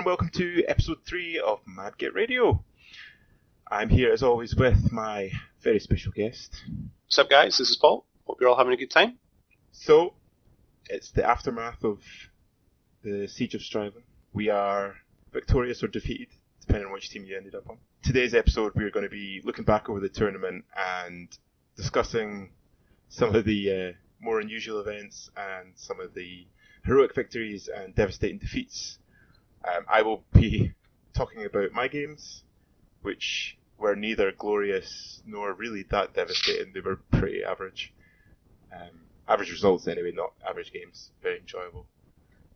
and welcome to episode 3 of Git Radio. I'm here as always with my very special guest. What's up, guys? This is Paul. Hope you're all having a good time. So, it's the aftermath of the Siege of Strivelyn. We are victorious or defeated, depending on which team you ended up on. Today's episode, we're going to be looking back over the tournament and discussing some of the more unusual events and some of the heroic victories and devastating defeats. I will be talking about my games, which were neither glorious nor really that devastating. They were pretty average. Average results anyway, not average games. Very enjoyable.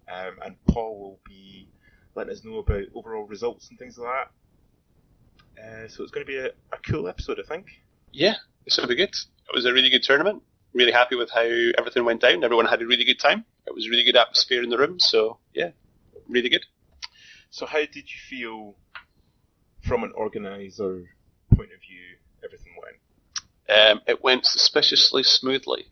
And Paul will be letting us know about overall results and things like that. So it's going to be a cool episode, I think. Yeah, it's going to be good. It was a really good tournament. Really happy with how everything went down. Everyone had a really good time. It was a really good atmosphere in the room, so yeah, really good. So how did you feel from an organiser point of view everything went? It went suspiciously smoothly.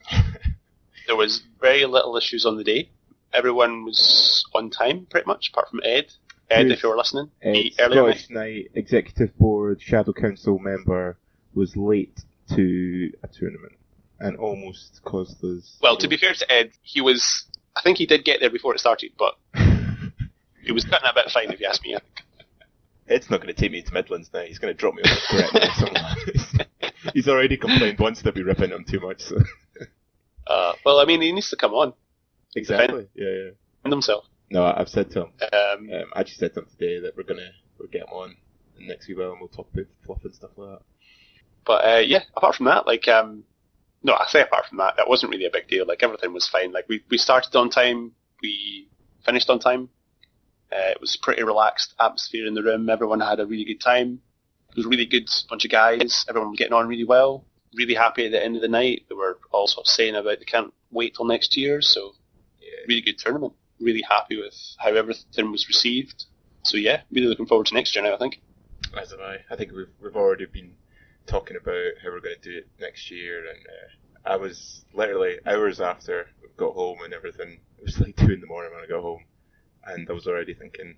There was very little issues on the day. Everyone was on time, pretty much, apart from Ed. Ed, if you were listening, Scottish Night Executive Board Shadow Council member was late to a tournament and almost caused us... Well, to be fair to Ed, I think he did get there before it started, but he was cutting a bit fine, if you ask me. I think. Ed's not going to take me to Midlands now. He's going to drop me off the correct somewhere. He's already complained once that we ripping him too much. So. Well, I mean, he needs to come on. Exactly. Yeah. Defend himself. No, I've said to him. I actually said to him today that we'll get him on next week, and we'll talk about fluff and stuff like that. But yeah, apart from that, no, I say apart from that wasn't really a big deal. Everything was fine. We started on time, we finished on time. It was a pretty relaxed atmosphere in the room. Everyone had a really good time. It was a really good bunch of guys. Everyone was getting on really well. Really happy at the end of the night. They were all sort of saying about they can't wait till next year. So, yeah, really good tournament. Really happy with how everything was received. So yeah, really looking forward to next year now, I think. As am I. I think we've already been talking about how we're going to do it next year, and I was literally hours after we got home and everything. It was like 2 a.m. when I got home, and I was already thinking,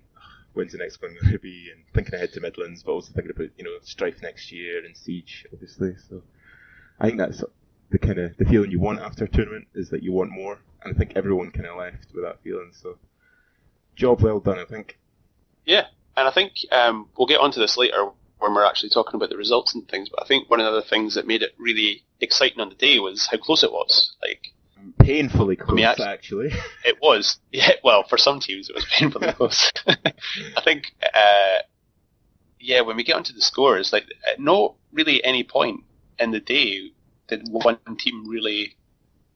when's the next one going to be, and thinking ahead to Midlands, but also thinking about Strife next year and Siege, obviously. So I think that's the feeling you want after a tournament, is that you want more, and I think everyone kind of left with that feeling. So job well done, I think. Yeah, and I think we'll get onto this later when we're actually talking about the results and things, but I think one of the things that made it really exciting on the day was how close it was. Painfully close, actually. It was. Yeah, well, for some teams it was painfully close. I think, when we get onto the scores, at no really any point in the day did one team really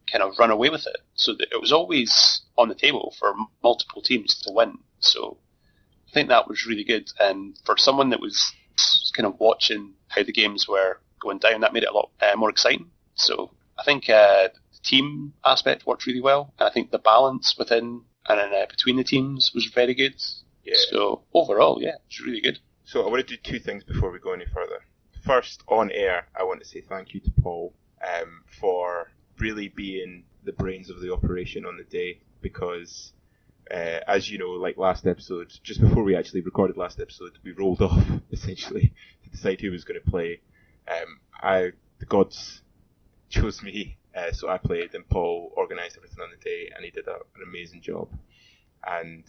kind of run away with it. So that it was always on the table for multiple teams to win. So I think that was really good. And for someone that was kind of watching how the games were going down, that made it a lot more exciting. So I think the team aspect worked really well, and I think the balance within and between the teams was very good. Yeah. So overall, yeah, it's really good. So I want to do 2 things before we go any further. First, on air, I want to say thank you to Paul for really being the brains of the operation on the day, because as you know, last episode, just before we actually recorded last episode, we rolled off, essentially, to decide who was going to play. The gods chose me, so I played, and Paul organised everything on the day, and he did an amazing job. And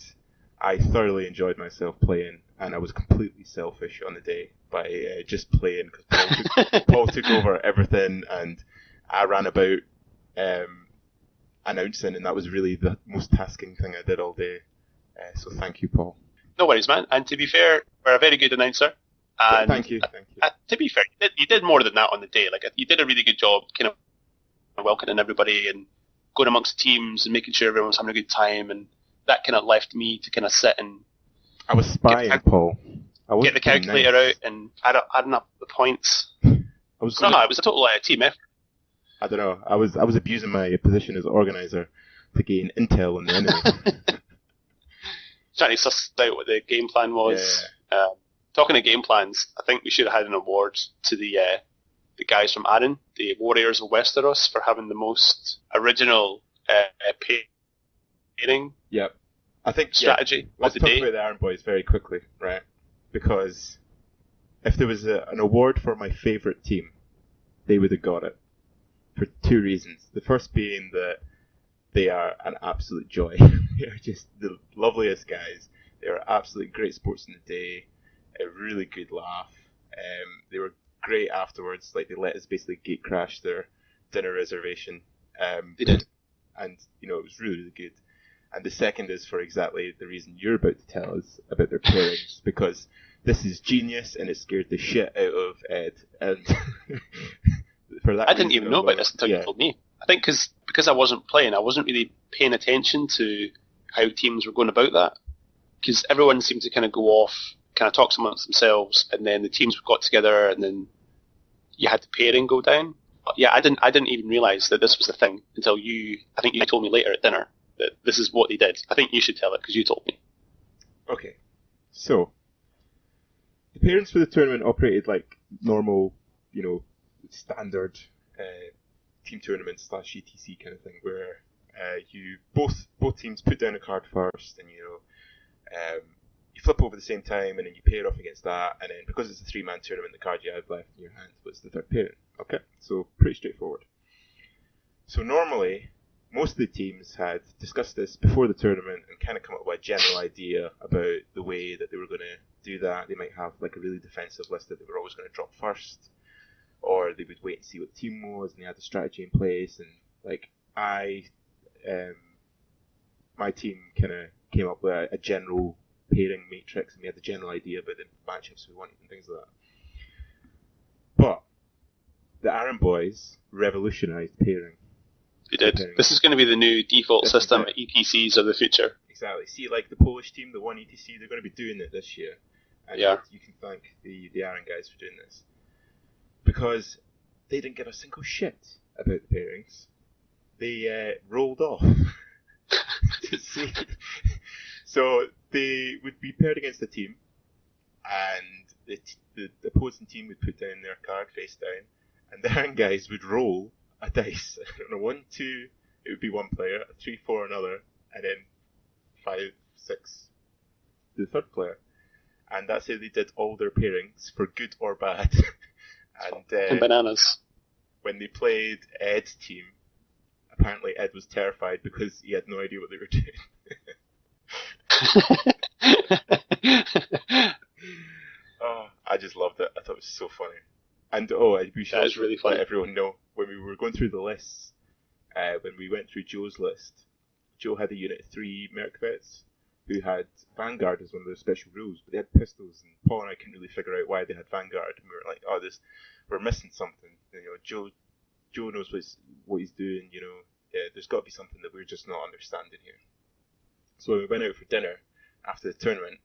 I thoroughly enjoyed myself playing, and I was completely selfish on the day by just playing, because Paul took over everything, and I ran about announcing, and that was really the most tasking thing I did all day. So thank you, Paul. No worries, man. And to be fair, we're a very good announcer. And thank you. To be fair, you did more than that on the day. You did a really good job, kind of welcoming everybody and going amongst teams and making sure everyone was having a good time. And that kind of left me to kind of sit and I was spying, Paul. Get the calculator out and adding up the points. It was a total team effort. I don't know. I was abusing my position as organizer to gain intel on the enemy. Trying to suss out what the game plan was. Yeah. Talking of game plans, I think we should have had an award to the guys from Arran, the Warriors of Westeros, for having the most original painting. Yep. I think strategy let's of the talk day. about the Iron Boys very quickly, right? Because if there was an award for my favourite team, they would have got it for two reasons. The first being that they are an absolute joy. They are just the loveliest guys. They are absolutely great sports in the day. A really good laugh. They were great afterwards. Like, they let us basically gate crash their dinner reservation. They did. And, you know, it was really, really good. And the second is for exactly the reason you're about to tell us about their pairings, because this is genius and it scared the shit out of Ed. And for that I didn't reason even know about alone- this until you told me. I think because I wasn't playing, I wasn't really paying attention to how teams were going about that. Because everyone seemed to kind of go off, kind of talk amongst themselves, and then the teams got together, and then you had the pairing go down. But yeah, I didn't even realise that this was the thing until I think you told me later at dinner that this is what they did. I think you should tell it because you told me. Okay, so the pairings for the tournament operated like normal, you know, standard team tournament / ETC kind of thing, where you both teams put down a card first, and you flip over at the same time, and then you pair off against that, and then because it's a 3-man tournament, the card you have left in your hand was the third pairing. Okay, so pretty straightforward. So normally, most of the teams had discussed this before the tournament and kind of come up with a general idea about the way that they were going to do that. They might have like a really defensive list that they were always going to drop first, or they would wait and see what the team was, and they had the strategy in place. And like my team kind of came up with a general pairing matrix, and we had the general idea about the matchups we wanted and things like that. But the Iron Boys revolutionised pairing. They did. This is going to be the new default system at ETCs of the future. Exactly. See, like the Polish team, the one ETC, they're going to be doing it this year. And yeah. You can thank the Iron guys for doing this. Because they didn't give a single shit about the pairings. They rolled off to see. So they would be paired against a team, and the opposing team would put down their card face down, and the Iron guys would roll a dice. On a 1, 2, it would be one player, a 3, 4 another, and then 5, 6 the third player. And that's how they did all their pairings, for good or bad. And bananas. When they played Ed's team, apparently Ed was terrified because he had no idea what they were doing. Oh, I just loved it. I thought it was so funny. And we should also really let everyone know, when we were going through the lists, when we went through Joe's list, Joe had a unit of 3 Merc vets who had Vanguard as one of their special rules, but they had pistols, and Paul and I couldn't really figure out why they had Vanguard, and we were like, we're missing something. You know, Joe knows what he's doing, you know, there's got to be something that we're just not understanding here. So when we went out for dinner after the tournament,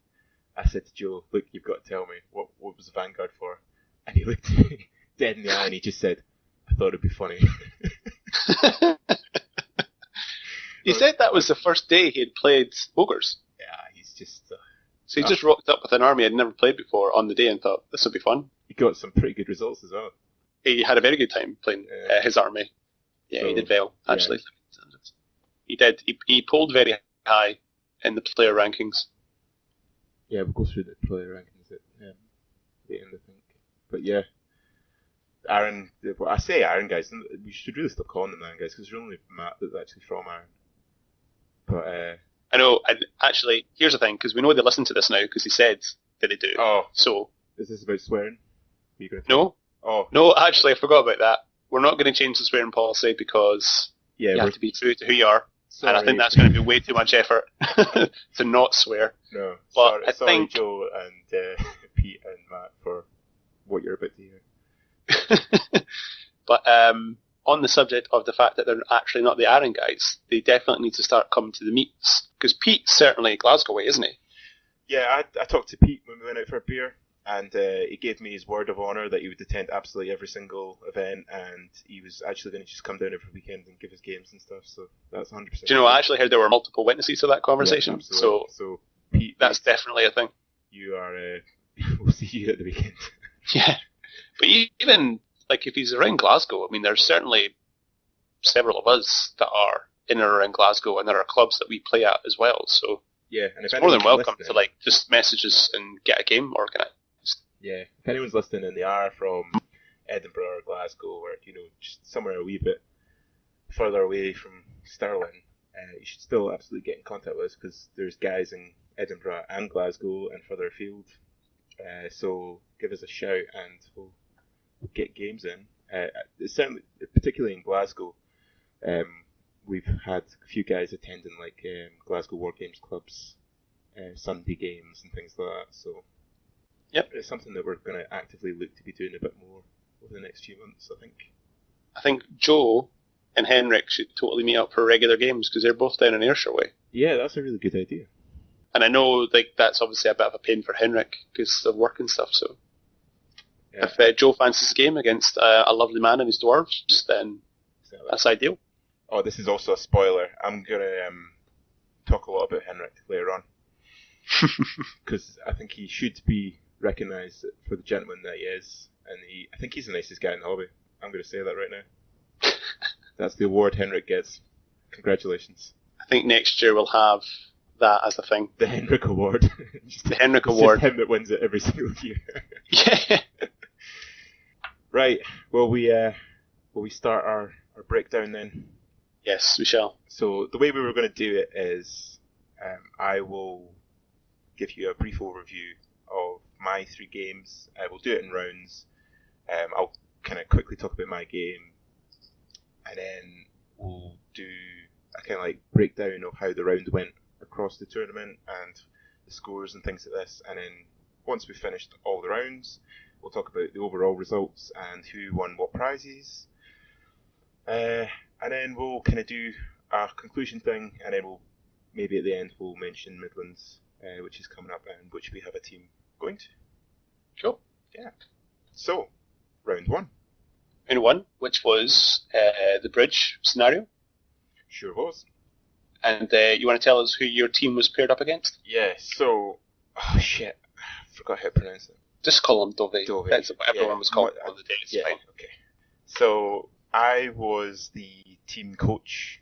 I said to Joe, look, you've got to tell me, what was the Vanguard for? And he looked at me dead in the eye and he just said, I thought it'd be funny. He said that was the first day he had played Ogres. Yeah, he's just... so he just rocked up with an army I'd never played before on the day and thought, this would be fun. He got some pretty good results as well. He had a very good time playing his army. Yeah, so, he did well, actually. Yeah. He did. He pulled very high in the player rankings. Yeah, we'll go through the player rankings at the end, I think. But yeah, Iron, I say Iron guys, we should really stop calling them Iron guys, because there's only Matt that's actually from Iron. But I know, and actually, here's the thing, because we know they listen to this now, because he said that they do. Oh. So. Is this about swearing? Are you gonna no. Oh. No, actually, I forgot about that. We're not going to change the swearing policy because you have to be true to who you are. Sorry. And I think that's going to be way too much effort to not swear. No, but sorry, I think Joe and Pete and Matt for what you're about to hear. But on the subject of the fact that they're actually not the Iron guys, they definitely need to start coming to the meets. Because Pete's certainly Glasgow way, isn't he? Yeah, I talked to Pete when we went out for a beer, and he gave me his word of honour that he would attend absolutely every single event, and he was actually going to just come down every weekend and give us games and stuff, so that's 100%. Do you know, I actually heard there were multiple witnesses to that conversation, yeah, so Pete, that's definitely a thing. You are, we'll see you at the weekend. Yeah, but even, like, if he's around Glasgow, I mean, there's certainly several of us that are in or around Glasgow, and there are clubs that we play at as well, so Yeah, and if it's more than anyone's welcome listening, to like just message us and get a game organised. yeah, if anyone's listening and they are from Edinburgh or Glasgow or just somewhere a wee bit further away from Stirling, you should still absolutely get in contact with us because there's guys in Edinburgh and Glasgow and further afield. So give us a shout and we'll get games in. It's certainly, particularly in Glasgow, we've had a few guys attending like Glasgow War Games Club's Sunday games and things like that. So yep, it's something that we're going to actively look to be doing a bit more over the next few months, I think. I think Joe and Henrik should totally meet up for regular games because they're both down in Ayrshire way. Yeah, that's a really good idea. And I know like that's obviously a bit of a pain for Henrik because of work and stuff. So Yeah. if Joe fancies a game against a lovely man and his dwarves, then that's ideal. Oh, this is also a spoiler. I'm going to talk a lot about Henrik later on. Because I think he should be recognised for the gentleman that he is. And I think he's the nicest guy in the hobby. I'm going to say that right now. That's the award Henrik gets. Congratulations. I think next year we'll have that as a thing. The Henrik Award. The Henrik It's Award. just him that wins it every single year. Yeah. Right. Will we start our breakdown then? Yes, we shall. So the way we were going to do it is I will give you a brief overview of my 3 games. We'll do it in rounds. I'll kind of quickly talk about my game, and then we'll do a kind of like breakdown of how the round went across the tournament and the scores and things like this. And then once we've finished all the rounds, we'll talk about the overall results and who won what prizes. And then we'll kind of do a conclusion thing, and then we'll maybe at the end we'll mention Midlands, which is coming up and which we have a team going to. Cool. Yeah. So, round 1. Round 1, which was the bridge scenario. Sure was. And you want to tell us who your team was paired up against? Yeah, so... Oh, shit. I forgot how to pronounce it. Just call him Dove. Dove. That's what everyone was calling on the day. It's fine. Okay. So, I was the team coach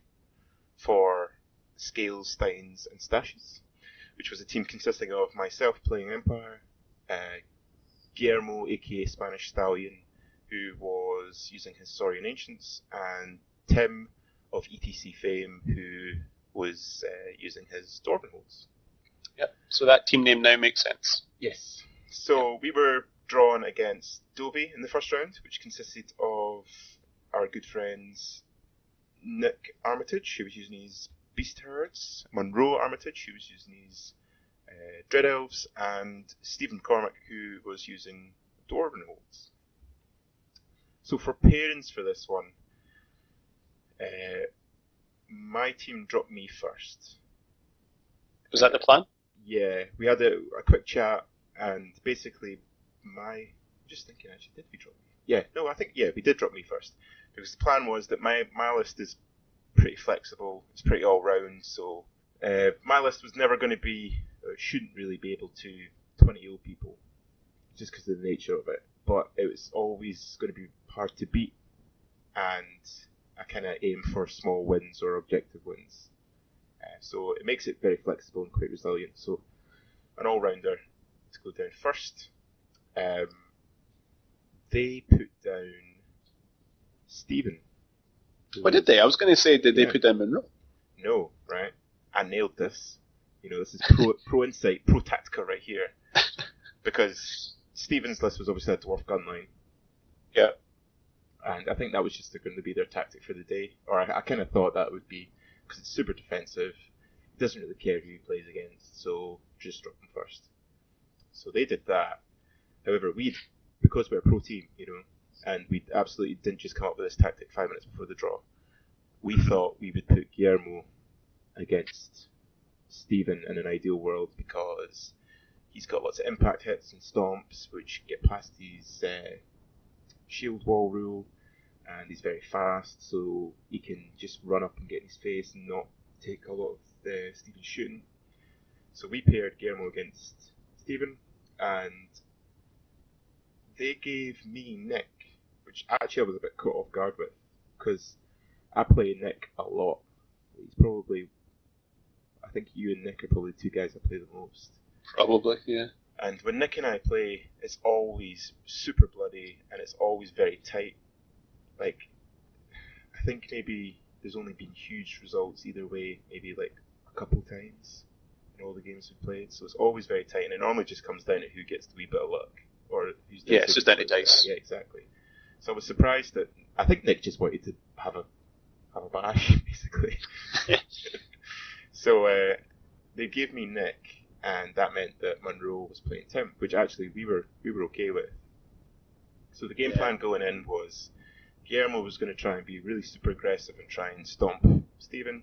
for Scales, Steins and Stashes, which was a team consisting of myself playing Empire, Guillermo, aka Spanish Stallion, who was using his Saurian Ancients, and Tim of ETC fame, who was using his Dwarven Holds. Yep. So that team name now makes sense. Yes. So we were drawn against Dove in the first round, which consisted of our good friends Nick Armitage, who was using his Beast Herds, Monroe Armitage, who was using his Dread Elves, and Stephen Cormack, who was using Dwarven Holds. So for pairings for this one, my team dropped me first. Was that the plan? Yeah, we had a quick chat, and basically just thinking actually, did we drop me? Yeah, no, I think, yeah, we did drop me first. Because the plan was that my list is pretty flexible, it's pretty all round, so my list was never going to be, or shouldn't really be able to 20-0 people, just because of the nature of it. But it was always going to be hard to beat, and I kind of aim for small wins or objective wins. So it makes it very flexible and quite resilient. So an all-rounder to go down first. They put down Stephen. What did they? I was going to say, did they put down Monroe? No, right? I nailed this. This is pro insight, pro tactica right here. Because Stephen's list was obviously a dwarf gunline. Yeah. And I think that was just going to be their tactic for the day. Or I kind of thought that would be, because it's super defensive. He doesn't really care who he plays against, so just drop him first. So they did that. However, because we're a pro team, and we absolutely didn't just come up with this tactic 5 minutes before the draw, we thought we would put Guillermo against Stephen in an ideal world because he's got lots of impact hits and stomps which get past his shield wall rule, and he's very fast, so he can just run up and get in his face and not take a lot of Stephen's shooting. So we paired Guillermo against Stephen, and they gave me Nick, which actually I was a bit caught off guard with, because I play Nick a lot. He's probably, I think you and Nick are probably the two guys I play the most. Probably, yeah. And when Nick and I play, it's always super bloody, and it's always very tight. Like, I think maybe there's only been huge results either way, maybe like a couple times in all the games we've played. So it's always very tight, and it normally just comes down to who gets the wee bit of luck, or who's. Yeah, it's just down to dice. Yeah, exactly. So I was surprised that I think Nick just wanted to have a bash, basically. So they gave me Nick, and that meant that Monroe was playing Tim, which actually we were okay with. So the game plan going in was Guillermo was going to try and be really super aggressive and try and stomp Stephen.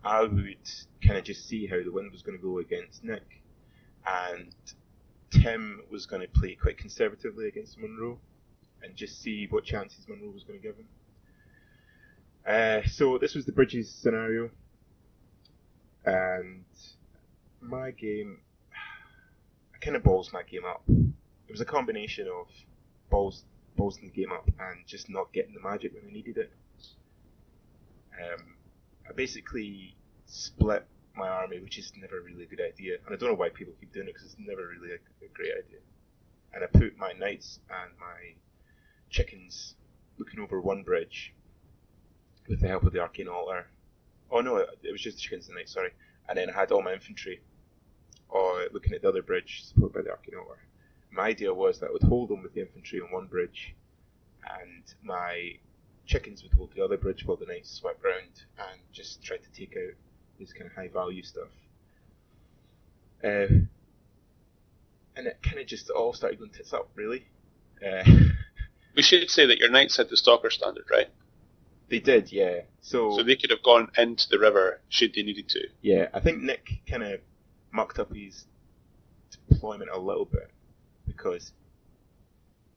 I would kind of just see how the wind was going to go against Nick, and Tim was going to play quite conservatively against Monroe and just see what chances Monroe was going to give him. So this was the Bridges scenario, and my game, I kind of balls my game up. It was a combination of balls the game up and just not getting the magic when I needed it. I basically split my army, which is never really a good idea, and I don't know why people keep doing it, because it's never really a great idea. And I put my knights and my chickens looking over one bridge with the help of the arcane altar. Oh no, it was just the chickens and knights, sorry. And then I had all my infantry looking at the other bridge supported by the arcane altar. My idea was that I would hold them with the infantry on one bridge, and my chickens would hold the other bridge while the knights swept round and just try to take out this kind of high value stuff. And it kind of just all started going tits up, really. We should say that your knights had the stalker standard, right? They did, yeah. So they could have gone into the river should they needed to. Yeah, I think Nick kind of mucked up his deployment a little bit, because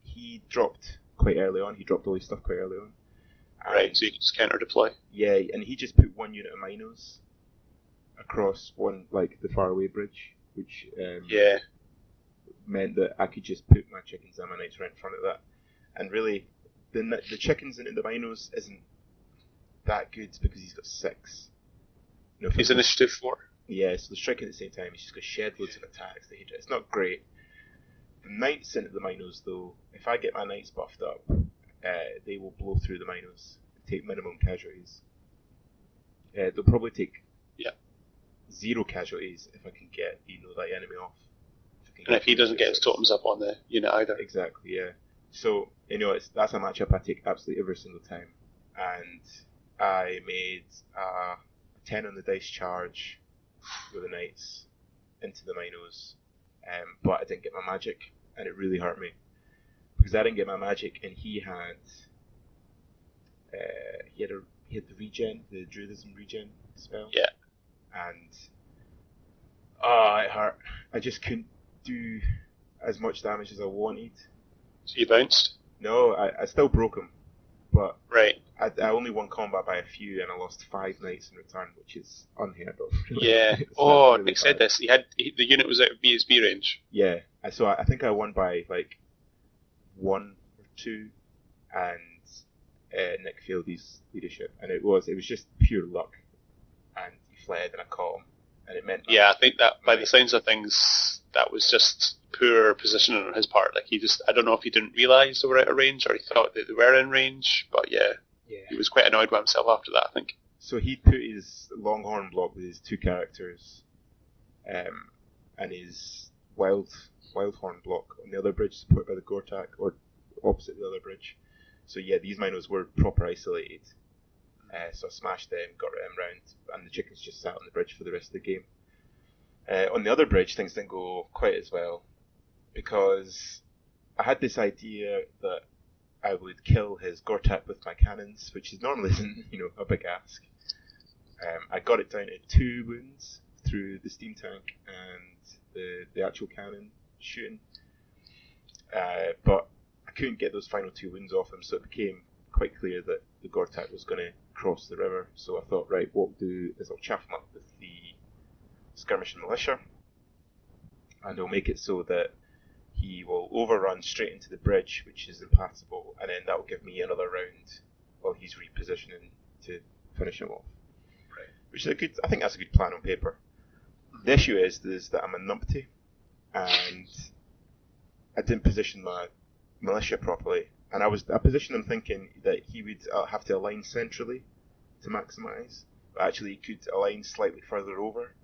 he dropped quite early on. He dropped all his stuff quite early on. Right, so you can just counter deploy. Yeah, and he just put one unit of minos across one, like, the faraway bridge, which meant that I could just put my chickens and my knights right in front of that. And really, the chickens into the minos isn't that good because he's got 6. You know, he's initiative 4. Yeah, so the striking at the same time, he's just got shed loads of attacks. It's not great. The knights into the minos, though, if I get my knights buffed up, they will blow through the minos and take minimum casualties. They'll probably take 0 casualties if I can get that enemy off. And if he doesn't get his totems up on the unit either. Exactly, yeah. So, that's a matchup I take absolutely every single time. And I made a 10 on the dice charge with the knights into the minos, but I didn't get my magic, and it really hurt me. Because I didn't get my magic, and he had the regen, the druidism regen spell. Yeah. And it hurt. I just couldn't do as much damage as I wanted. So you bounced? No, I still broke him, but right. I only won combat by a few, and I lost 5 knights in return, which is unheard of. Yeah. Really Nick said this. The unit was out of BSB range. Yeah. So I think I won by like 1 or 2, and Nick failed his leadership, and it was just pure luck. And he fled, and I caught him, and it meant. Yeah, I think that by the sounds of things, that was just poor positioning on his part. Like I don't know if he didn't realise they were out of range, or he thought that they were in range, but yeah. He was quite annoyed with himself after that, I think. So he put his Longhorn block with his 2 characters, and his Wildhorn block on the other bridge, supported by the Gortak, or opposite the other bridge. So yeah, these minos were proper isolated. So I smashed them, got them round, and the chickens just sat on the bridge for the rest of the game. On the other bridge, things didn't go quite as well, because I had this idea that I would kill his Gortat with my cannons, which normally isn't, a big ask. I got it down to 2 wounds through the steam tank and the actual cannon shooting, but I couldn't get those final 2 wounds off him, so it became quite clear that the Gortat was going to cross the river. So I thought, right, what I'll do is I'll chaff him up with the skirmishing militia, and I'll make it so that he will overrun straight into the bridge, which is impassable, and then that will give me another round while he's repositioning to finish him off. which is a good. I think that's a good plan on paper. The issue is that I'm a numpty, and I didn't position my militia properly, and I positioned him thinking that he would have to align centrally to maximise, but actually he could align slightly further over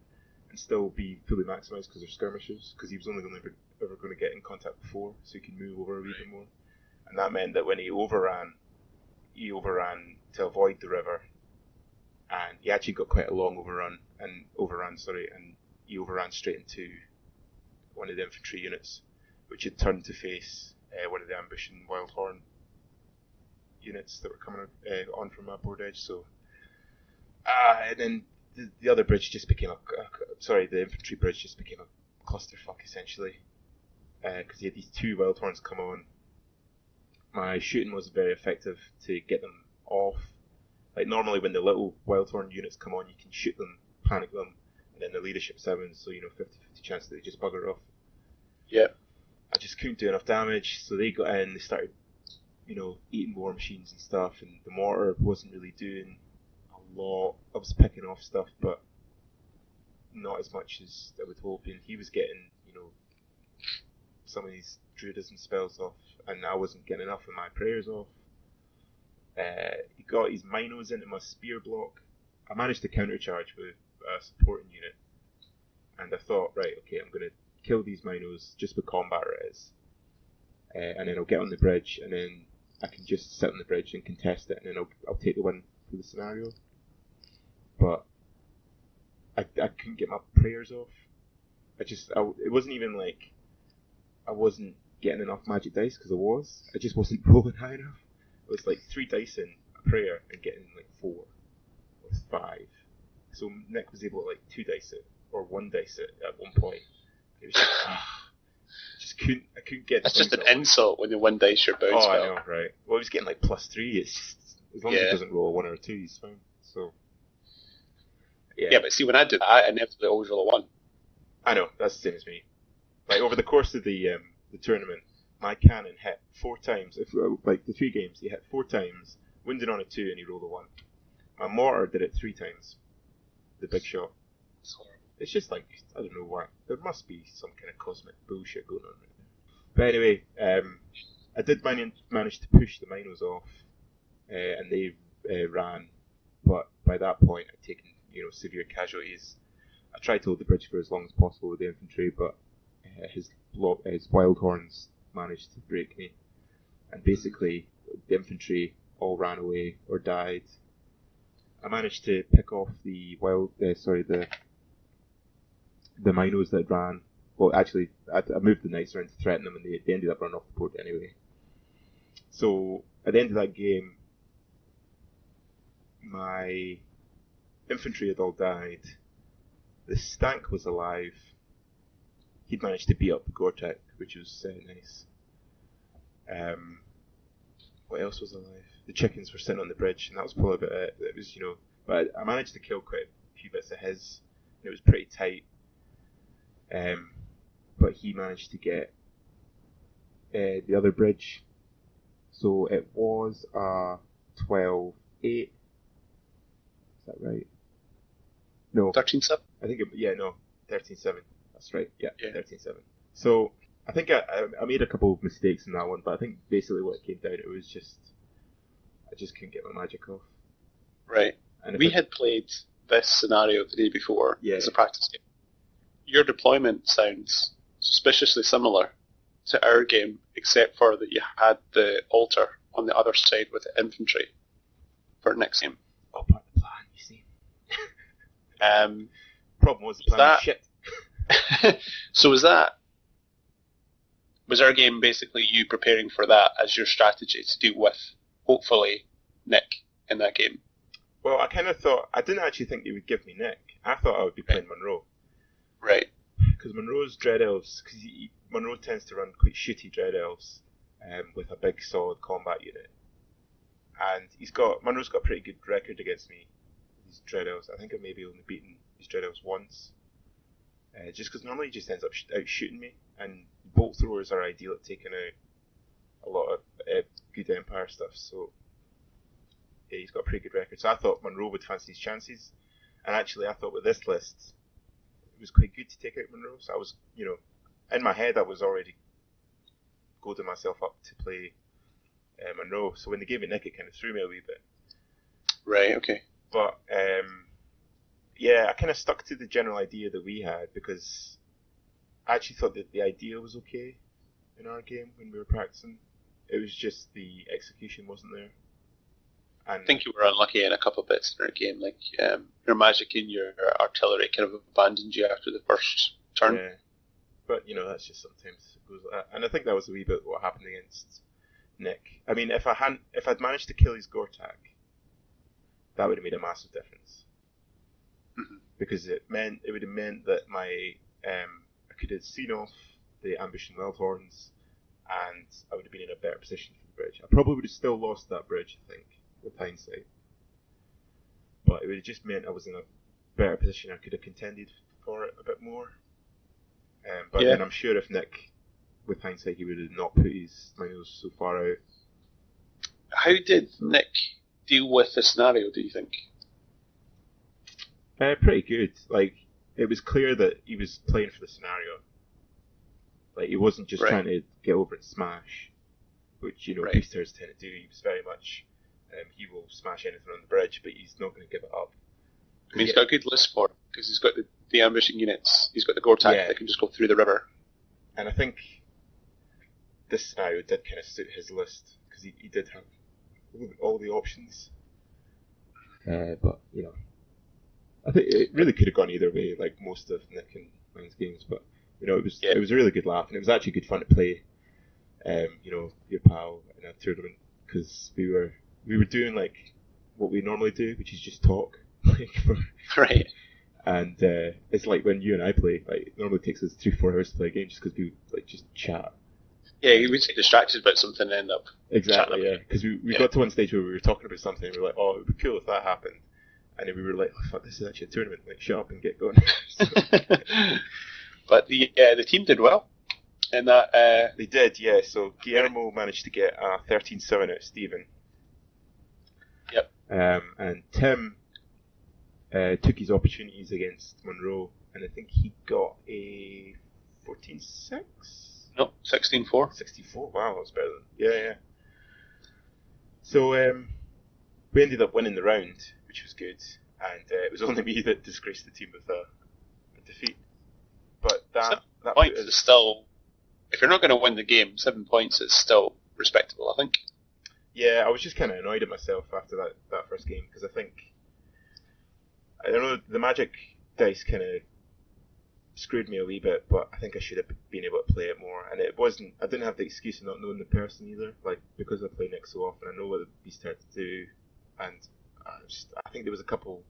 and still be fully maximised because they're skirmishers, because he was only ever going to get in contact before, so he could move over a wee bit more. And that meant that when he overran to avoid the river, and he actually got quite a long overrun, and he overran straight into one of the infantry units, which had turned to face one of the ambushing Wildhorn units that were coming on from our board edge. So, and then the other bridge just became the infantry bridge just became a clusterfuck essentially, because he had these two Wildhorns come on. My shooting wasn't very effective to get them off. Like normally when the little Wildhorn units come on, you can shoot them, panic them, and then the leadership 7, so 50-50 chance that they just bugger off. Yeah. I just couldn't do enough damage, so they got in, they started, eating war machines and stuff, and the mortar wasn't really doing a lot. I was picking off stuff, but not as much as I would hope, and he was getting, some of these druidism spells off, and I wasn't getting enough of my prayers off. He got his Minos into my spear block. I managed to countercharge with a supporting unit, and I thought, right, okay, I'm going to kill these Minos just with combat res, and then I'll get on the bridge, and then I can just sit on the bridge and contest it, and then I'll take the win for the scenario. But I couldn't get my prayers off. It wasn't even like I wasn't getting enough magic dice, because I just wasn't rolling high enough. It was like 3 dice in a prayer and getting like 4 or 5. So Nick was able to like 2 dice it or 1 dice it at one point. It was I couldn't get. That's just an insult when you 1 dice your bounce spell. I know, right? Well, he was getting like +3. It's just, as long as he doesn't roll a 1 or a 2, he's fine. So yeah, but see, when I do that, I inevitably always roll a 1. I know, that's the same as me. Like over the course of the tournament, my cannon hit 4 times. The 3 games, he hit 4 times, wounded on a 2, and he rolled a 1. My mortar did it 3 times. The big shot. It's just like, I don't know why. There must be some kind of cosmic bullshit going on right now. But anyway, I did manage to push the Minos off, and they ran. But by that point, I'd taken severe casualties. I tried to hold the bridge for as long as possible with the infantry, but his Wildhorns managed to break me, and basically the infantry all ran away or died. I managed to pick off the Minos that ran. Well, actually, I moved the knights around to threaten them, and they ended up running off the board anyway. So at the end of that game, my infantry had all died. The Stank was alive. He'd managed to beat up the Gore-Tex, which was nice. What else was alive? The chickens were sitting on the bridge, and that was probably about it. It was, but I managed to kill quite a few bits of his. It was pretty tight. But he managed to get the other bridge. So it was a 12-8. Is that right? No. 13-7? I think 13-7. That's right. Yeah. 13-7. So I think I made a couple of mistakes in that one, but I think basically what it came down to was I just couldn't get my magic off. Right. And we had played this scenario the day before as a practice game. Your deployment sounds suspiciously similar to our game, except for that you had the altar on the other side with the infantry for next game. Oh, part of the plan, you see. Problem was the plan was shit. So was our game basically you preparing for that as your strategy to deal with, hopefully, Nick in that game? Well, I kind of thought, I didn't actually think they would give me Nick. I thought I would be playing Monroe. Right. Because Monroe's Dread Elves, because Monroe tends to run quite shitty Dread Elves with a big solid combat unit. And Monroe's got a pretty good record against me, these Dread Elves. I think I've maybe only beaten these Dread Elves once. Just because normally he just ends up out shooting me, and bolt throwers are ideal at taking out a lot of good Empire stuff, so yeah, he's got a pretty good record. So I thought Monroe would fancy his chances, And actually, I thought with this list, it was quite good to take out Monroe. So I was, in my head, I was already goading myself up to play Monroe. So when they gave me Nick, it kind of threw me a wee bit. Right, okay. But, yeah, I kind of stuck to the general idea that we had because I actually thought that the idea was okay in our game when we were practicing. It was just the execution wasn't there. And I think you were unlucky in a couple of bits in our game, like your magic and your artillery kind of abandoned you after the first turn. Yeah, but that's just sometimes it goes like that. And I think that was a wee bit what happened against Nick. I mean, if I'd managed to kill his Gortak, that would have made a massive difference. Mm-hmm. Because it would have meant that my I could have seen off the Ambush and Wildhorns, and I would have been in a better position for the bridge. I probably would have still lost that bridge, I think, with hindsight. But it would have just meant I was in a better position. I could have contended for it a bit more. But then I'm sure if Nick, with hindsight, he would have not put his minos so far out. How did Nick deal with the scenario, do you think? Pretty good. Like, it was clear that he was playing for the scenario. Like, he wasn't just trying to get over and smash, which, boosters tend to do. He was very much, he will smash anything on the bridge, but he's not going to give it up. I mean, he's got a good list for it, because he's got the ambushing units. He's got the Gortak that can just go through the river. And I think this scenario did kind of suit his list, because he did have all the options. But, I think it really could have gone either way, like most of Nick and mine's games, but it was a really good laugh, and it was actually good fun to play. Your pal in a tournament, because we were doing like what we normally do, which is just talk, right. And it's like when you and I play, like it normally takes us 3-4 hours to play a game just because we like just chat. Yeah, you would get distracted about something and end up exactly, yeah. Because we got to one stage where we were talking about something, and we were like, oh, it would be cool if that happened. And then we were like, oh, fuck, this is actually a tournament. Like, shut up and get going. But the team did well. And that they did, yeah. So Guillermo managed to get a 13-7 out of Stephen. Yep. And Tim took his opportunities against Monroe, and I think he got a 14-6? No, 16-4. 64, wow, that was better than... Yeah. So we ended up winning the round, which was good, and it was only me that disgraced the team with a defeat. But that points is still, if you're not going to win the game, 7 points is still respectable, I think. Yeah, I was just kind of annoyed at myself after that first game, because I don't know, the magic dice kind of screwed me a wee bit, but I think I should have been able to play it more. And I didn't have the excuse of not knowing the person either, like, because I play Nick so often, I know what the beast had to do, and I think there was a couple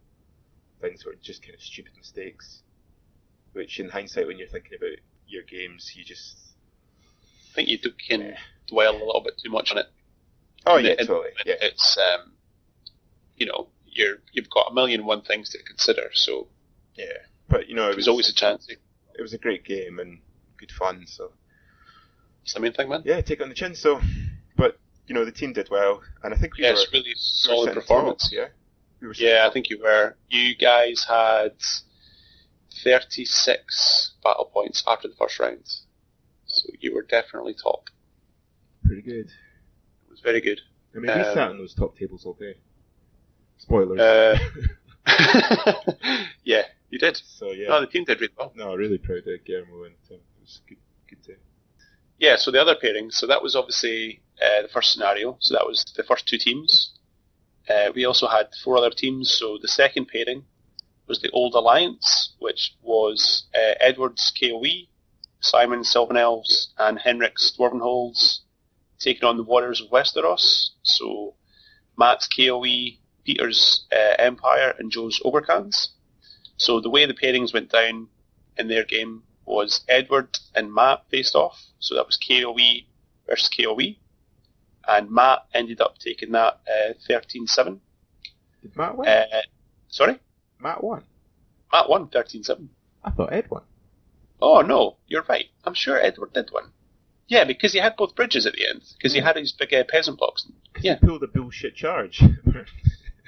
things that were just kind of stupid mistakes, which in hindsight, when you're thinking about your games, you just... I think you can dwell a little bit too much on it. Oh, yeah, totally. Yeah. It's, you've got 1,000,001 things to consider, so... Yeah, but, it was always a chance. It was a great game and good fun, so... It's the main thing, man. Yeah, take it on the chin, so... But, the team did well, and I think it's really solid performance. Top, I think you were. You guys had 36 battle points after the first round, so you were definitely top. Pretty good. It was very good. I mean, we sat on those top tables all day. Spoilers. Yeah, you did. So yeah. No, the team did really well. No, really proud of Guillermo and Tim. It was good to. Yeah, so the other pairing, so that was obviously the first scenario, so that was the first two teams. We also had 4 other teams, so the second pairing was the Old Alliance, which was Edward's KOE, Simon's Sylvan Elves, and Henrik's Dwarvenholds, taking on the Warriors of Westeros, so Matt's KOE, Peter's Empire, and Joe's Ogrekans. So the way the pairings went down in their game was Edward and Matt faced off, so that was KOE versus KOE, and Matt ended up taking that 13-7. Did Matt win? Sorry? Matt won. Matt won 13-7. I thought Ed won. Oh no, you're right. I'm sure Edward did win. Yeah, because he had both bridges at the end, because he had his big peasant blocks. Because he pulled a bullshit charge.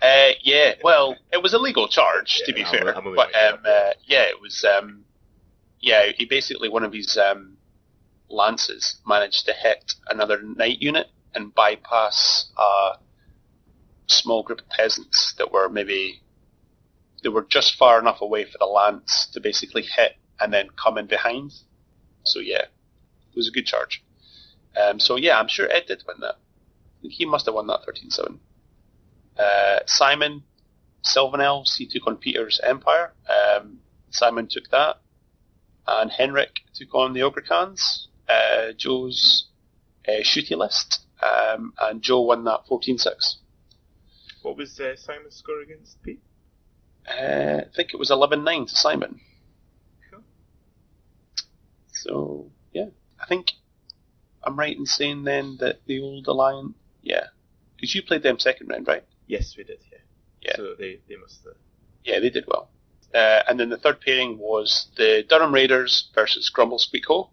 Yeah, well, it was a legal charge, to be fair. But yeah, it was. Yeah, he basically, one of his lances managed to hit another knight unit and bypass a small group of peasants that were they were just far enough away for the lance to basically hit and then come in behind. So yeah, it was a good charge. So yeah, I'm sure Ed did win that. I think he must have won that 13-7. Simon, Sylvan Elves, he took on Peter's Empire. Simon took that. And Henrik took on the Ogre Khans. Joe's Shooty List. And Joe won that 14-6. What was Simon's score against Pete? I think it was 11-9 to Simon. Cool. So, yeah. I think I'm right in saying then that the Old Alliance... Yeah. Because you played them second round, right? Yes, we did, yeah. Yeah. So they must have... Yeah, they did well. And then the third pairing was the Durham Raiders versus Grumble Squeak Ho.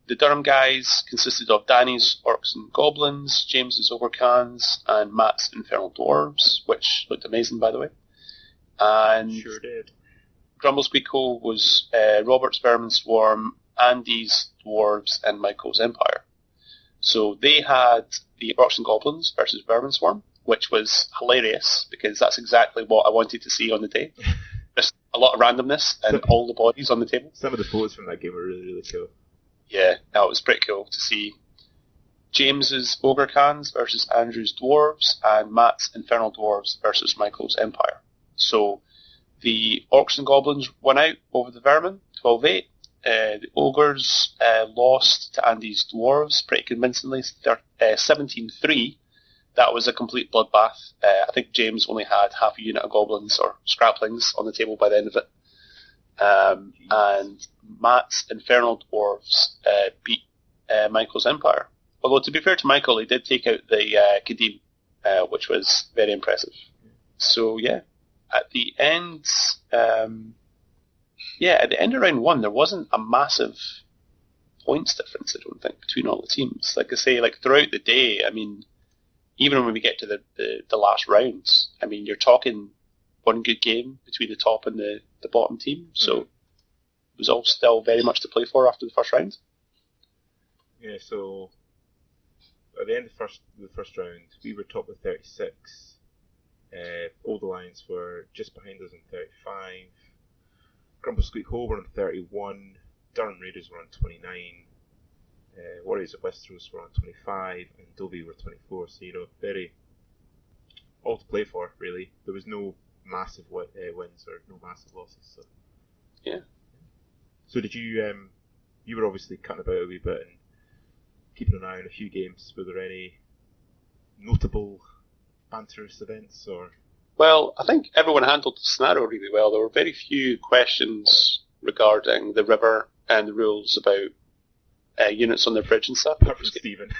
The Durham guys consisted of Danny's Orcs and Goblins, James's Ogre Khans, and Matt's Infernal Dwarves, which looked amazing, by the way. And sure did. Grumble Squeak Ho was Robert's Vermin Swarm, Andy's Dwarves, and Michael's Empire. So they had the Orcs and Goblins versus Vermin Swarm, which was hilarious, because that's exactly what I wanted to see on the day. Just a lot of randomness and all the bodies on the table. Some of the photos from that game were really, really cool. Yeah, that was pretty cool to see James's Ogre Khans versus Andrew's Dwarves, and Matt's Infernal Dwarves versus Michael's Empire. So the Orcs and Goblins won out over the Vermin, 12-8. The Ogres lost to Andy's Dwarves pretty convincingly, 17-3. That was a complete bloodbath. I think James only had half a unit of Goblins or Scraplings on the table by the end of it. And Matt's Infernal Dwarves beat Michael's Empire. Although, to be fair to Michael, he did take out the Kadim, which was very impressive. So, yeah, at the end... at the end of round one, there wasn't a massive points difference, I don't think, between all the teams. Like I say, like throughout the day, I mean, even when we get to the last rounds, I mean, you're talking one good game between the top and the bottom team. So it was all still very much to play for after the first round. Yeah, so at the end of the first round, we were top with 36. Old Alliance were just behind us on 35. Grumble Squeak Ho were on 31. Durham Raiders were on 29. Warriors of Westeros were on 25. And Dovey were 24. So, very all to play for, really. There was no massive wins or no massive losses. So. Yeah. So did you, you were obviously cutting about a wee bit and keeping an eye on a few games. Were there any notable banterous events or... Well, I think everyone handled the scenario really well. There were very few questions regarding the river and the rules about units on the bridge and stuff. Apart from Stephen.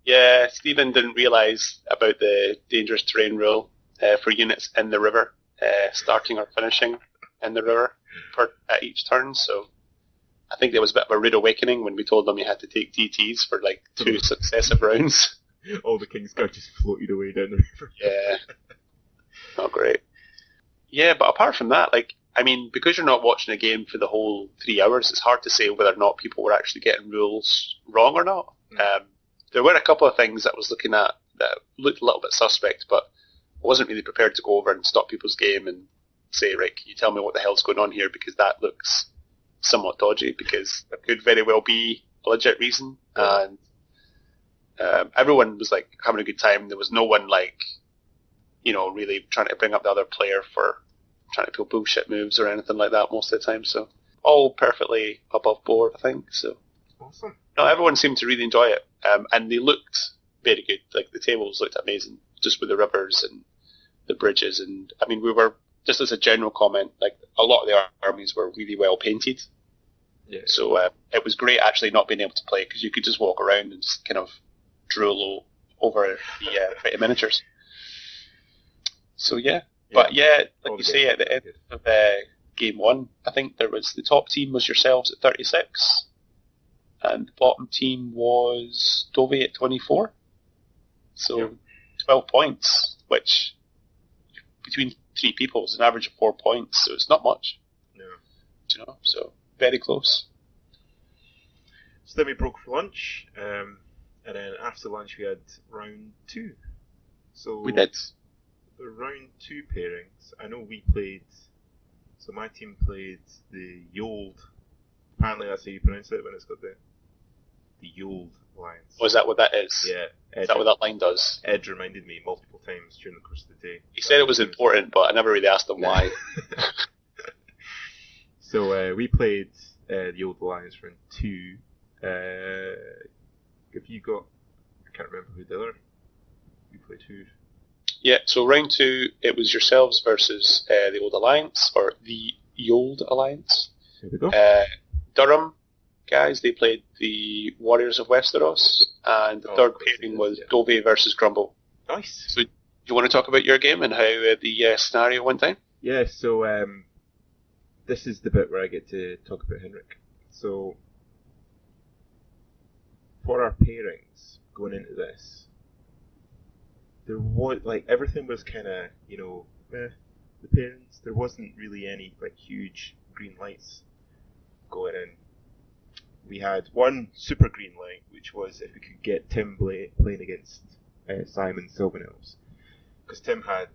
Yeah, Stephen didn't realise about the dangerous terrain rule for units in the river, starting or finishing in the river at each turn. So I think there was a bit of a rude awakening when we told them you had to take DTs for like 2 successive rounds. All the King's Guard just floated away down the river. Yeah. Not great. Yeah, but apart from that, like, I mean, because you're not watching a game for the whole 3 hours, it's hard to say whether or not people were actually getting rules wrong or not. There were a couple of things that I was looking at that looked a little bit suspect, but I wasn't really prepared to go over and stop people's game and say, right, can you tell me what the hell's going on here, because that looks somewhat dodgy, because there could very well be a legit reason. And everyone was, like, having a good time. There was no one, like, really trying to bring up the other player for trying to pull bullshit moves or anything like that most of the time. So all perfectly above board, I think. So awesome. No, everyone seemed to really enjoy it, and they looked very good. Like the tables looked amazing, just with the rivers and the bridges. And I mean, we were, just as a general comment, like a lot of the armies were really well painted. Yeah. So it was great actually not being able to play, because you could just walk around and just kind of drool over the pretty miniatures. So yeah, but yeah, like you say, at the end of game one, I think there was the top team was yourselves at 36, and the bottom team was Dovey at 24. So 12 points, which between 3 people. It's an average of 4 points, so it's not much. No. You know, so very close. So then we broke for lunch, and then after lunch we had round 2. So We did. the round 2 pairings, I know we played, so my team played the Yold, apparently that's how you pronounce it when it's got the Yold Alliance. Was that what that is? Yeah. Is that what that line does? Ed reminded me multiple times during the course of the day. He said it was important, but I never really asked him why. So we played the Yold Alliance round 2. If you got, I can't remember who the other. We played who? Yeah, so round 2, it was yourselves versus the Old Alliance, or the Yold Alliance. Here we go. Durham guys, they played the Warriors of Westeros, and the third pairing was Dove versus Grumble. Nice. So, do you want to talk about your game and how the scenario went down? Yeah, so this is the bit where I get to talk about Henrik. So, for our pairings going into this, there was, like, everything was kind of, the pairings. There wasn't really any, like, huge green lights going in. We had one super green light, which was if we could get Tim playing against Simon Sylvanelves. Because Tim had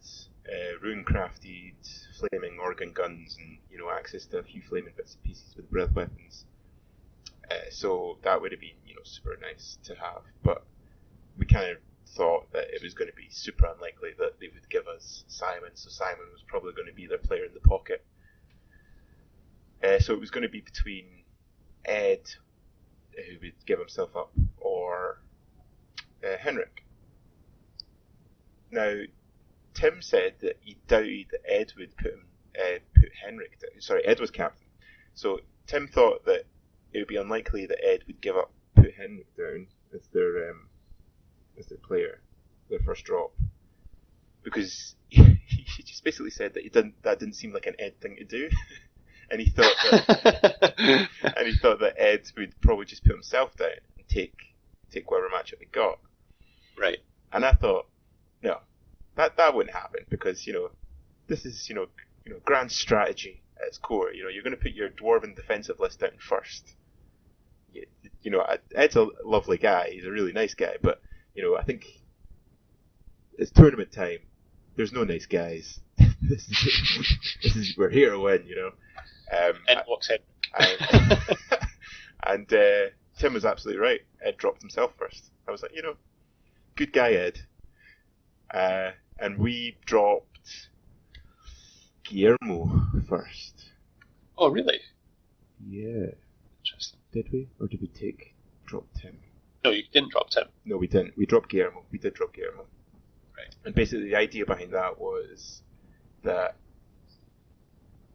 rune-crafted flaming organ guns and, access to a few flaming bits and pieces with breath weapons. So that would have been, super nice to have. But we kind of thought that it was going to be super unlikely that they would give us Simon, so Simon was probably going to be their player in the pocket. So it was going to be between Ed, who would give himself up, or Henrik. Now, Tim said that he doubted that Ed would put Henrik down. Sorry, Ed was captain. So Tim thought that it would be unlikely that Ed would put Henrik down as their player, their first drop, because he just basically said that that didn't seem like an Ed thing to do. And he thought that Ed would probably just put himself down and take whatever matchup he got. Right. And I thought, no, that wouldn't happen, because this is grand strategy at its core. You're going to put your dwarven defensive list down first. Ed's a lovely guy. He's a really nice guy, but I think it's tournament time. There's no nice guys. this is we're here to win. Ed walks in. And Tim was absolutely right. Ed dropped himself first. I was like, good guy, Ed. And we dropped Guillermo first. Oh, really? Yeah. Interesting. Did we? Or did we drop Tim? No, you didn't drop Tim. No, we didn't. We dropped Guillermo. We did drop Guillermo. Right. And basically the idea behind that was that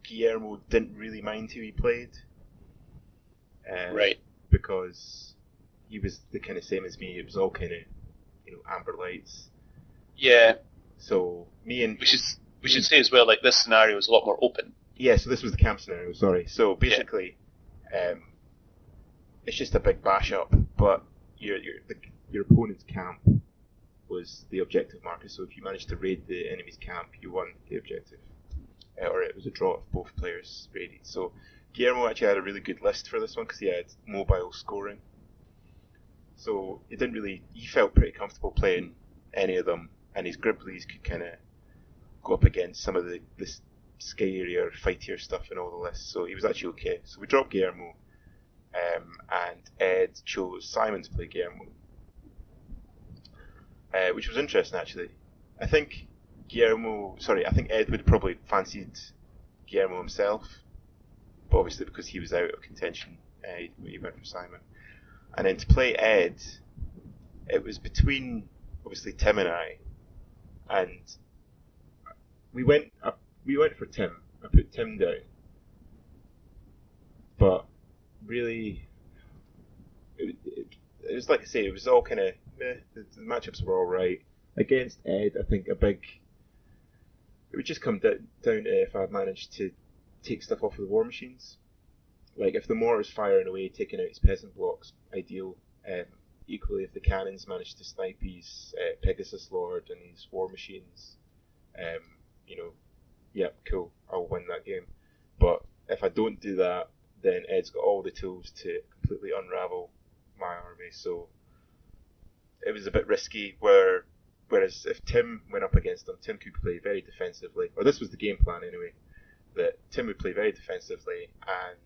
Guillermo didn't really mind who he played. Right. Because he was the kind of same as me. It was all kind of, amber lights. Yeah. So me and... We should say as well, like, this scenario is a lot more open. Yeah, so this was the camp scenario, sorry. So basically, it's just a big bash up, but your opponent's camp was the objective marker, so if you managed to raid the enemy's camp, you won the objective. Or it was a draw if both players raided. So Guillermo actually had a really good list for this one because he had mobile scoring. So he felt pretty comfortable playing any of them, and his Gribblies could kind of go up against some of the scarier, fightier stuff in all the lists, so he was actually okay. So we dropped Guillermo, and Ed chose Simon to play Guillermo, which was interesting actually. I think Ed would probably fancied Guillermo himself, but obviously because he was out of contention, he went for Simon. And then to play Ed, it was between obviously Tim and I, and we went for Tim. I put Tim down, but really, it was like I say, it was all kind of the matchups were all right. Against Ed, I think it would just come down to if I managed to take stuff off of the war machines. Like if the mortar's firing away, taking out his peasant blocks, ideal. Equally, if the cannons managed to snipe his Pegasus Lord and his war machines, yeah, cool, I'll win that game. But if I don't do that, then Ed's got all the tools to completely unravel my army. So it was a bit risky. Whereas if Tim went up against him, Tim could play very defensively, or this was the game plan anyway, that Tim would play very defensively and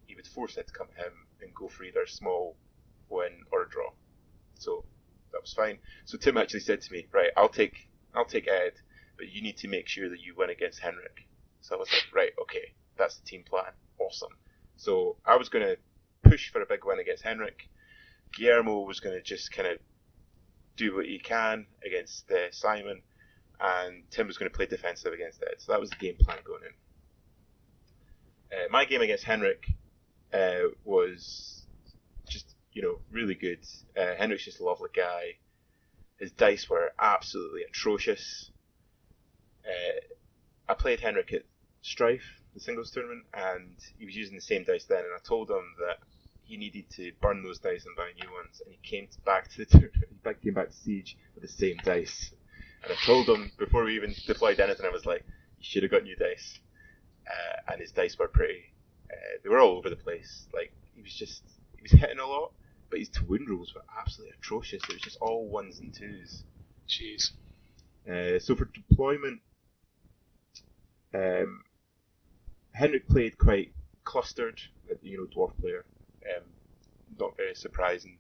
he would force Ed to come to him and go for either a small win or a draw. So that was fine. So Tim actually said to me, right, I'll take Ed, but you need to make sure that you win against Henrik. So I was like, right, okay, that's the team plan. Awesome. So I was going to push for a big win against Henrik. Guillermo was going to just kind of do what he can against Simon, and Tim was going to play defensive against Ed. So that was the game plan going in. My game against Henrik was just, really good. Henrik's just a lovely guy. His dice were absolutely atrocious. I played Henrik at Strife, the singles tournament, and he was using the same dice then, and I told him that he needed to burn those dice and buy new ones, and he came back to the tournament, came back to Siege with the same dice. And I told him before we even deployed anything, I was like, you should have got new dice. And his dice were pretty, they were all over the place. Like, he was hitting a lot, but his twin rolls were absolutely atrocious. It was just all ones and twos. Jeez. So for deployment, Henrik played quite clustered, dwarf player. Not very surprising.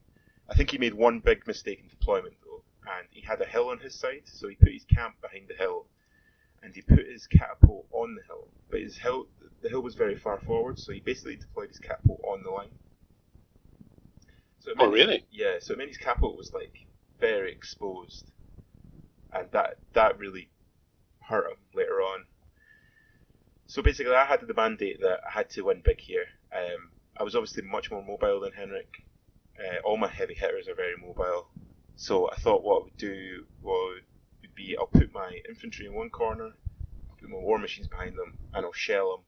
I think he made one big mistake in deployment though, and he had a hill on his side, so he put his camp behind the hill, and he put his catapult on the hill. But the hill was very far forward, so he basically deployed his catapult on the line. So really? Yeah, so it meant his catapult was like very exposed, and that really hurt him later on. So basically, I had the mandate that I had to win big here. I was obviously much more mobile than Henrik. All my heavy hitters are very mobile. So I thought what I would do would be I'll put my infantry in one corner, I'll put my war machines behind them, and I'll shell them,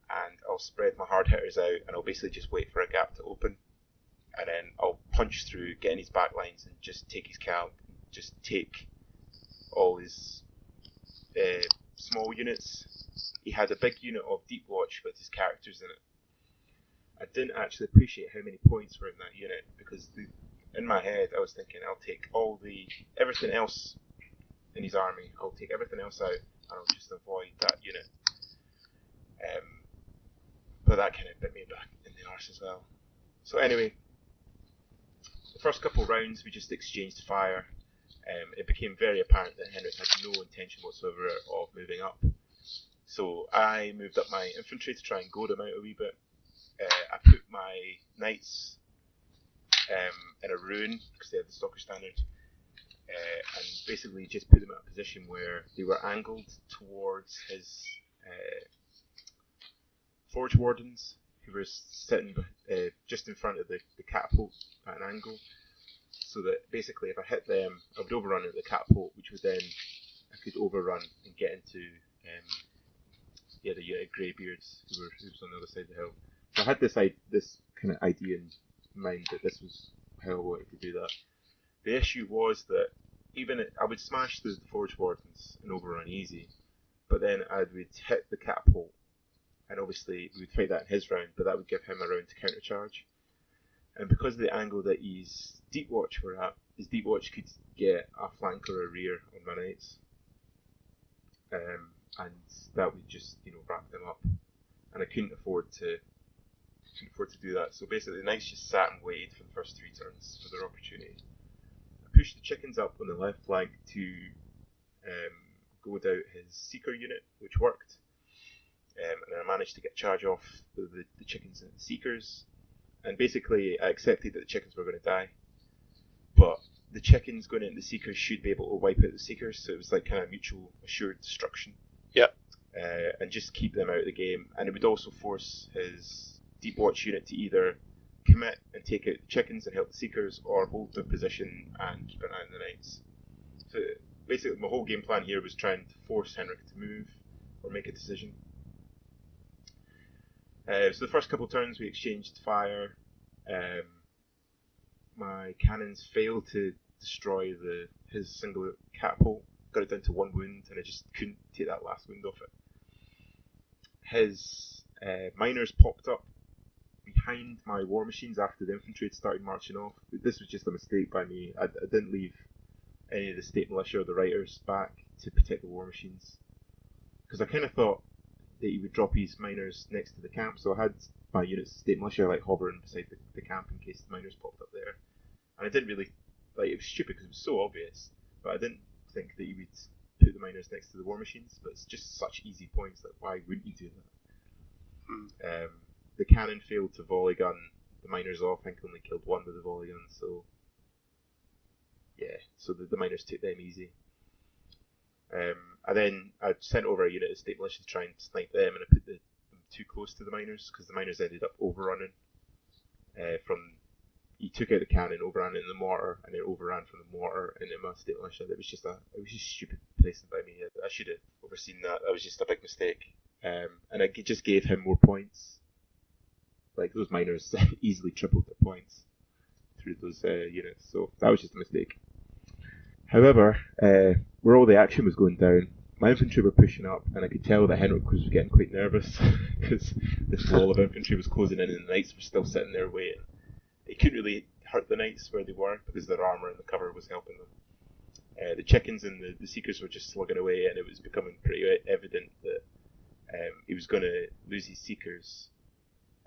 and I'll spread my hard hitters out, and I'll basically just wait for a gap to open, and then I'll punch through, get in his back lines, and just take his camp, just take all his small units. He had a big unit of Deep Watch with his characters in it. I didn't actually appreciate how many points were in that unit, because in my head I was thinking I'll take everything else in his army, I'll take everything else out and I'll just avoid that unit. But that kind of bit me back in the arse as well. So anyway, the first couple rounds we just exchanged fire. It became very apparent that Henrik had no intention whatsoever of moving up. So I moved up my infantry to try and goad him out a wee bit. I put my knights in a ruin because they had the Stalker Standard, and basically just put them in a position where they were angled towards his Forge Wardens, who were sitting just in front of the catapult at an angle, so that basically if I hit them, I would overrun at the catapult, which would then I could overrun and get into the unit of Greybeards who was on the other side of the hill. So I had this kind of idea in mind that this was how I wanted to do that. The issue was that I would smash the Forge Wardens and overrun easy, but then I would hit the catapult, and obviously we would fight that in his round, but that would give him a round to countercharge. And because of the angle that his Deep Watch were at, his Deep Watch could get a flank or a rear on my knights, and that would just wrap them up, and I couldn't afford to do that. So basically the knights just sat and waited for the first 3 turns for their opportunity. I pushed the chickens up on the left flank to goad out his Seeker unit, which worked, and I managed to get charge off the chickens and the Seekers, and basically I accepted that the chickens were going to die, but the chickens going into the Seekers should be able to wipe out the Seekers, so it was like kind of mutual assured destruction. Yep. And just keep them out of the game, and it would also force his Deep Watch unit to either commit and take out the chickens and help the Seekers, or hold their position and keep an eye on the knights. So basically my whole game plan here was trying to force Henrik to move or make a decision. So the first couple of turns we exchanged fire. My cannons failed to destroy his single catapult. Got got it down to 1 wound, and I just couldn't take that last wound off it. His miners popped up behind my war machines after the infantry had started marching off. This was just a mistake by me. I didn't leave any of the state militia or the riders back to protect the war machines, because I kind of thought that he would drop his miners next to the camp, so I had my units of state militia like hovering beside the camp in case the miners popped up there. And I didn't really, like, it was stupid because it was so obvious, but I didn't think that you would put the miners next to the war machines, but it's just such easy points that why wouldn't you do that? The cannon failed to volley gun the miners off. I think only killed one with the volley gun, so yeah, so the miners took them easy. And then I sent over a unit of state militia to try and snipe them, and I put them too close to the miners because the miners ended up overrunning. He took out the cannon, overran it in the mortar, and then overran from the mortar into my state militia. It was just stupid placing by me. I should have overseen that. That was just a big mistake. And I just gave him more points. Like, those miners easily tripled their points through those units, so that was just a mistake. However, where all the action was going down, my infantry were pushing up, and I could tell that Henrik was getting quite nervous because this wall of infantry was closing in and the knights were still sitting there waiting. It couldn't really hurt the knights where they were because their armour and the cover was helping them. The chickens and the seekers were just slugging away, and it was becoming pretty evident that he was going to lose his seekers,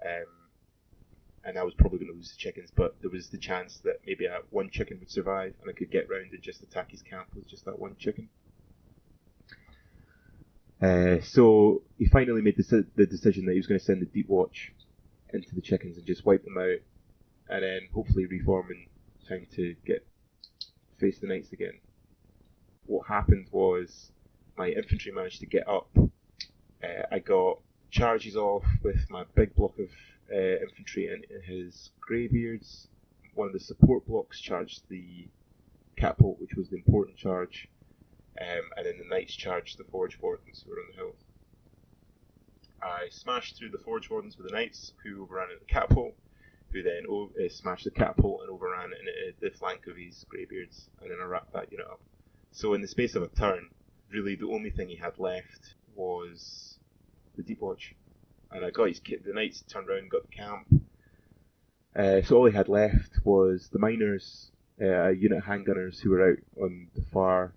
and I was probably going to lose the chickens, but there was the chance that maybe one chicken would survive and I could get round and just attack his camp with just that one chicken. So he finally made the decision that he was going to send the Deep Watch into the chickens and just wipe them out, and then hopefully reform in time to face the knights again. What happened was my infantry managed to get up. I got charges off with my big block of infantry into his greybeards. One of the support blocks charged the catapult, which was the important charge, and then the knights charged the forge wardens who were on the hill. I smashed through the forge wardens with the knights, who overran at the catapult, who then smashed the catapult and overran into the flank of his greybeards, and then I wrapped that unit up. So in the space of a turn, really the only thing he had left was the Deep Watch, and I got the knights turned around and got the camp. So all he had left was the miners, a unit of handgunners who were out on the far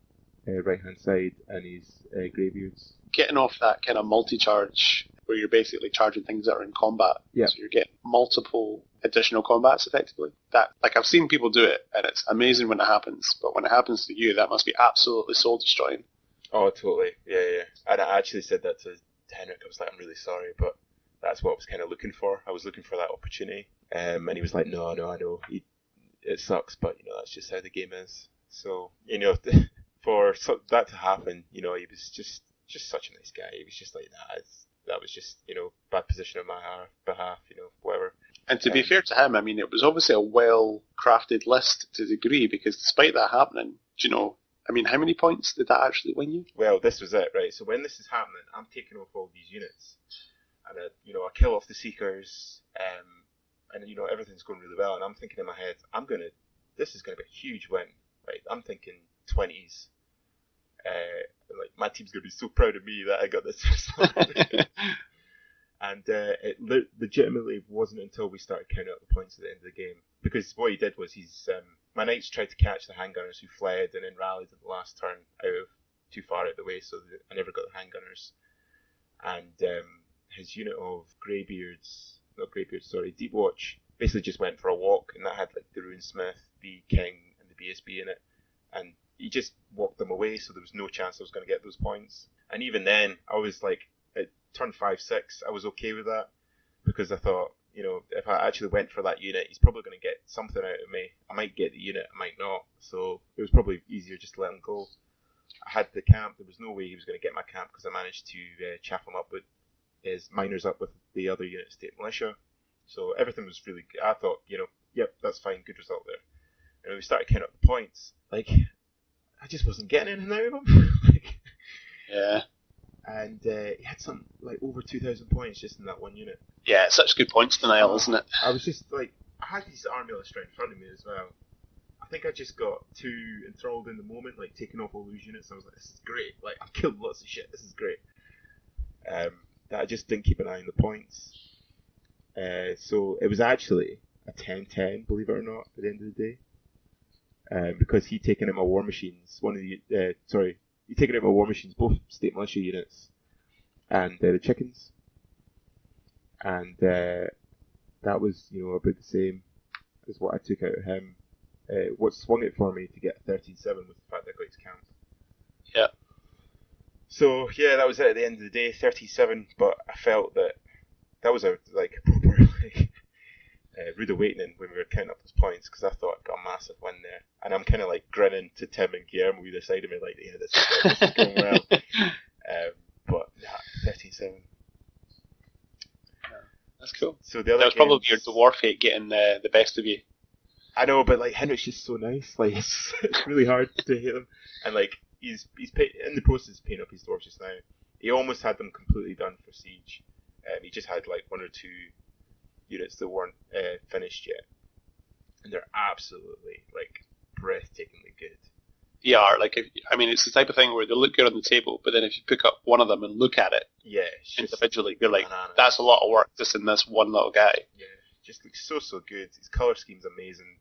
right hand side, and his greybeards. Getting off that kind of multi-charge where you're basically charging things that are in combat. Yeah. So you're getting multiple additional combats effectively. That, like, I've seen people do it, and it's amazing when it happens, but when it happens to you, that must be absolutely soul destroying. Oh, totally. Yeah. And I actually said that to Henrik. I was like, I'm really sorry, but that's what I was kind of looking for. I was looking for that opportunity. And he was like, no, I know. It sucks, but, that's just how the game is. So, for that to happen, he was just such a nice guy. He was just like, nah, that was just, bad position on my behalf, whatever. And to be fair to him, I mean, it was obviously a well-crafted list to a degree, because despite that happening, how many points did that actually win you? Well, this was it, right? So when this is happening, I'm taking off all these units, and I kill off the seekers, and everything's going really well, and I'm thinking in my head, this is gonna be a huge win, right? I'm thinking 20s. Like, my team's gonna be so proud of me that I got this. And it legitimately wasn't until we started counting up the points at the end of the game, because what he did was my knights tried to catch the handgunners who fled and then rallied at the last turn too far out of the way, so that I never got the handgunners. And his unit of Deep Watch basically just went for a walk, and that had like the Runesmith, the King, and the BSB in it, and he just walked them away, so there was no chance I was going to get those points. And even then, I was like, at turn 5-6, I was okay with that, because I thought, if I actually went for that unit, he's probably going to get something out of me. I might get the unit, I might not, so it was probably easier just to let him go. I had the camp. There was no way he was going to get my camp, because I managed to chaff him up with his miners up with the other unit of state militia. So everything was really good. I thought, yep, that's fine, good result there. And when we started counting up the points, like, I just wasn't getting anything out of him. Yeah. And he had some, like, over 2,000 points just in that one unit. Yeah, it's such good points denial, isn't it? I was just like, I had his army list right in front of me as well. I think I just got too enthralled in the moment, like taking off all those units. I was like, this is great. Like, I've killed lots of shit. This is great. That I just didn't keep an eye on the points. So it was actually a 10-10, believe it or not, at the end of the day. Because he'd taken out my war machines, he'd taken out my war machines, both state militia units, and the chickens. And that was, about the same as what I took out of him. What swung it for me to get a 13-7 was the fact that I got his count. Yeah. So, yeah, that was it at the end of the day, 37, but I felt that was a proper, rude awakening when we were counting up those points, because I thought I'd got a massive win there. And I'm kind of grinning to Tim and Guillermo either side of me, yeah, this is going well. But, 13-7. That's cool. So the other that was probably your dwarf hate getting the best of you. I know, but Henrik's just so nice. It's really hard to hate him, and he's in the process of painting up his dwarves just now. He almost had them completely done for Siege. He just had one or two units that weren't finished yet, and they're absolutely breathtakingly good. They are it's the type of thing where they look good on the table, but then if you pick up one of them and look at it, individually, you're like, bananas. That's a lot of work just in this one little guy. Yeah, just looks so good. His colour scheme's amazing.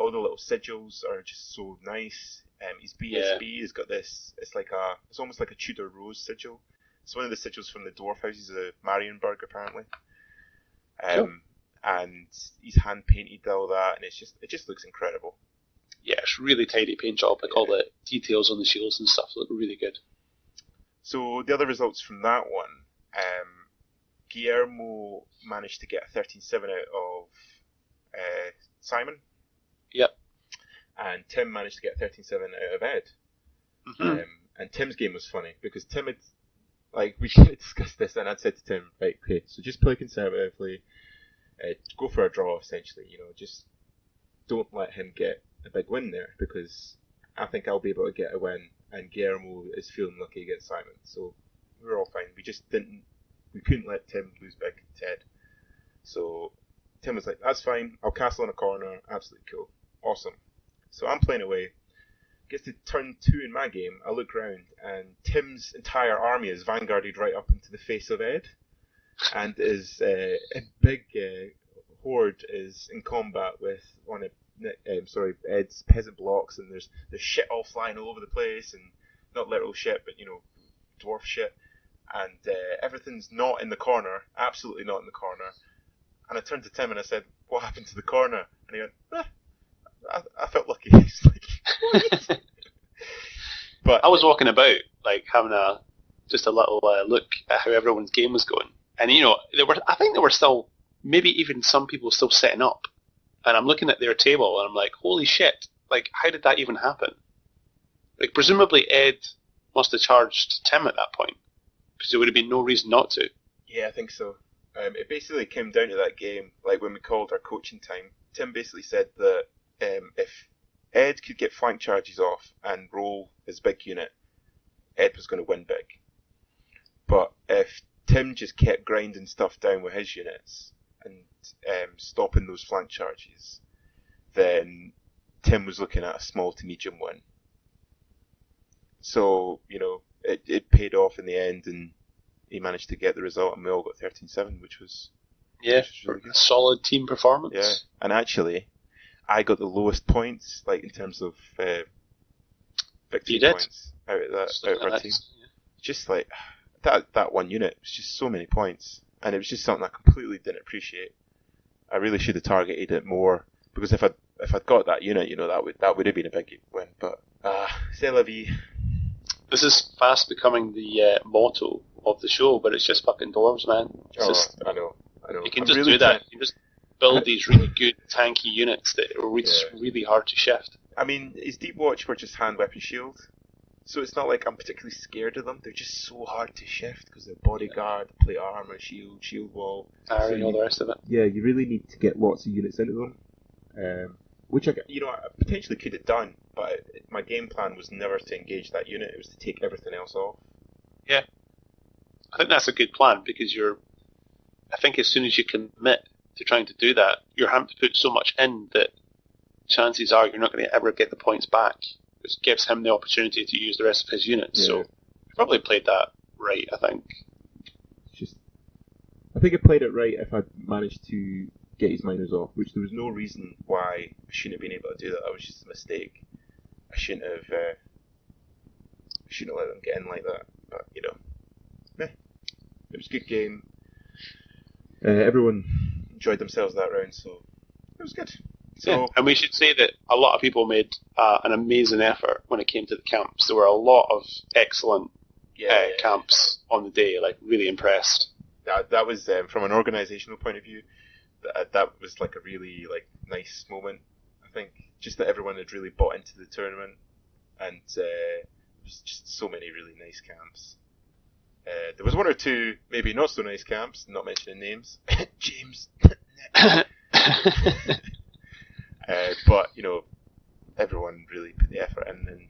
All the little sigils are just so nice. His BSB has got this. It's almost like a Tudor rose sigil. It's one of the sigils from the dwarf houses of Marienburg, apparently. Cool. And he's hand painted all that, and it just looks incredible. Yeah, it's really tidy paint job. All the details on the shields and stuff look really good. So the other results from that one, Guillermo managed to get a 13-7 out of Simon. Yep. And Tim managed to get a 13-7 out of Ed. Mm-hmm. And Tim's game was funny because Tim had, we kind of discussed this, and I'd said to Tim, right, okay, so just play conservatively, go for a draw essentially. Just don't let him get a big win there, because I think I'll be able to get a win, and Guillermo is feeling lucky against Simon. So we were all fine. We couldn't let Tim lose big to Ed. So Tim was like, that's fine, I'll castle in a corner, absolutely cool. Awesome. So I'm playing away. Gets to turn 2 in my game. I look round, and Tim's entire army is vanguarded right up into the face of Ed, and is a big horde is in combat with one of Ed's peasant blocks, and there's shit all flying all over the place, and not literal shit, but dwarf shit, and everything's not in the corner, absolutely not in the corner. And I turned to Tim and I said, "What happened to the corner?" And he went, I felt lucky. He's like, but I was walking about, having just a little look at how everyone's game was going, and I think there were still, maybe even some people still setting up, and I'm looking at their table and I'm like, holy shit! How did that even happen? Presumably Ed must have charged Tim at that point, because there would have been no reason not to. Yeah, I think so. It basically came down to that game, when we called our coaching time. Tim basically said that if Ed could get flank charges off and roll his big unit, Ed was going to win big. But if Tim just kept grinding stuff down with his units and stopping those flank charges, then Tim was looking at a small to medium win. So, it paid off in the end, and he managed to get the result, and we all got 13-7, which was really good. A solid team performance. Yeah, and actually, I got the lowest points, in terms of victory points out of our team. Yeah. Just that one unit was just so many points, and it was just something I completely didn't appreciate. I really should have targeted it more, because if I'd got that unit, that would have been a big win. But c'est la vie. This is fast becoming the motto of the show, but it's just fucking dwarves, man. I know. You can just do that. You can just build these really good tanky units that are really hard to shift. I mean, his Deep Watch were just hand weapon shield, so it's not like I'm particularly scared of them. They're just so hard to shift because they're bodyguard, plate armor, shield wall, and all the rest of it. Yeah, you really need to get lots of units into them, which I potentially could have done, but my game plan was never to engage that unit. It was to take everything else off. Yeah, I think that's a good plan, because I think as soon as you commit to trying to do that, you're having to put so much in that chances are you're not going to ever get the points back. Which gives him the opportunity to use the rest of his units. Yeah. So he probably played that right, I think. I think I played it right if I'd managed to get his miners off, which there was no reason why I shouldn't have been able to do that. That was just a mistake. I shouldn't have let them get in like that. But, it was a good game. Everyone enjoyed themselves that round, so it was good. So, yeah. And we should say that a lot of people made an amazing effort when it came to the camps. There were a lot of excellent camps on the day, like really impressed. That was, from an organisational point of view, that was like a really nice moment. I think just that everyone had really bought into the tournament, and there was just so many really nice camps. There was one or two maybe not so nice camps, not mentioning names. James. But everyone really put the effort in, and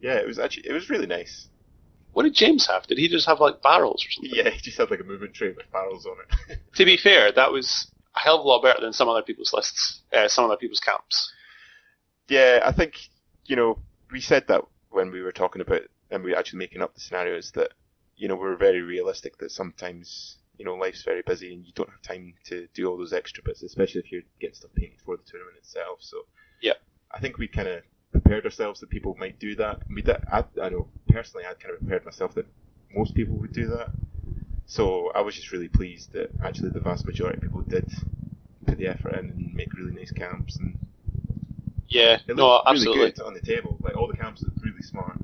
it was really nice. What did James have? Did he just have barrels or something? Yeah, he just had a movement tray with barrels on it. To be fair, that was a hell of a lot better than some other people's lists, some other people's camps. Yeah, I think, we said that when we were talking about, and we were actually making up the scenarios, that, we're very realistic that sometimes, life's very busy and you don't have time to do all those extra bits, especially if you're getting stuff painted for the tournament itself. So, yeah, I think we kind of prepared ourselves that people might do that. I know, personally, I'd kind of prepared myself that most people would do that. So I was just really pleased that actually the vast majority of people did put the effort in and make really nice camps. And yeah, it looked absolutely really good on the table. All the camps looked really smart.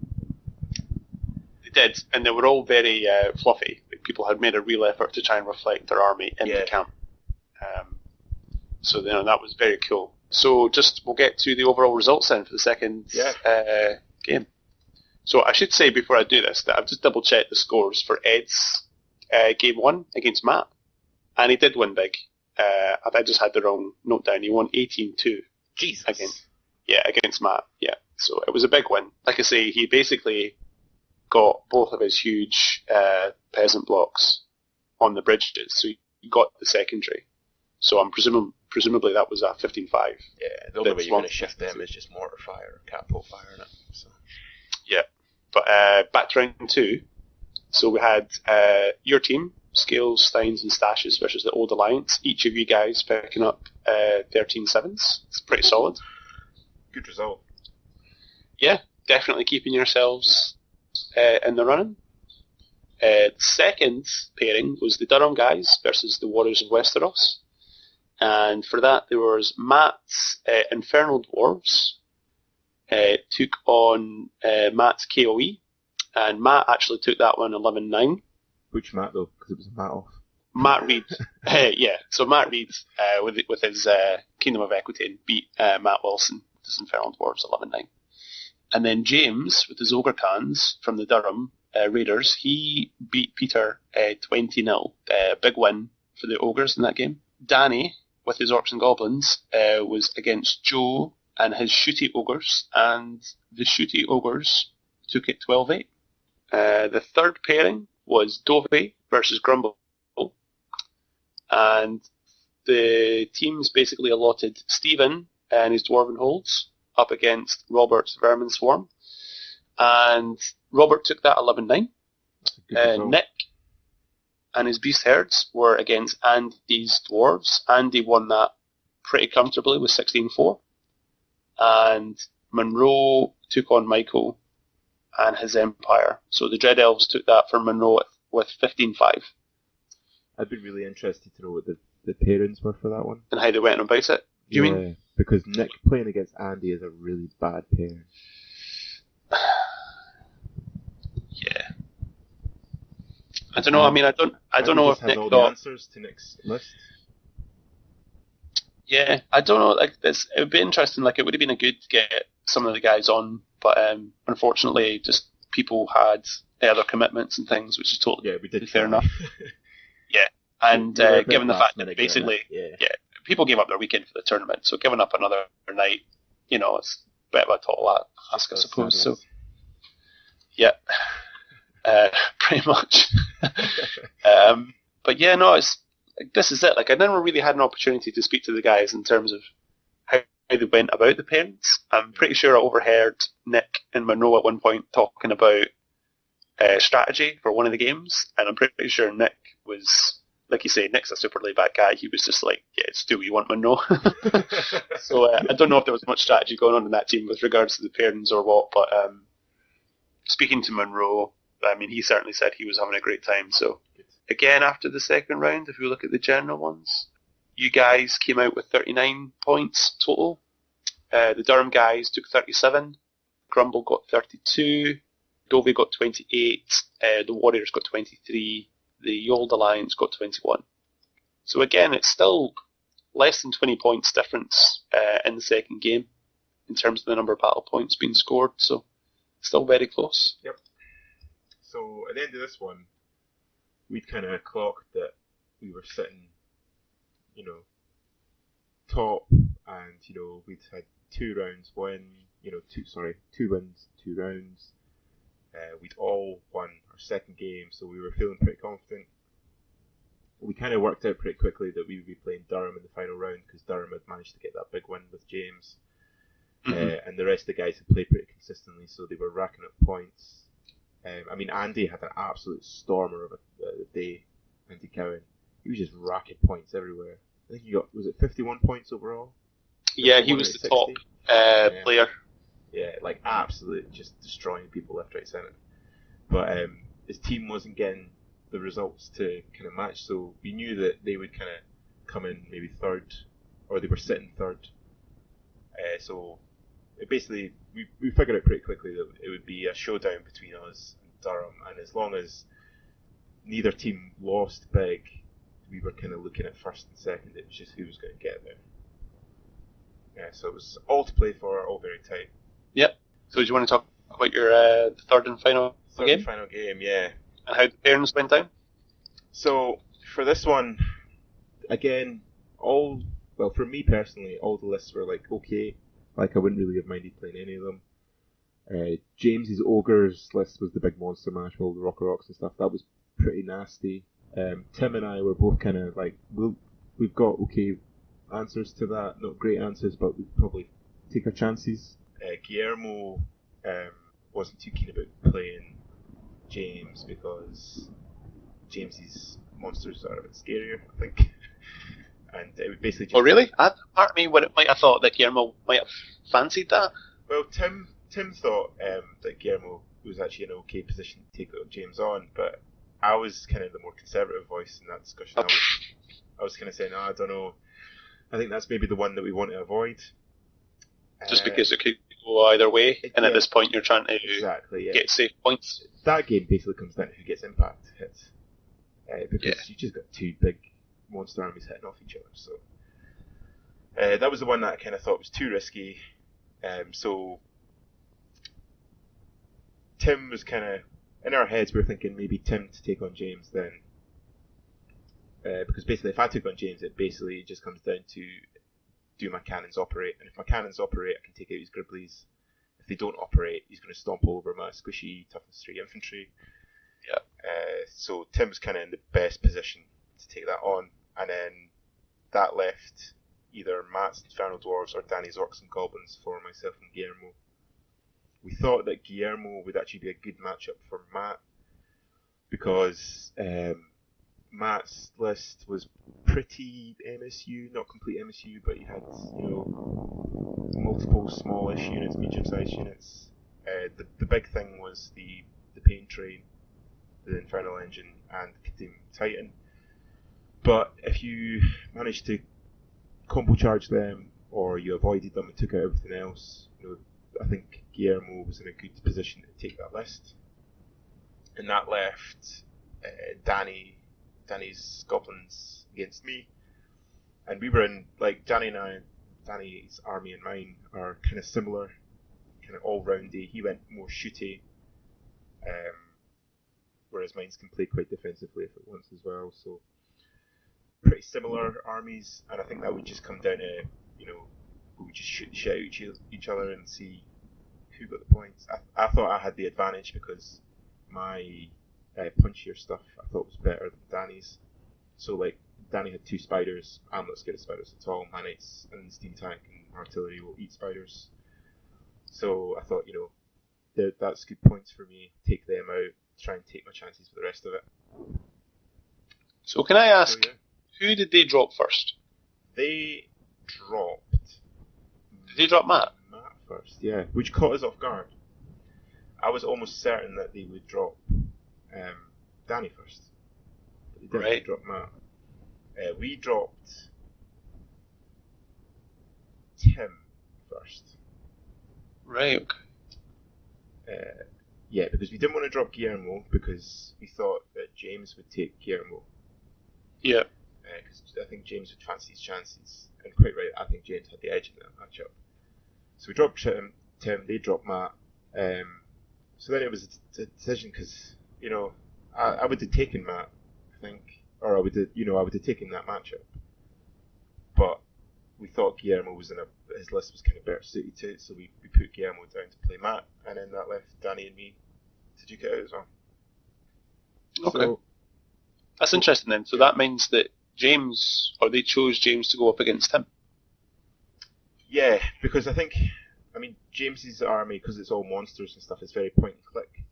They did, and they were all very fluffy. People had made a real effort to try and reflect their army in the camp. So that was very cool. So we'll get to the overall results then for the second game. So I should say before I do this that I've just double checked the scores for Ed's game 1 against Matt, and he did win big. I just had the wrong note down. He won 18-2. Jesus. Against Matt. Yeah, so it was a big win. Like I say, he basically got both of his huge peasant blocks on the bridges, so he got the secondary. So I'm presumably that was a 15-5. Yeah, the only way you're going to shift them is just mortar fire or catapult fire in it. So. Yeah, but back to round 2. So we had your team, Scales, Steins and Stashes versus the Old Alliance. Each of you guys picking up 13 sevens. It's pretty solid. Good result. Yeah, definitely keeping yourselves in the running. The second pairing was the Durham guys versus the Warriors of Westeros. And for that, there was Matt's Infernal Dwarves took on Matt's KOE. And Matt actually took that one 11-9. Which Matt, though? Because it was a Matt off. Matt Reed. So Matt Reed with his Kingdom of Equity beat Matt Wilson with his Infernal Dwarves 11-9. And then James, with his Ogre Cans from the Durham Raiders, he beat Peter 20-0. Big win for the Ogres in that game. Danny, with his Orcs and Goblins, was against Joe and his Shooty Ogres, and the Shooty Ogres took it 12-8. The third pairing was Dovey versus Grumble, and the teams basically allotted Stephen and his Dwarven Holds up against Robert's Vermin Swarm, and Robert took that 11-9. Nick and his Beast Herds were against Andy's Dwarves. Andy won that pretty comfortably with 16-4. And Monroe took on Michael and his Empire. So the Dread Elves took that for Monroe with 15-5. I'd be really interested to know what the pairings were for that one. And how they went about it. Do you mean? Because Nick playing against Andy is a really bad pair. Yeah. I don't know. I mean, I don't know if Nick all got the answers to Nick's list. Yeah, I don't know. It would be interesting. It would have been good to get some of the guys on, but unfortunately, just people had other commitments and things, which is totally we did fair enough. Yeah, and given the fact that basically, people gave up their weekend for the tournament, so giving up another night, it's a bit of a tall ask, I suppose. So, yeah. Pretty much. But yeah, no, this is it. I never really had an opportunity to speak to the guys in terms of how they went about the pairings. I'm pretty sure I overheard Nick and Monroe at one point talking about strategy for one of the games, and I'm pretty sure Nick was, like you say, Nick's a super laid-back guy. He was just like, yeah, just do what you want, Monroe. So I don't know if there was much strategy going on in that team with regards to the pairings or what, but speaking to Monroe, I mean, he certainly said he was having a great time. So again, after the second round, if we look at the general ones, you guys came out with 39 points total. The Durham guys took 37. Grumble got 32. Dovey got 28. The Warriors got 23. The Yold Alliance got 21. So again, it's still less than 20 points difference in the second game in terms of the number of battle points being scored. So still very close. Yep. So at the end of this one, we'd kind of clocked that we were sitting, top, and we'd had 2 rounds win, two wins, 2 rounds. We'd all won our second game, so we were feeling pretty confident. We kind of worked out pretty quickly that we would be playing Durham in the final round because Durham had managed to get that big win with James. And the rest of the guys had played pretty consistently, so they were racking up points. Andy had an absolute stormer of a day, Andy Cowan. He was just racking points everywhere. I think he got, was it 51 points overall? Yeah, he was the top player. Yeah, like absolutely just destroying people left, right, centre. But his team wasn't getting the results to kind of match, so we knew that they would kind of come in maybe third, or they were sitting third. So basically, we figured out pretty quickly that it would be a showdown between us and Durham, and as long as neither team lost big, we were kind of looking at first and second. It was just who was going to get there. Yeah, so it was all to play for, all very tight. Yep. So do you want to talk about your third and final game? Final game, yeah. And how the pairings went down? So for this one, again, for me personally, all the lists were like okay. Like I wouldn't really have minded playing any of them. James's Ogres list was the big monster mash with all the Rocker Rocks and stuff. That was pretty nasty. Tim and I were both kind of like, we've got okay answers to that. Not great answers, but we'd probably take our chances. Guillermo wasn't too keen about playing James because James's monsters are a bit scarier, I think. And it would basically just... Oh, really? Part of me might have thought that Guillermo might have fancied that. Well, Tim thought that Guillermo was actually in an okay position to take James on, but I was kind of the more conservative voice in that discussion. I was kind of saying, I don't know. I think that's maybe the one that we want to avoid. Just because it could go either way, and at this point you're trying to get safe points. That game basically comes down to who gets impact hits. Because you just got 2 big monster armies hitting off each other. So that was the one that I kind of thought was too risky. So Tim was kind of, in our heads we were thinking maybe Tim to take on James then. Because basically if I took on James, it basically just comes down to do my cannons operate, and if my cannons operate I can take out his Gribblies. If they don't operate, he's going to stomp all over my squishy toughness 3 infantry. Yeah. So Tim's kind of in the best position to take that on, and then that left either Matt's Infernal Dwarves or Danny's Orcs and Goblins for myself and Guillermo. We thought that Guillermo would actually be a good matchup for Matt because Matt's list was pretty MSU, not complete MSU, but he had multiple smallish units, medium-sized units. The big thing was the Pain Train, the Infernal Engine, and the Kadim Titan. But if you managed to combo charge them, or you avoided them and took out everything else, I think Guillermo was in a good position to take that list. And that left Danny's Goblins against me. And we were in, like, Danny's army and mine are kind of similar, kind of all-roundy. He went more shooty, whereas mine can play quite defensively if it wants as well. So pretty similar armies, and I think that would just come down to, we would just shout each other and see who got the points. I thought I had the advantage because my punchier stuff I thought was better than Danny's. So like Danny had 2 spiders. I'm not scared of spiders at all. My knights and the steam tank and artillery will eat spiders. So I thought, that's good points for me. Take them out, try and take my chances with the rest of it. So can I ask, who did they drop first? They dropped... Did they drop Matt? Matt first, yeah, which caught us off guard. I was almost certain that they would drop Danny first. But they didn't. Right. They dropped Matt. We dropped Tim first. Right, okay. Yeah, because we didn't want to drop Guillermo because we thought that James would take Guillermo. Yeah. Because I think James would fancy his chances. And quite right, I think James had the edge in that matchup. So we dropped Tim, they dropped Matt. So then it was a decision because, I would have taken Matt, I think. Or I would have taken that matchup. But we thought Guillermo was his list was kind of better suited to it, so we put Guillermo down to play Matt, and then that left Danny and me to duke it out as well. Okay. So, that's interesting then. So that means that they chose James to go up against him. Yeah, because James's army, because it's all monsters and stuff, is very point and click.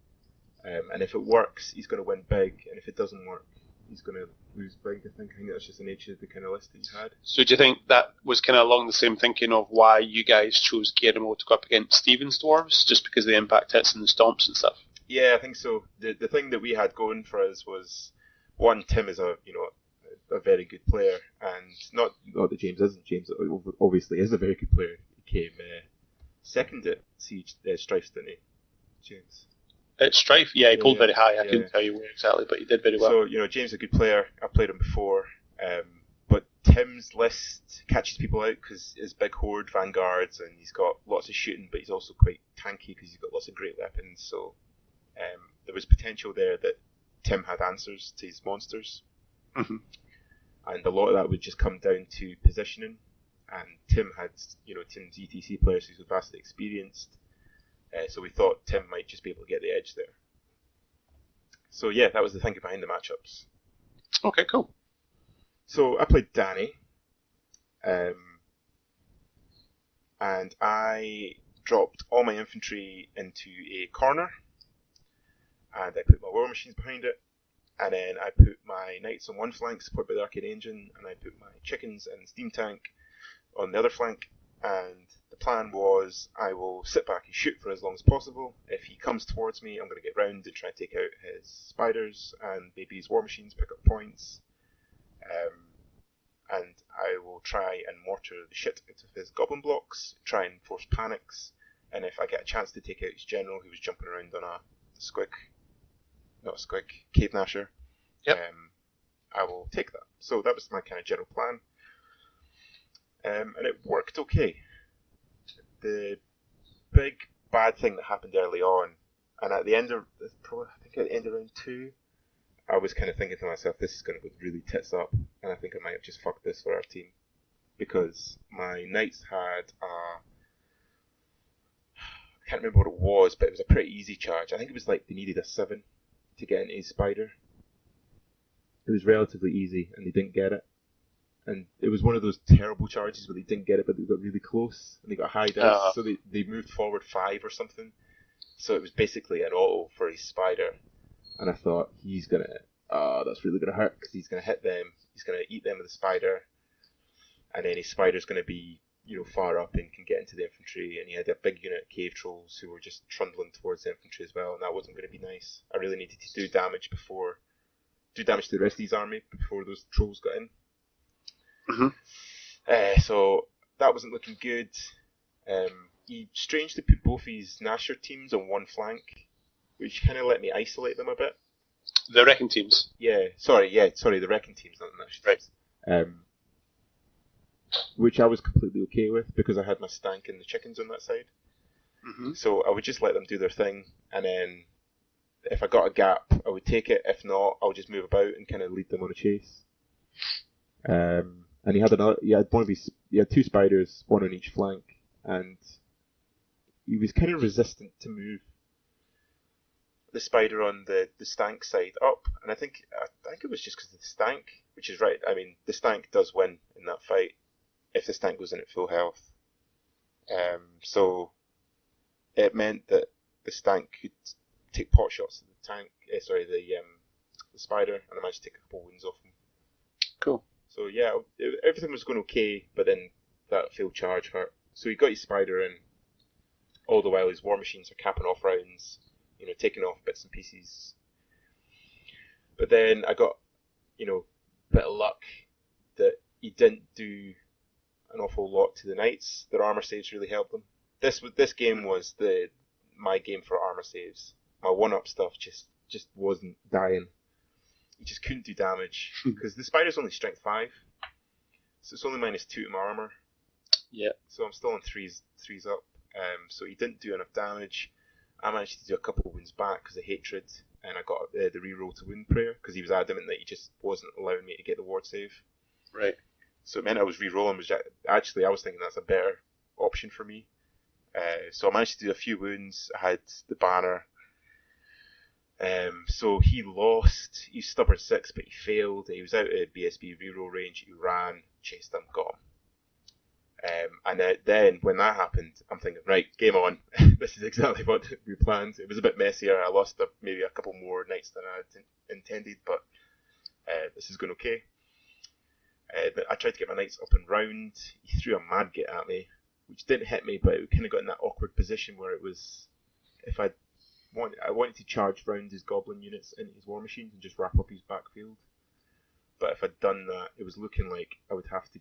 And if it works, he's going to win big, and if it doesn't work, he's going to lose big. I think that's just the nature of the kind of list that he had. So do you think that was kind of along the same thinking of why you guys chose Guillermo to go up against Steven's dwarves, just because of the impact hits and the stomps and stuff? Yeah, I think so. The thing that we had going for us was, one, Tim is a very good player, and not that James isn't. James obviously is a very good player. He came second at Siege Strife, didn't he, James? At Strife, yeah, he pulled very high. I couldn't tell you where exactly, but he did very well. So, James is a good player. I played him before. But Tim's list catches people out because his big horde vanguards, and he's got lots of shooting, but he's also quite tanky because he's got lots of great weapons. So there was potential there that Tim had answers to his monsters. Mm-hmm. And a lot of that would just come down to positioning. And Tim had, Tim's ETC players who were vastly experienced. So we thought Tim might just be able to get the edge there. So yeah, that was the thinking behind the matchups. Okay, cool. So I played Danny. And I dropped all my infantry into a corner. And I put my war machines behind it. And then I put my knights on one flank, supported by the arcade engine, and I put my chickens and steam tank on the other flank. And the plan was I will sit back and shoot for as long as possible. If he comes towards me, I'm going to get round and try and take out his spiders and maybe his war machines, pick up points. And I will try and mortar the shit out of his goblin blocks, try and force panics. And if I get a chance to take out his general who was jumping around on Cave Nasher, yep. I will take that. So that was my kind of general plan. And it worked okay. The big bad thing that happened early on, and at the end of, at the end of round 2, I was kind of thinking to myself, this is going to go really tits up, and I think I might have just fucked this for our team. Because my knights had I can't remember what it was, but it was a pretty easy charge. I think it was like they needed a 7 to get into his spider. It was relatively easy, and they didn't get it. And it was one of those terrible charges where they didn't get it, but they got really close, and they got high dice, so they moved forward 5 or something. So it was basically an auto for his spider. And I thought, that's really going to hurt, because he's going to hit them, he's going to eat them with the spider, and then his spider's going to be, far up and can get into the infantry, and he had a big unit of cave trolls who were just trundling towards the infantry as well, and that wasn't going to be nice. I really needed to do damage to the rest of his army before those trolls got in. Mm-hmm. So that wasn't looking good. He strangely put both his Nasher teams on one flank, which kind of let me isolate them a bit. The Wrecking teams? Sorry, the Wrecking teams, not the Nasher teams. Right. Which I was completely okay with, because I had my stank and the chickens on that side. Mm-hmm. So I would just let them do their thing, and then if I got a gap, I would take it. If not, I would just move about and kind of lead them on a chase. And he had 2 spiders, 1 on each flank, and he was kind of resistant to move the spider on the stank side up, and I think it was just because of the stank, which is right. I mean, the stank does win in that fight if the stank goes in at full health. So it meant that the stank could take pot shots at the tank. The spider, and I managed to take a couple wounds off him. Cool. So yeah, everything was going okay, but then that failed charge hurt. So he got his spider in. All the while his war machines are capping off rounds, taking off bits and pieces. But then I got, a bit of luck that he didn't do an awful lot to the knights. Their armor saves really helped them. This game was my game for armor saves. My one-up stuff just wasn't dying. He just couldn't do damage because the spider's only strength 5, so it's only -2 to my armor. Yeah. So I'm still on threes up. So he didn't do enough damage. I managed to do a couple of wounds back because of hatred, and I got the reroll to wound prayer because he was adamant that he just wasn't allowing me to get the ward save. Right. So it meant I was rerolling, which actually I was thinking that's a better option for me. So I managed to do a few wounds. I had the banner. So he lost. He's stubborn 6, but he failed. He was out of BSB reroll range. He ran, chased him, got him. And then when that happened, I'm thinking, right, game on. This is exactly what we planned. It was a bit messier. I lost maybe a couple more knights than I had intended, but this is going okay. I tried to get my knights up and round. He threw a mad git at me, which didn't hit me, but it kind of got in that awkward position where it was, if I wanted to charge round his goblin units into his war machines and just wrap up his backfield. But if I'd done that, it was looking like I would have to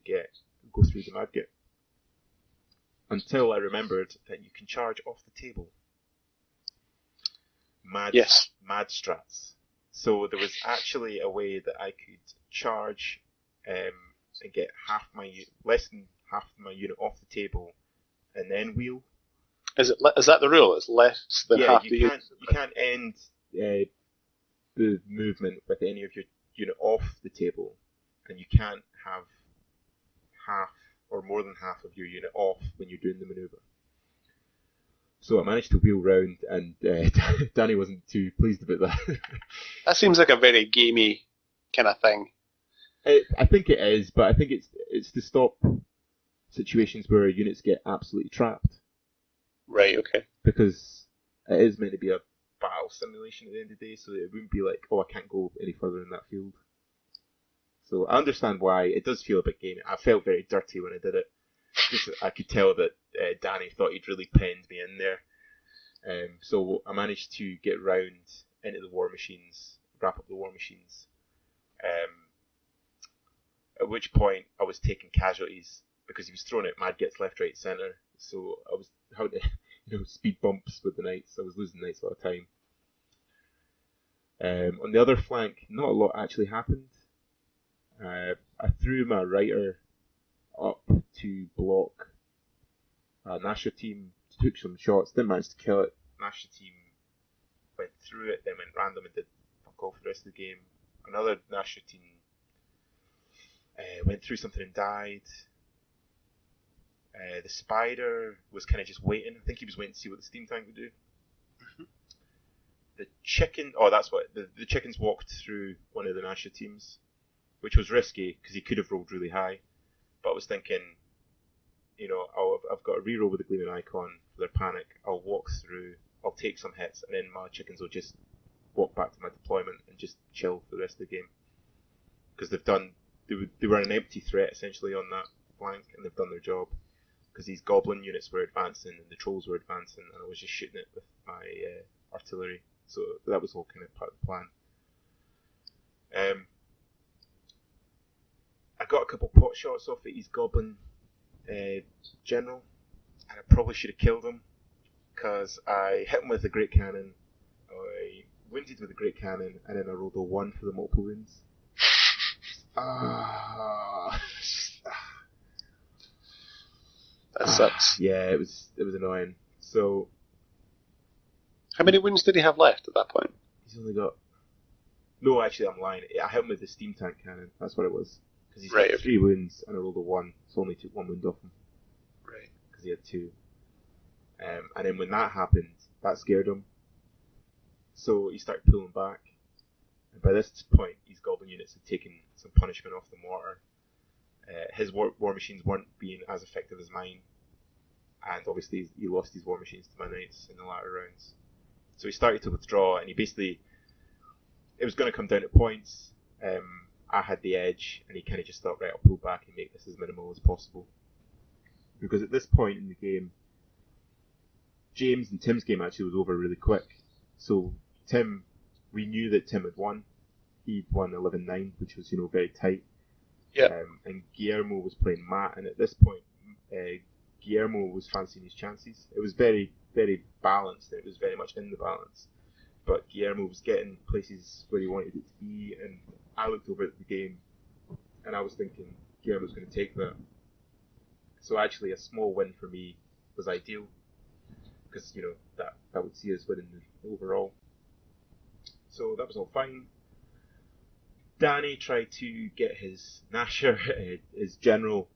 go through the mad git. Until I remembered that you can charge off the table. Mad strats. So there was actually a way that I could charge and get less than half my unit off the table, and then wheel. Is that the rule? It's less than half the unit. You can't end the movement with any of your unit off the table, and you can't have half or more than half of your unit off when you're doing the manoeuvre. So I managed to wheel round, and Danny wasn't too pleased about that. That seems like a very gamey kind of thing. I think it is, but I think it's to stop situations where units get absolutely trapped. Right, okay. Because it is meant to be a battle simulation at the end of the day, so it wouldn't be like, I can't go any further in that field. So I understand why it does feel a bit gamey. I felt very dirty when I did it. I could tell that Danny thought he'd really penned me in there. So I managed to get round into the war machines, wrap up the war machines. At which point I was taking casualties because he was throwing out mad gets left, right, centre. So I was having to, speed bumps with the knights. I was losing knights a lot of time. On the other flank, not a lot actually happened. I threw my rider up to block a Nasher team, took some shots, didn't manage to kill it. Nasher team went through it, then went random and did fuck all for the rest of the game. Another Nasher team went through something and died. The spider was kind of just waiting. I think he was waiting to see what the steam tank would do. Mm-hmm. The chicken, the chickens walked through one of the Nasher teams, which was risky because he could have rolled really high. But I was thinking, I've got a reroll with the gleaming icon for their panic. I'll walk through, I'll take some hits, and then my chickens will just walk back to my deployment and just chill for the rest of the game. Because they were an empty threat essentially on that flank, and they've done their job. Because these goblin units were advancing and the trolls were advancing, and I was just shooting it with my artillery. So that was all kind of part of the plan. I got a couple pot shots off at his goblin general, and I probably should have killed him because I hit him with a great cannon, I wounded with a great cannon, and then I rolled a 1 for the multiple wounds. That sucks. Yeah, it was annoying. So, how many wounds did he have left at that point? He's only got. No, actually, I'm lying. I hit him with the steam tank cannon. That's what it was. Because he's got 3 wounds, and I rolled a 1, so only took 1 wound off him. Right. Because he had 2. And then when that happened, that scared him. So he started pulling back. And by this point, his goblin units had taken some punishment off the mortar. His war machines weren't being as effective as mine. and obviously he lost his war machines to my knights in the latter rounds. So he started to withdraw, and it was going to come down to points. I had the edge, and he kind of just thought, right, I'll pull back and make this as minimal as possible. Because at this point in the game, James and Tim's game actually was over really quick. So we knew that Tim had won. He'd won 11-9, which was, very tight. Yeah. And Guillermo was playing Matt, and at this point, Guillermo was fancying his chances. It was very, very balanced. It was very much in the balance. But Guillermo was getting places where he wanted it to be, and I looked over at the game, and I was thinking Guillermo's going to take that. So actually, a small win for me was ideal, because that would see us winning the overall. So that was all fine. Danny tried to get his Nasher, his general,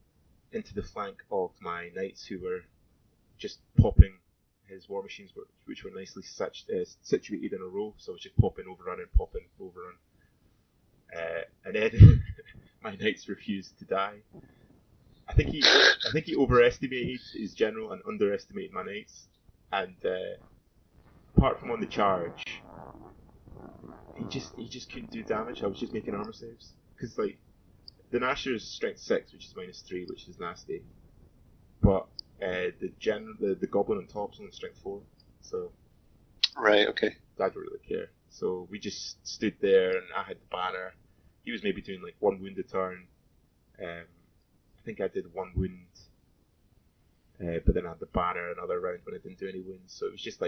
into the flank of my knights, who were just popping his war machines, which were nicely situated in a row. So I was just popping, overrun. And then my knights refused to die. I think he overestimated his general and underestimated my knights. And apart from on the charge, he just couldn't do damage. I was just making armor saves, because the Nasher's strength 6, which is -3, which is nasty, but the goblin on top's only strength 4, so right, okay. I don't really care. So we just stood there, and I had the banner. He was maybe doing 1 wound a turn. I think I did 1 wound, but then I had the banner another round when I didn't do any wounds. So it was just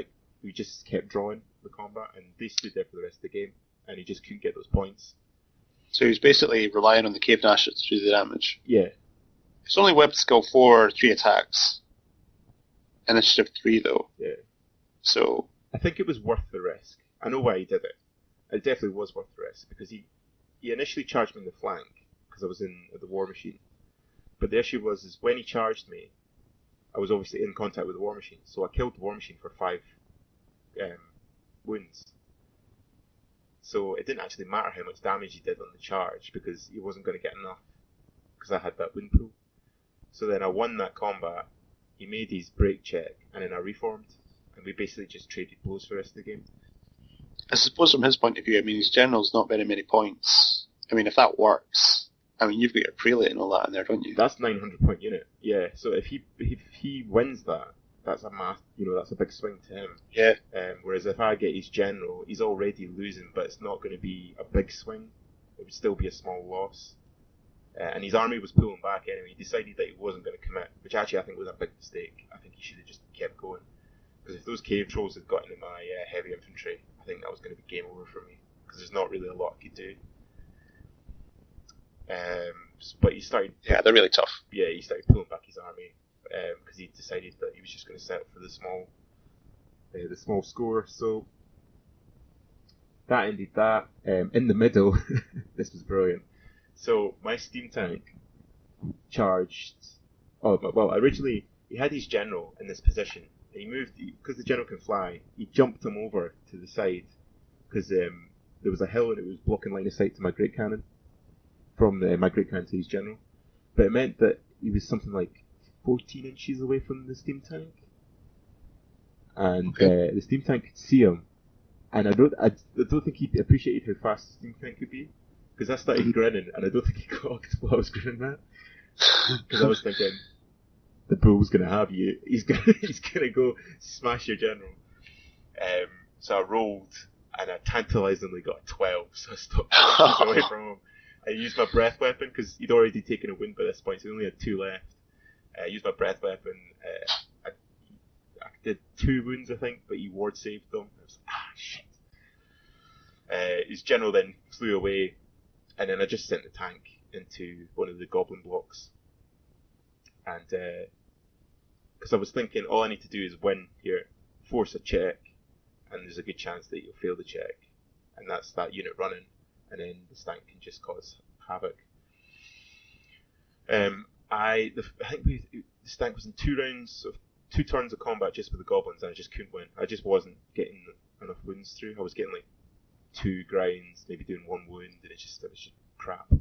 we just kept drawing the combat, and they stood there for the rest of the game, and he just couldn't get those points. So he was basically relying on the Cave Nasher to do the damage. Yeah. It's only weapon skill 4, 3 attacks. Initiative 3 though. Yeah. So I think it was worth the risk. I know why he did it. It definitely was worth the risk, because he initially charged me in the flank, because I was in the war machine. But the issue is when he charged me, I was obviously in contact with the war machine, so I killed the war machine for 5 wounds. So it didn't actually matter how much damage he did on the charge, because he wasn't going to get enough, because I had that wound pool. So then I won that combat, he made his break check, and then I reformed, and we basically just traded blows for the rest of the game. I suppose from his point of view, his general's not very many points. If that works, you've got your prelate and all that in there, don't you? That's 900 point unit, yeah. So if he wins that, that's that's a big swing to him. Yeah. Whereas if I get his general, he's already losing, but it's not going to be a big swing. It would still be a small loss. And his army was pulling back anyway. He decided that he wasn't going to commit, which actually I think was a big mistake. I think he should have just kept going. Because if those cave trolls had got into my heavy infantry, I think that was going to be game over for me. Because there's not really a lot I could do. But he started... Yeah, they're really tough. Yeah, he started pulling back his army. Because he decided that he was just going to settle for the small score. So that ended that. In the middle, this was brilliant. So my steam tank charged. Originally he had his general in this position. And he moved because the general can fly. He jumped him over to the side because there was a hill and it was blocking line of sight to my great cannon from my great cannon to his general. But it meant that he was something like 14 inches away from the steam tank, and the steam tank could see him. And I don't think he appreciated how fast the steam tank could be, because I started grinning, and I don't think he clocked what I was grinning at. Because I was thinking, the bull's gonna have you. He's gonna go smash your general. So I rolled, and I tantalizingly got a 12. So I stopped away from him. I used my breath weapon because he'd already taken a wound by this point, so he only had 2 left. I used my breath weapon. I did 2 wounds, I think, but he ward saved them. I was like, shit. His general then flew away, and then I just sent the tank into one of the goblin blocks. And because I was thinking, all I need to do is win here, force a check, and there's a good chance that you'll fail the check, and that's that unit running, and then the tank can just cause havoc. I think this tank was in 2 rounds of 2 turns of combat just with the goblins, and I just couldn't win. I just wasn't getting enough wounds through. I was getting like 2 grinds, maybe doing 1 wound, and it was just crap.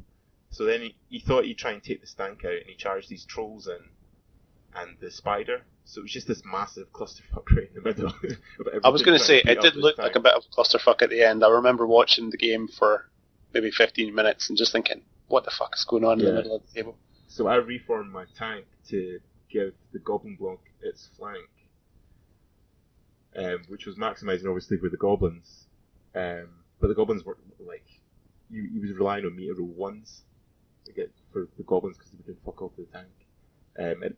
So then he thought he'd try and take the tank out, and he charged these trolls in, and the spider. So it was just this massive clusterfuck right in the middle. I was going to say, it did look tank. like a bit of a clusterfuck at the end. I remember watching the game for maybe 15 minutes and just thinking, what the fuck is going on in the middle of the table? So I reformed my tank to give the goblin block its flank, which was maximising obviously for the goblins. But the goblins were like, he was relying on me to roll ones to get for the goblins because they were doing fuck all to the tank.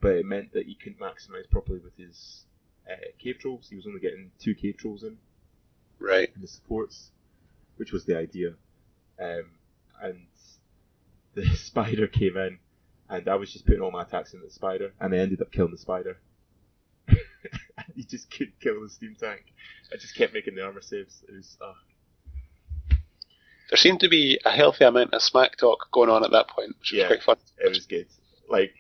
But it meant that he couldn't maximise properly with his cave trolls. He was only getting 2 cave trolls in. Right. In the supports, which was the idea. And the spider came in, and I was just putting all my attacks into the spider, and I ended up killing the spider. He just couldn't kill the steam tank. I just kept making the armor saves. It was There seemed to be a healthy amount of smack talk going on at that point, which was quite fun. It was good. Like,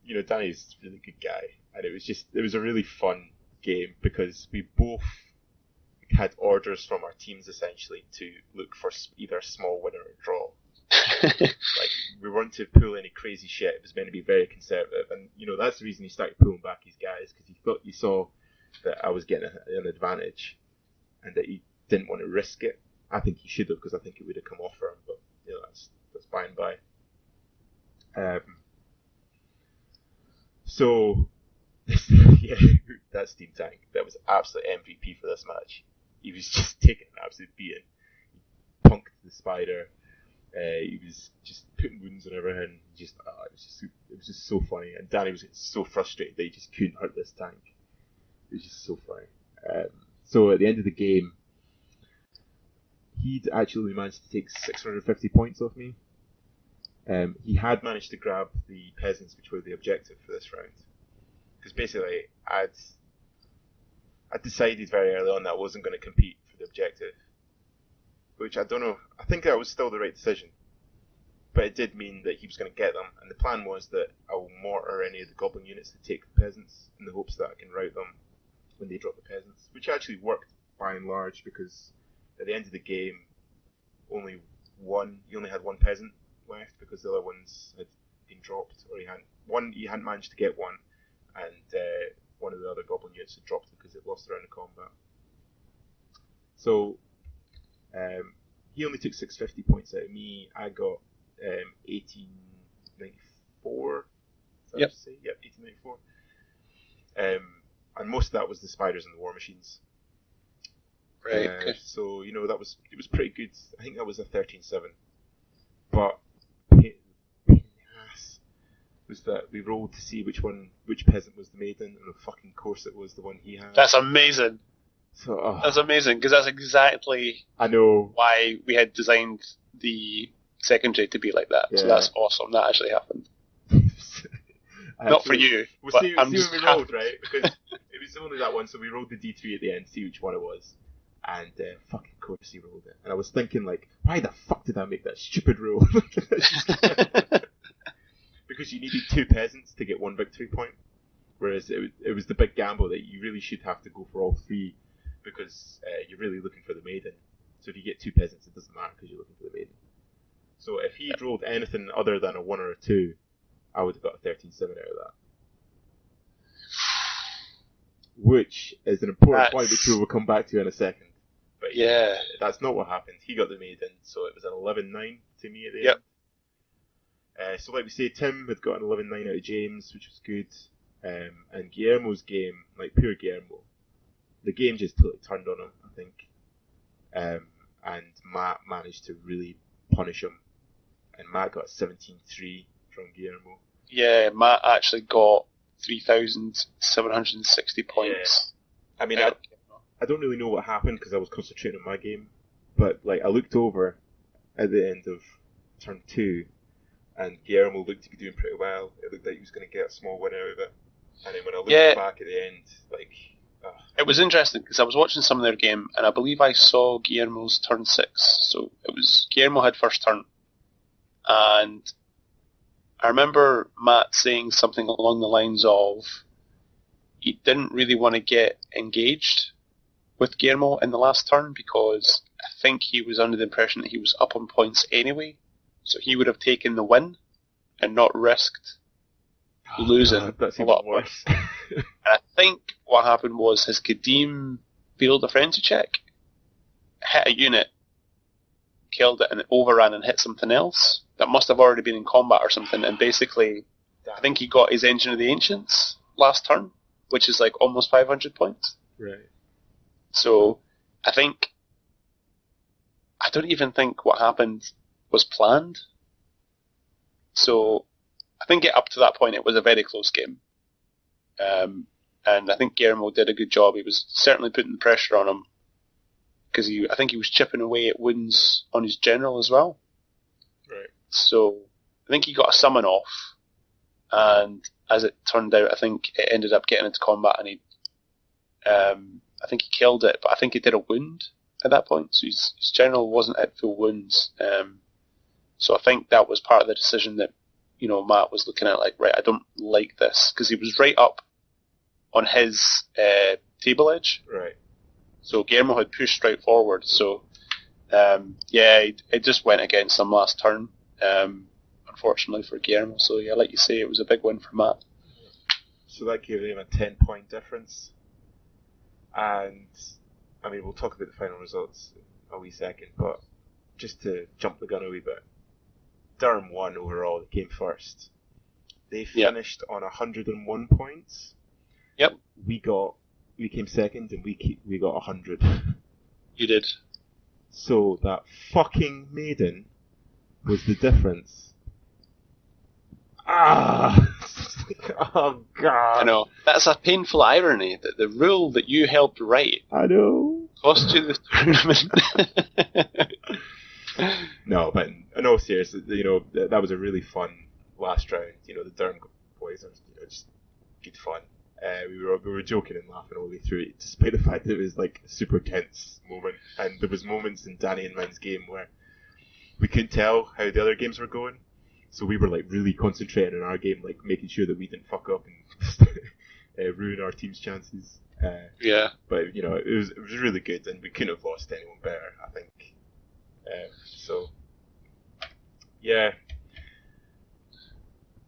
you know, Danny's a really good guy, and it was a really fun game because we both had orders from our teams essentially to look for either a small win or a draw. Like, we weren't to pull any crazy shit. It was meant to be very conservative, and you know that's the reason he started pulling back his guys, because he saw that I was getting an advantage, and that he didn't want to risk it. I think he should have, because I think it would have come off for him, but you know that's by and by. So yeah, that steam tank, that was absolute MVP for this match. He was just taking an absolute beating. He punked the spider. He was just putting wounds on everything. It was just so funny. And Danny was so frustrated that he just couldn't hurt this tank. It was just so funny. So at the end of the game, he'd actually managed to take 650 points off me. He had managed to grab the peasants, which were the objective for this round. Because basically, I'd decided very early on that I wasn't going to compete for the objective. Which I don't know, I think that was still the right decision. But it did mean that he was going to get them, and the plan was that I will mortar any of the goblin units to take the peasants, in the hopes that I can rout them when they drop the peasants. Which actually worked by and large, because at the end of the game, he only had one peasant left, because the other ones had been dropped, or he hadn't managed to get one, and one of the other goblin units had dropped because it lost around the combat. So he only took 650 points out of me. I got 1894. Yep. 1894. And most of that was the spiders and the war machines. Right. Okay. So you know it was pretty good. I think that was a 13-7. But pain in the ass was that we rolled to see which peasant was the maiden, and of fucking course it was the one he had. That's amazing. So, that's amazing, because that's exactly why we had designed the secondary to be like that. Yeah. So that's awesome. That actually happened. Not for you. We'll see when we rolled, right? Because it was only that one, so we rolled the D3 at the end to see which one it was. And fucking course he rolled it. And I was thinking, like, why the fuck did I make that stupid roll? Because you needed 2 peasants to get 1 victory point. Whereas it was the big gamble that you really should have to go for all 3, because you're really looking for the maiden. So if you get 2 peasants, it doesn't matter because you're looking for the maiden. So if he'd rolled anything other than a 1 or a 2, I would have got a 13-7 out of that. Which is an important point, which we will come back to in a second. But yeah, that's not what happened. He got the maiden, so it was an 11-9 to me at the end. So like we say, Tim had got an 11-9 out of James, which was good. And Guillermo's game, like pure Guillermo, the game just totally turned on him, I think. And Matt managed to really punish him. And Matt got 17-3 from Guillermo. Yeah, Matt actually got 3,760 points. Yeah. I mean, I don't really know what happened because I was concentrating on my game. But like, I looked over at the end of turn 2, and Guillermo looked to be doing pretty well. It looked like he was going to get a small win out of it. And then when I looked back at the end, like... It was interesting because I was watching some of their game, and I believe I saw Guillermo's turn 6. So it was Guillermo had first turn, and I remember Matt saying something along the lines of he didn't really want to get engaged with Guillermo in the last turn because I think he was under the impression that he was up on points anyway, so he would have taken the win and not risked losing that's a even lot of worse. points. And I think what happened was his Kadim failed a frenzy check, hit a unit, killed it, and it overran and hit something else that must have already been in combat or something, and basically, I think he got his Engine of the Ancients last turn, which is like almost 500 points. Right. So, I don't even think what happened was planned. So, I think up to that point it was a very close game. And I think Guillermo did a good job. He was certainly putting the pressure on him, because I think he was chipping away at wounds on his general as well. Right. So, I think he got a summon off, and as it turned out, I think it ended up getting into combat, and I think he killed it, but I think he did a wound at that point, so his general wasn't at full wounds. So I think that was part of the decision that, Matt was looking at, like, right, I don't like this, because he was right up on his table edge. Right. So Guillermo had pushed right forward, so it just went against him last turn, unfortunately for Guillermo. So yeah, like you say, it was a big win for Matt. So that gave him a 10-point difference. And, I mean, we'll talk about the final results in a wee second, but just to jump the gun a wee bit, Durham won overall, they came first. They finished on 101 points. Yep. We came second, and we got 100. You did. So that fucking maiden was the difference. Oh god. I know. That's a painful irony that the rule that you helped write I know. cost you the tournament. No, but in all seriousness, that was a really fun last round. The Durham boys are just good fun. We were joking and laughing all the way through it, despite the fact that it was like a super tense moment. And there was moments in Danny and mine's game where we couldn't tell how the other games were going. So we were like really concentrating on our game, like making sure that we didn't fuck up and ruin our team's chances. Yeah. But it was really good, and we couldn't have lost anyone better, I think. So yeah.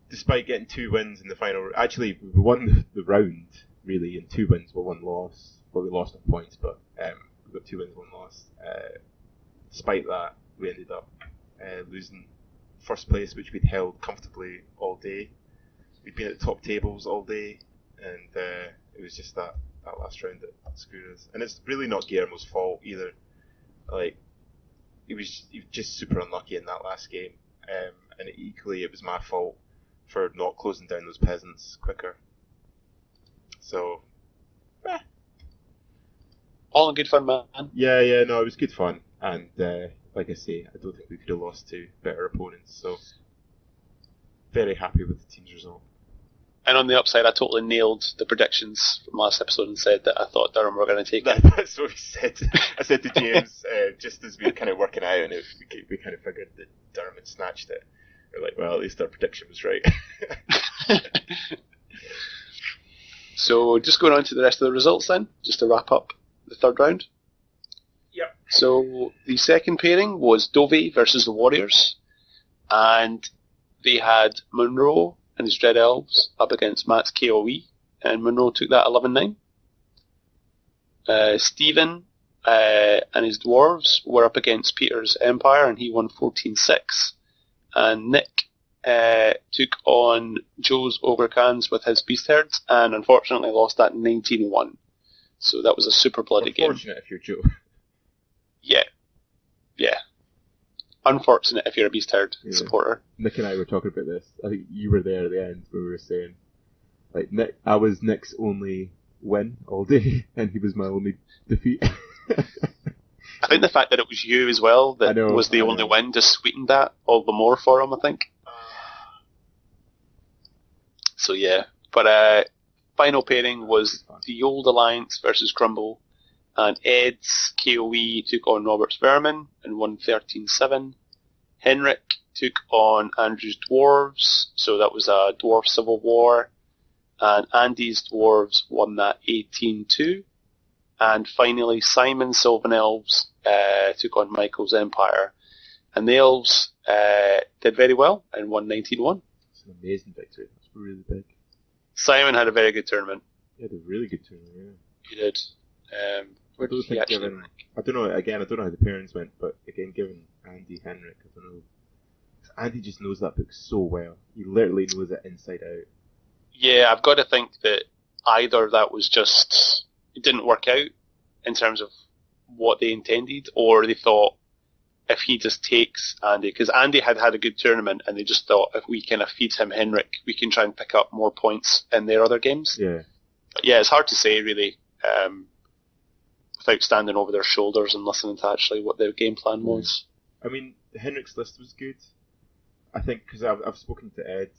Despite getting 2 wins in the final, actually we won the round really in 2 wins, but 1 loss. Well, we lost on points, but we got 2 wins, 1 loss. Despite that, we ended up losing first place, which we'd held comfortably all day. We'd been at the top tables all day, and it was just that last round that screwed us. And it's really not Guillermo's fault either. Like, he was just super unlucky in that last game, and equally it was my fault for not closing down those peasants quicker. So, all in good fun, man. Yeah, no, it was good fun, and like I say, I don't think we could have lost to better opponents, so very happy with the team's result. And on the upside, I totally nailed the predictions from last episode and said that I thought Durham were going to take it. That's what we said. I said to James, just as we were kind of working out, and we kind of figured that Durham had snatched it. We're like, well, at least our prediction was right. So, just going on to the rest of the results then, just to wrap up the third round. Yep. So, the second pairing was Dovey versus the Warriors, and they had Monroe and his Dread Elves up against Matt's KOE, and Monroe took that 11-9. Stephen and his Dwarves were up against Peter's Empire, and he won 14-6. And Nick took on Joe's Ogre Khans with his Beast Herds, and unfortunately lost that 19-1. So that was a super bloody game. Unfortunate if you're Joe. Yeah. Unfortunate if you're a Beast Herd supporter. Nick and I were talking about this. I think you were there at the end where we were saying, like, I was Nick's only win all day, and he was my only defeat. I think the fact that it was you as well that was the only win just sweetened that all the more for him, I think. So yeah, but final pairing was the Old Alliance versus Crumble, and Ed's KOE took on Robert's Vermin and won 13-7. Henrik took on Andrew's Dwarves, so that was a Dwarf Civil War, and Andy's Dwarves won that 18-2. And finally, Simon Sylvan Elves took on Michael's Empire, and the Elves did very well and won 19-1. It's an amazing victory. That's were really big. Simon had a very good tournament. He had a really good tournament, yeah. He did. Where did he actually rank? I don't know how the pairings went, but again, given Andy Henrik, I don't know. Andy just knows that book so well. He literally knows it inside out. Yeah, I've got to think that either that was just, it didn't work out in terms of what they intended, or they thought if he just takes Andy, because Andy had a good tournament, and they just thought if we kind of feed him Henrik, we can try and pick up more points in their other games. Yeah. But yeah, it's hard to say really, without standing over their shoulders and listening to actually what their game plan was. I mean, Henrik's list was good. I think because I've spoken to Ed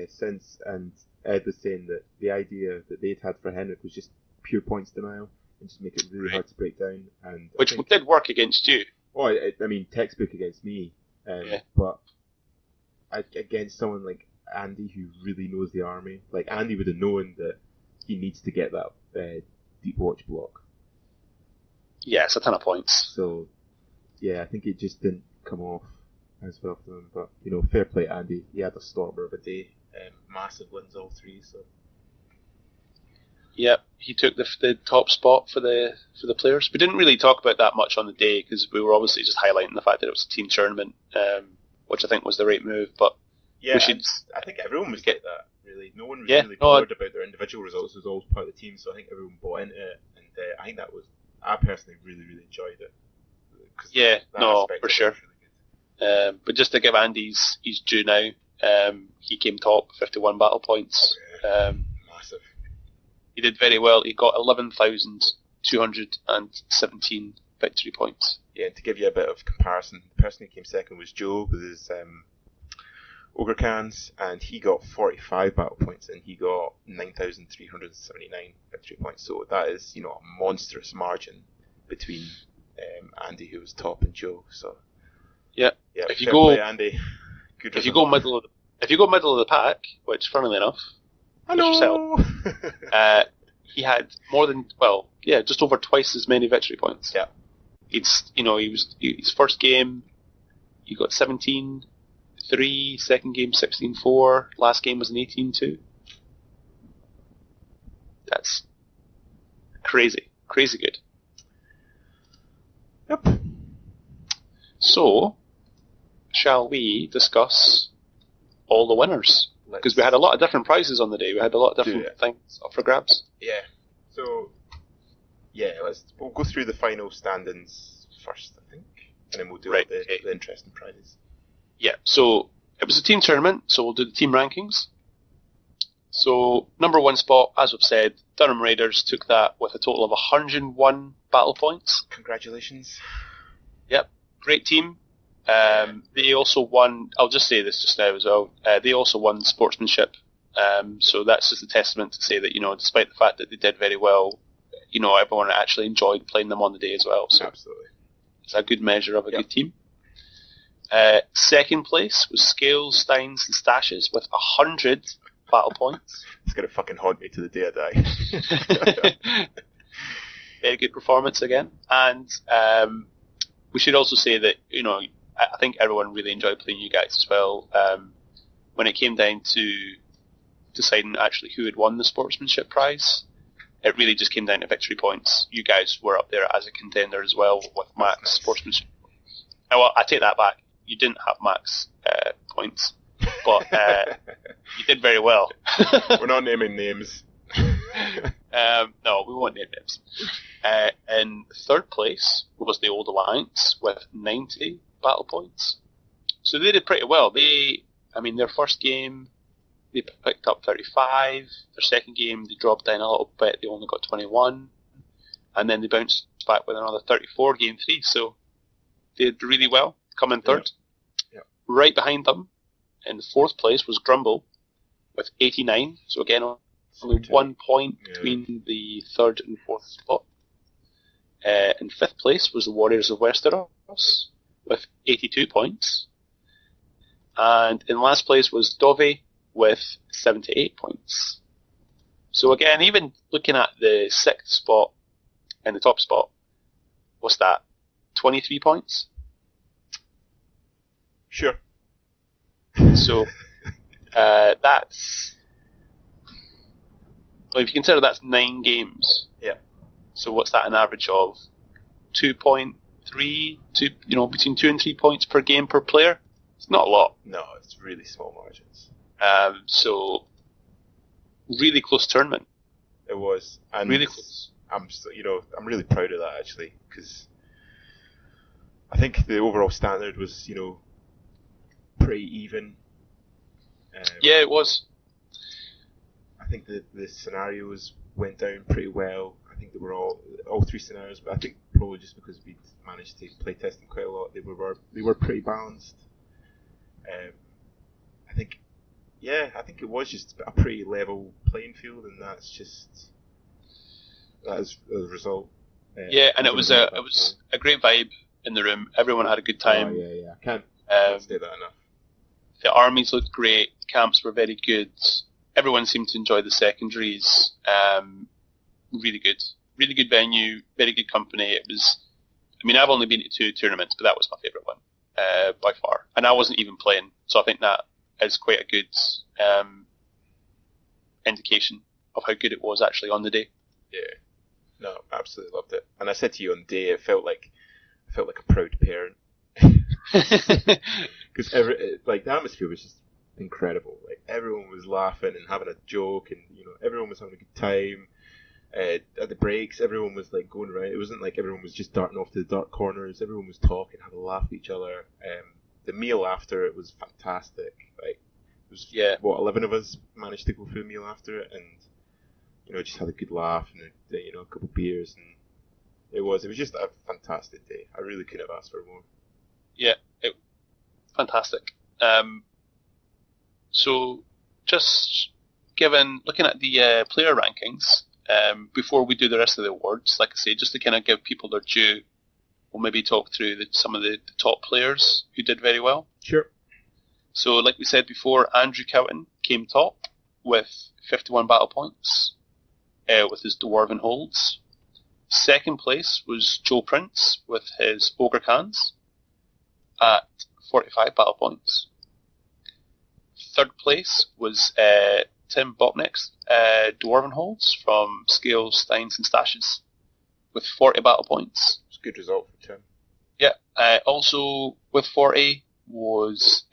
since, and Ed was saying that the idea that they'd had for Henrik was just pure points denial and just make it really hard to break down. And which did work against you. Oh, I mean, textbook against me. But against someone like Andy who really knows the army, like Andy would have known that he needs to get that deep watch block. Yeah, it's a ton of points. So, yeah, I think it just didn't come off as well for him. But, you know, fair play to Andy. He had a stormer of a day. Massive wins all three. So. Yep, he took the top spot for the players. We didn't really talk about that much on the day because we were obviously just highlighting the fact that it was a team tournament, which I think was the right move. But yeah, I think everyone was like that. Really, no one was really bothered about their individual results. It was all part of the team, so I think everyone bought into it, and I think I personally really enjoyed it. Yeah, for sure. Really but just to give Andy his due now, he came top, 51 battle points. Massive. He did very well. He got 11,217 victory points. Yeah, and to give you a bit of comparison, the person who came second was Joe with his Ogre Cans, and he got 45 battle points, and he got 9,379 victory points. So that is, you know, a monstrous margin between Andy, who was top, and Joe. So yeah, if you go, Andy, if you go middle of the pack, which funnily enough, hello, he had just over twice as many victory points. Yeah, his first game, he got 17-3, second game 16-4, last game was an 18-2. That's crazy good. Yep. So, shall we discuss all the winners? Because we had a lot of different prizes on the day. We had a lot of different things up for grabs. Yeah. So, we'll go through the final standings first, I think, and then we'll do the interesting prizes. Yeah. So it was a team tournament, so we'll do the team rankings. So number one spot, as we've said, Durham Raiders took that with a total of 101 battle points. Congratulations. Yep. Great team. They also won, I'll just say this just now as well, they also won sportsmanship. So that's just a testament to say that, you know, despite the fact that they did very well, you know, everyone actually enjoyed playing them on the day as well. So absolutely. It's a good measure of a good team. Second place was Scales, Steins and Stashes with 100 battle points. It's going to fucking haunt me to the day I die. Very good performance again. And we should also say that, you know, I think everyone really enjoyed playing you guys as well. When it came down to deciding actually who had won the sportsmanship prize, it really just came down to victory points. You guys were up there as a contender as well with max sportsmanship. Oh, well, I take that back. You didn't have max points, but you did very well. We're not naming names. No, we won't name names. In third place was the Old Alliance with 90 battle points. So they did pretty well. Their first game, they picked up 35. Their second game, they dropped down a little bit. They only got 21. And then they bounced back with another 34 game 3. So they did really well, coming third. Yeah. Right behind them, in fourth place, was Grumble with 89. So again, only 1 point between the third and fourth spot. In fifth place was the Warriors of Westeros with 82 points. And in last place was Dovey with 78 points. So again, even looking at the sixth spot and the top spot, what's that? 23 points? Sure. So that's Well, if you consider that's 9 games. Yeah. So what's that an average of? 2.3, between 2 and 3 points per game per player? It's not a lot. No, it's really small margins. So, really close tournament. It was. And really close. I'm really proud of that, actually, because I think the overall standard was, pretty even. Yeah, it was. I think the scenarios went down pretty well. I think they were all 3 scenarios, but I think probably just because we managed to play test them quite a lot, they were pretty balanced. I think it was just a pretty level playing field, and that is a result. Yeah, and it was a great vibe in the room. Everyone had a good time. Oh, yeah. I can't say that enough. The armies looked great. Camps were very good. Everyone seemed to enjoy the secondaries. Really good venue, very good company. It was. I mean, I've only been to 2 tournaments, but that was my favourite one by far. And I wasn't even playing, so I think that is quite a good indication of how good it was actually on the day. Yeah. No, absolutely loved it. And I said to you on the day, I felt like a proud parent. Because the atmosphere was just incredible. Like, everyone was laughing and having a joke, and everyone was having a good time. At the breaks, everyone was like going around. It wasn't like everyone was just darting off to the dark corners. Everyone was talking, having a laugh with each other. The meal after it was fantastic. Like, it was 11 of us managed to go through a meal after it, and just had a good laugh and a couple of beers, and it was just a fantastic day. I really couldn't have asked for more. Yeah, fantastic. So just looking at the player rankings, before we do the rest of the awards, like I say, just to kind of give people their due, we'll maybe talk through some of the top players who did very well. Sure. So, like we said before, Andrew Cowton came top with 51 battle points with his Dwarven Holds. Second place was Joe Prince with his Ogre Cans at 45 battle points. Third place was Tim Bopnick's Dwarven Holds from Scales, Steins and Stashes with 40 battle points. It's a good result for Tim. Yeah. Also with 40 was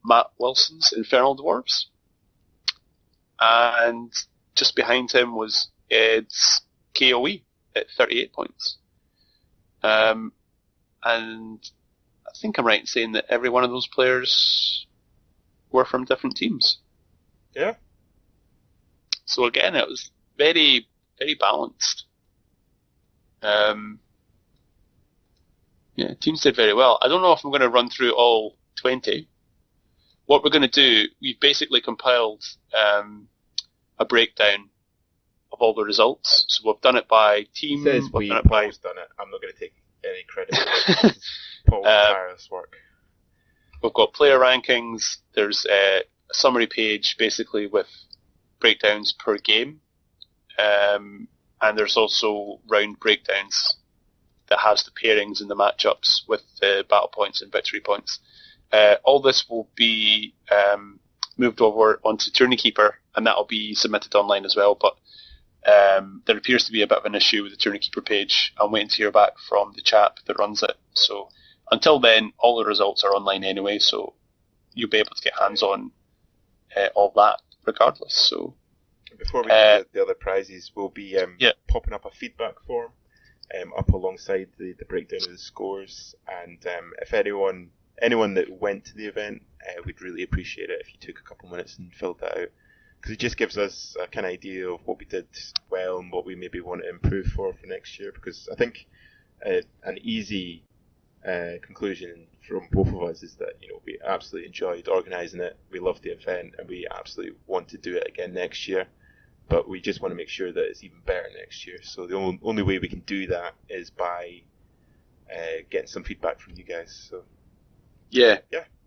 Matt Wilson's Infernal Dwarves. And just behind him was Ed's KOE at 38 points. And I think I'm right in saying that every one of those players were from different teams. Yeah. So again, it was very, very balanced. Teams did very well. I don't know if I'm going to run through all 20. What we're going to do, we've basically compiled a breakdown of all the results. So we've done it by team. Says Paul's done it. I'm not going to take any credit for it. Paul's tireless work. We've got player rankings. There's a summary page basically with breakdowns per game. And there's also round breakdowns that has the pairings and the matchups with the battle points and victory points. All this will be moved over onto Tourney Keeper, and that'll be submitted online as well. But there appears to be a bit of an issue with the Tourney Keeper page. I'm waiting to hear back from the chap that runs it. So until then, all the results are online anyway, so you'll be able to get hands on all that regardless. So before we do the other prizes, we'll be popping up a feedback form up alongside the breakdown of the scores, and if anyone that went to the event, we'd really appreciate it if you took a couple minutes and filled that out, because it just gives us a kind of idea of what we did well and what we maybe want to improve for next year. Because I think an easy conclusion from both of us is that we absolutely enjoyed organising it, we loved the event, and we absolutely want to do it again next year. But we just want to make sure that it's even better next year. So the only way we can do that is by getting some feedback from you guys. So yeah,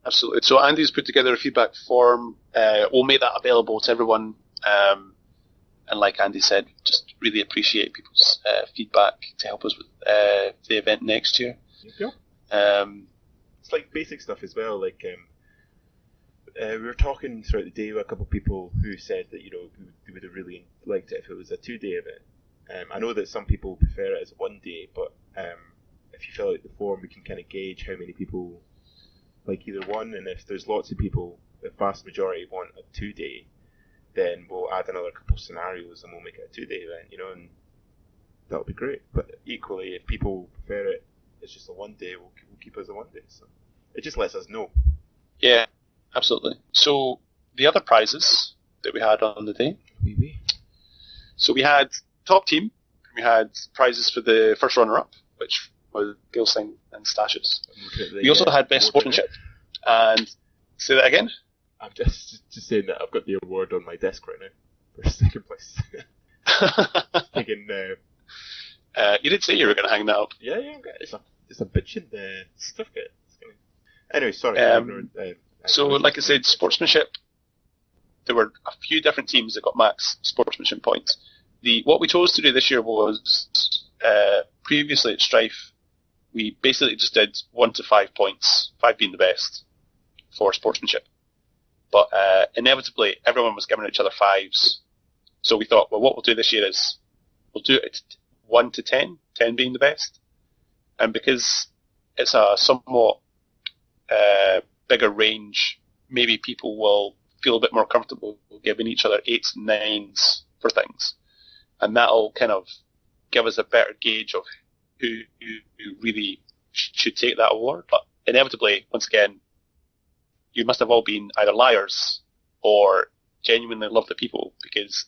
absolutely. So Andy's put together a feedback form. We'll make that available to everyone. And like Andy said, just really appreciate people's feedback to help us with the event next year. Yeah. It's like basic stuff as well. Like we were talking throughout the day with a couple of people who said that they would have really liked it if it was a 2-day event. I know that some people prefer it as a 1-day, but if you fill out the form, we can kind of gauge how many people like either one, and if there's lots of people, the vast majority want a 2-day, then we'll add another couple scenarios and we'll make it a 2-day event, and that'll be great. But equally, if people prefer it, it's just a 1-day, we'll keep it as a 1-day. So it just lets us know. Yeah, absolutely. So the other prizes that we had on the day. Maybe. So we had top team. We had prizes for the first runner-up, which was Gilstein and Stashes. We also had best sportsmanship. And say that again. I'm just saying that I've got the award on my desk right now for second place. Thinking, you did say you were going to hang that up. Yeah, it's a bitchin' certificate. Anyway, sorry. So, like I said, sportsmanship. There were a few different teams that got max sportsmanship points. What we chose to do this year was previously at Strife, we basically just did 1 to 5 points, 5 being the best for sportsmanship. But inevitably, everyone was giving each other 5s. So we thought, well, what we'll do this year is we'll do it 1 to 10, 10 being the best. And because it's a somewhat bigger range, maybe people will feel a bit more comfortable giving each other 8s and 9s for things. And that'll kind of give us a better gauge of who really should take that award. But inevitably, once again, you must have all been either liars or genuinely love the people, because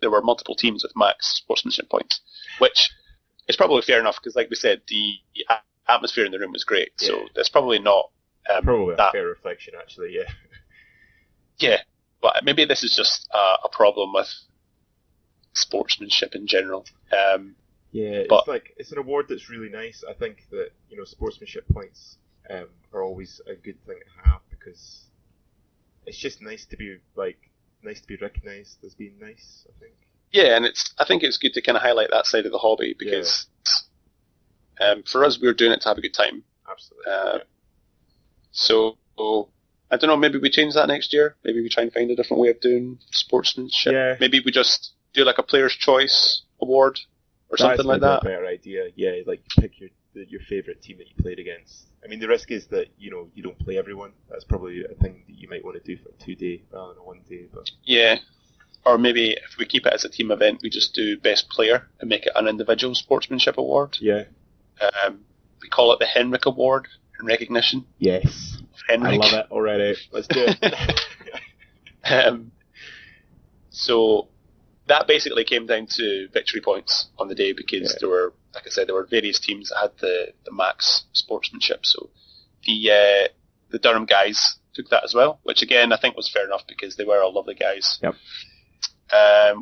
there were multiple teams with max sportsmanship points, which is probably fair enough, because like we said, the atmosphere in the room was great. Yeah. So that's probably not probably a fair reflection, actually. Yeah. Yeah, but maybe this is just a problem with sportsmanship in general. Yeah, it's an award that's really nice. I think that sportsmanship points are always a good thing to have, because it's just nice to be recognised as being nice, I think. Yeah, and I think it's good to kind of highlight that side of the hobby, because for us, we were doing it to have a good time. Absolutely. So I don't know, maybe we change that next year. Maybe we try and find a different way of doing sportsmanship. Yeah. Maybe we just do like a Player's Choice award or something like that. That's a better idea. Yeah, like pick your favourite team that you played against. I mean, the risk is that you don't play everyone. That's probably a thing that you might want to do for a 2-day rather than a 1-day. But yeah, or maybe if we keep it as a team event, we just do best player and make it an individual sportsmanship award. Yeah. We call it the Henrik Award in recognition. Yes. Henrik. I love it already. Let's do it. So that basically came down to victory points on the day, because there were, like I said, there were various teams that had the max sportsmanship. So the Durham guys took that as well, which again I think was fair enough, because they were all lovely guys. Yep.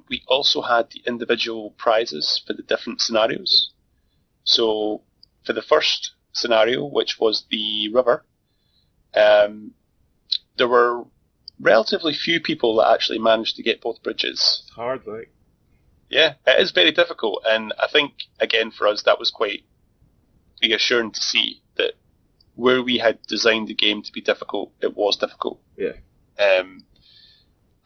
We also had the individual prizes for the different scenarios. So for the first scenario, which was the river, there were relatively few people that actually managed to get both bridges. It's hard, like. Yeah, it is very difficult, and I think, again, for us, that was quite reassuring to see that where we had designed the game to be difficult, it was difficult. Yeah.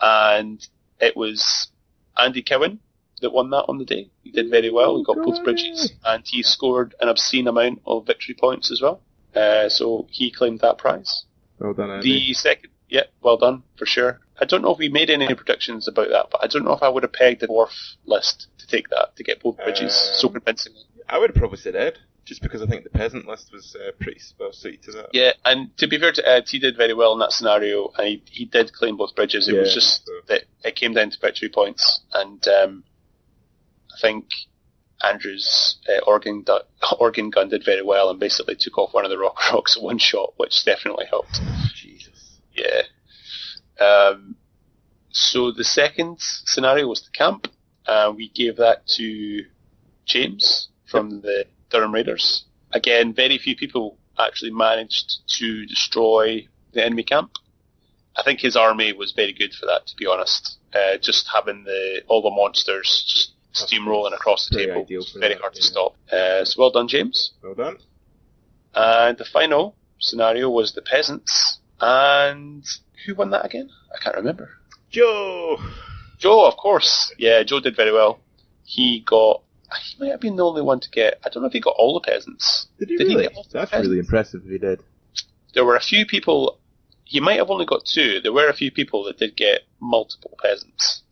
And it was Andy Cowan that won that on the day. He did very well. He got both bridges, and he scored an obscene amount of victory points as well. So he claimed that prize. Well done, Andy. The second, well done, for sure. I don't know if we made any predictions about that, but I don't know if I would have pegged the dwarf list to take that, to get both bridges so convincingly. I would have probably said Ed, just because I think the peasant list was pretty well suited to that. Yeah, and to be fair to Ed, he did very well in that scenario, and he did claim both bridges. It was just that it came down to victory points, and I think Andrew's organ gun did very well and basically took off one of the rocks at one shot, which definitely helped. Jesus. Yeah. So the second scenario was the camp. We gave that to James from the Durham Raiders. Again, very few people actually managed to destroy the enemy camp. I think his army was very good for that, to be honest. Just having all the monsters just steamrolling across the table was very hard to stop. So well done, James. Well done. And the final scenario was the peasants. And who won that again? I can't remember. Joe, of course. Yeah, Joe did very well. He might have been the only one to get, I don't know if he got all the peasants. Did he really? That's really impressive if he did. There were a few people, he might have only got 2. There were a few people that did get multiple peasants.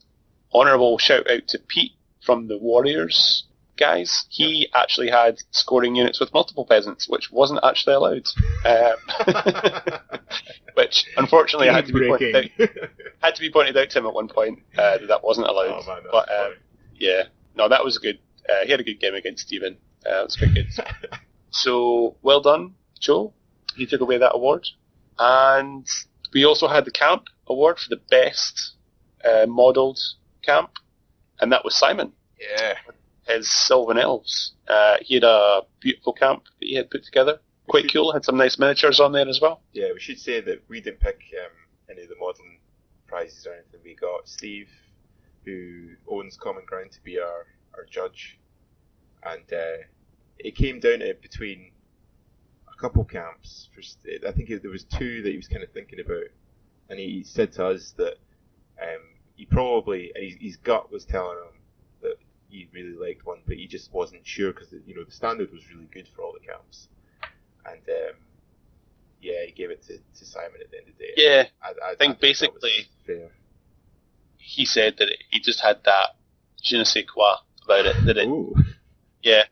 Honourable shout out to Pete from the Warriors guys. He actually had scoring units with multiple peasants, which wasn't actually allowed. Which, unfortunately, had to be pointed out to him at one point that wasn't allowed. Oh, man, but yeah, no, that was good. He had a good game against Stephen. It was quite good. So, well done, Joe. He took away that award. And we also had the camp award for the best modelled camp, and that was Simon. Yeah. His Sylvan Elves. He had a beautiful camp that he had put together. Quite cool. Had some nice miniatures on there as well. Yeah, we should say that we didn't pick any of the modelling prizes or anything. We got Steve, who owns Common Ground, to be our judge. And it came down to between a couple camps. I think there was 2 that he was kind of thinking about. And he said to us that he probably, his gut was telling him that he really liked one, but he just wasn't sure because the standard was really good for all the camps. And yeah, he gave it to Simon at the end of the day. Yeah, I think basically fair. He said that he just had that je ne sais quoi about it. That it, Ooh. Yeah.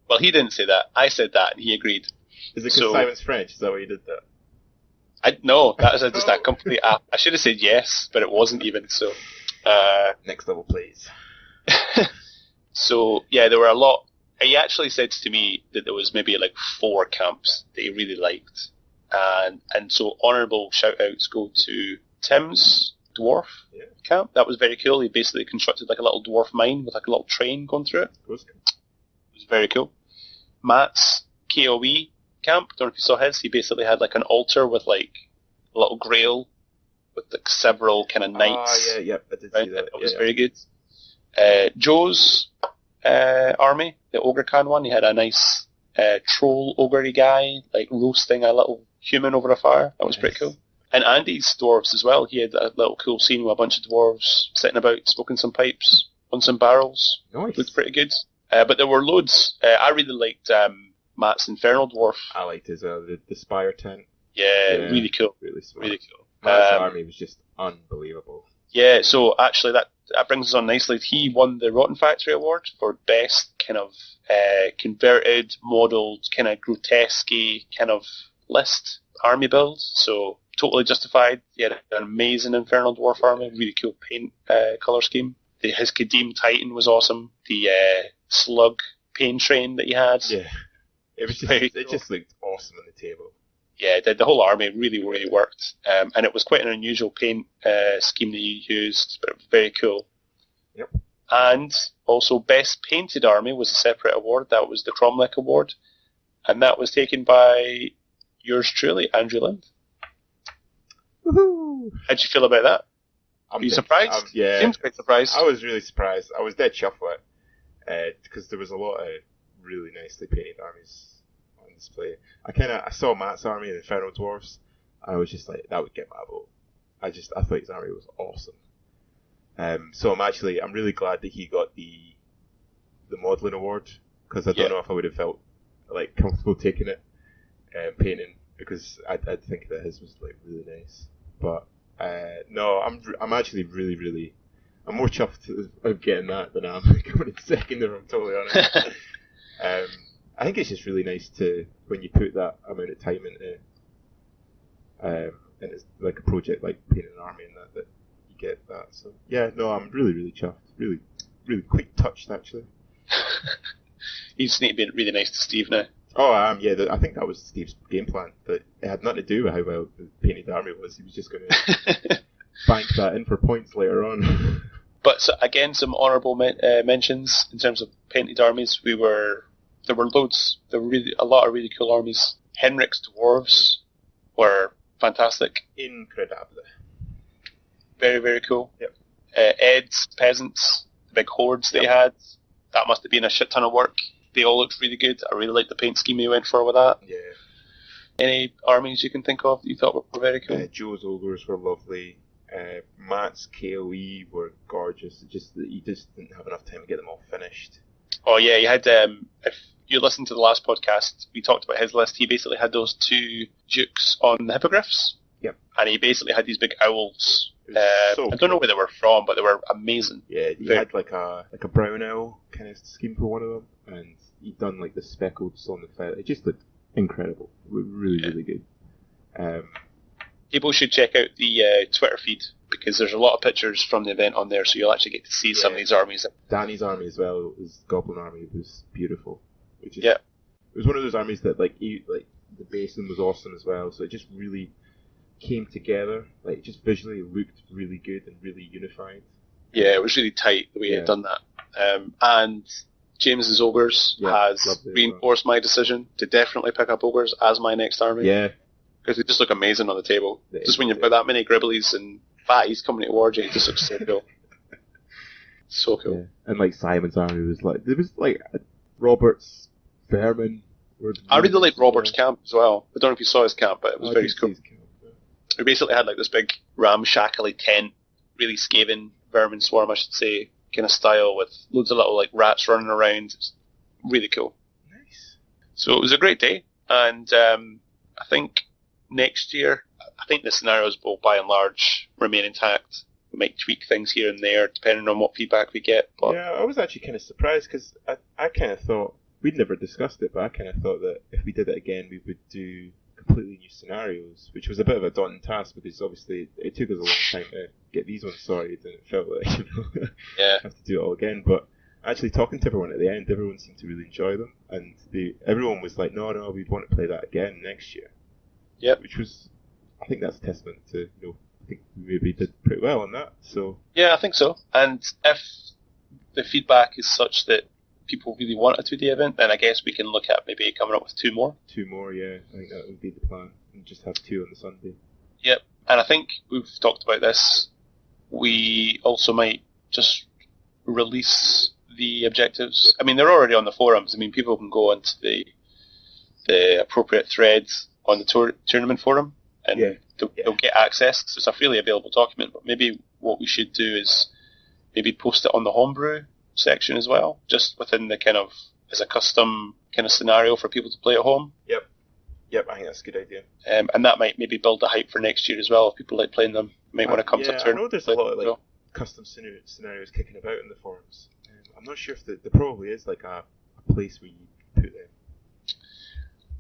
Well, he didn't say that. I said that, and he agreed. Is it because Simon's French? Is that why he did that? No, that was just a complete app. I should have said yes, but it wasn't even. So next level, please. So yeah, there were a lot. He actually said to me that there was maybe like 4 camps that he really liked, and so honourable shout outs go to Tim's dwarf camp. That was very cool. He basically constructed like a little dwarf mine with like a little train going through it. It was very cool. Matt's KOE camp, don't know if you saw his. He basically had like an altar with like a little grail with like several kind of knights. I did see that. That was very good. Joe's army, the Ogre Khan one, he had a nice troll ogre guy like roasting a little human over a fire. That was pretty cool. And Andy's dwarves as well. He had a little cool scene with a bunch of dwarves sitting about, smoking some pipes on some barrels. Nice. Looked pretty good. But there were loads. I really liked Matt's Infernal Dwarf. I liked his the Spire tent. Yeah, really cool. Really smart. Really cool. Matt's army was just unbelievable. Yeah, so actually that brings us on nicely. He won the Rotten Factory Award for best kind of converted, modelled, kind of grotesque kind of list army build. So totally justified. He had an amazing Infernal Dwarf army, really cool paint colour scheme. His Kadim Titan was awesome. The slug pain train that he had. Yeah, it was it just looked awesome on the table. Yeah, the whole army really, really worked. And it was quite an unusual paint scheme that he used, but it was very cool. Yep. And also Best Painted Army was a separate award. That was the Cromlech Award. And that was taken by yours truly, Andrew Lind. Woohoo! How'd you feel about that? Are you surprised? Yeah. Seems quite surprised. I was really surprised. I was dead chuffed with it because there was a lot of really nicely painted armies on display. I saw Matt's army, the Infernal Dwarfs, and I was just like, that would get my vote. I thought his army was awesome. So I'm really glad that he got the modelling award because I don't know if I would have felt like comfortable taking it painting because I think that his was like really nice. But no, I'm actually really I'm more chuffed of getting that than I'm coming in second, if I'm totally honest. I think it's just really nice to when you put that amount of time into and it's like a project like painting an army and that you get that. So yeah, no, I'm really chuffed. Really quite touched actually. You just need to be really nice to Steve now. Oh, I think that was Steve's game plan. That it had nothing to do with how well the painted army was. He was just going to bank that in for points later on. But so, again, some honourable mentions in terms of painted armies. There were loads. There were a lot of really cool armies. Henrik's dwarves were fantastic. Incredible. Very, very cool. Yep. Ed's peasants, the big hordes they had. That must have been a shit ton of work. They all looked really good. I really liked the paint scheme he went for with that. Yeah. Any armies you can think of that you thought were very cool? Joe's ogres were lovely. Matt's KOE were gorgeous. He just didn't have enough time to get them all finished. Oh yeah, he had. If you listened to the last podcast, we talked about his list. He basically had those 2 dukes on the hippogriffs. Yep. And he basically had these big owls. So I don't know where they were from, but they were amazing. Yeah, he had like a brown owl kind of scheme for one of them, and he'd done like the speckled on the feather. It just looked incredible. Really good. People should check out the Twitter feed, because there's a lot of pictures from the event on there, so you'll actually get to see some of these armies. Danny's army as well, his Goblin army was beautiful. Yeah. It was one of those armies that like the basing was awesome as well, so it just really came together. Like, it just visually looked really good and really unified. Yeah, it was really tight the way he had done that. And James's ogres has reinforced my decision to definitely pick up ogres as my next army. Yeah. Because they just look amazing on the table. Just when you've got that many gribblies and fatties coming to war, it just looks so cool. So cool. Yeah. And like Simon's army was like, there was like Robert's vermin. I really liked Robert's camp as well. I don't know if you saw his camp, but it was very cool. We basically had like this big ramshackly tent, really scathing vermin swarm, I should say, kind of style, with loads of little like rats running around. It's really cool. Nice. So it was a great day, and I think next year, I think the scenarios will by and large remain intact. We might tweak things here and there depending on what feedback we get. But yeah, I was actually kind of surprised, because I kind of thought, we'd never discussed it, but I kind of thought that if we did it again, we would do completely new scenarios, which was a bit of a daunting task, because obviously it took us a long time to get these ones sorted, and it felt like, have to do it all again. But actually talking to everyone at the end, everyone seemed to really enjoy them, and everyone was like, no, we'd want to play that again next year. Yeah. Which was, I think that's a testament to, I think we maybe did pretty well on that. So yeah, I think so. And if the feedback is such that people really want a 2D event, then I guess we can look at maybe coming up with 2 more. 2 more, yeah. I think that would be the plan. And just have 2 on the Sunday. Yep. And I think we've talked about this. We also might just release the objectives. I mean, they're already on the forums. I mean, people can go into the appropriate threads on the tournament forum, and they'll get access. It's a freely available document, but maybe what we should do is maybe post it on the homebrew section as well, just within the kind of, as a custom kind of scenario for people to play at home. Yep, I think that's a good idea. And that might maybe build the hype for next year as well. If people like playing them, might want to come to a tournament. I know there's a lot of custom scenarios kicking about in the forums. I'm not sure if there probably is like a place where you put them.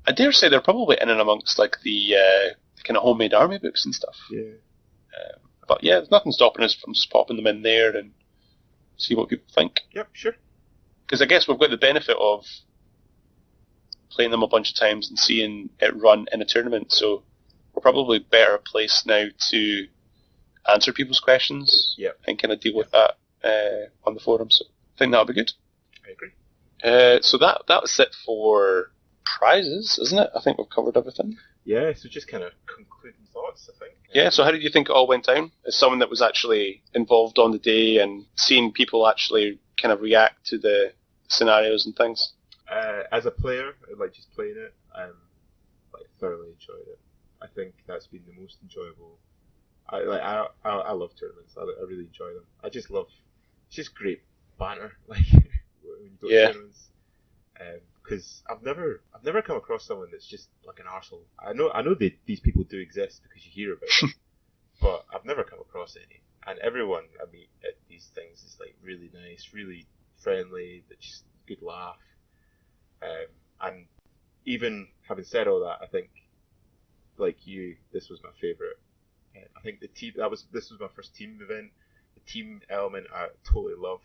I dare say they're probably in and amongst like the kind of homemade army books and stuff. Yeah. But yeah, there's nothing stopping us from just popping them in there and see what people think. Yep, sure. Because I guess we've got the benefit of playing them a bunch of times and seeing it run in a tournament, so we're probably better placed now to answer people's questions and kind of deal with that on the forum. So I think that'll be good. I agree. So that was it for prizes, isn't it? I think we've covered everything. Yeah, so just kind of concluding thoughts, I think. Yeah, so how did you think it all went down? As someone that was actually involved on the day and seeing people actually kind of react to the scenarios and things. As a player, I like just playing it. I thoroughly enjoyed it. I think that's been the most enjoyable. I love tournaments. I really enjoy them. I just love. It's just great banter. Like when you go to tournaments. Because I've never come across someone that's just like an arsehole. I know these people do exist because you hear about them, but I've never come across any. And everyone I meet at these things is like really nice, really friendly, just good laugh. And even having said all that, I think, like you, this was my favourite. I think this was my first team event. The team element I totally loved.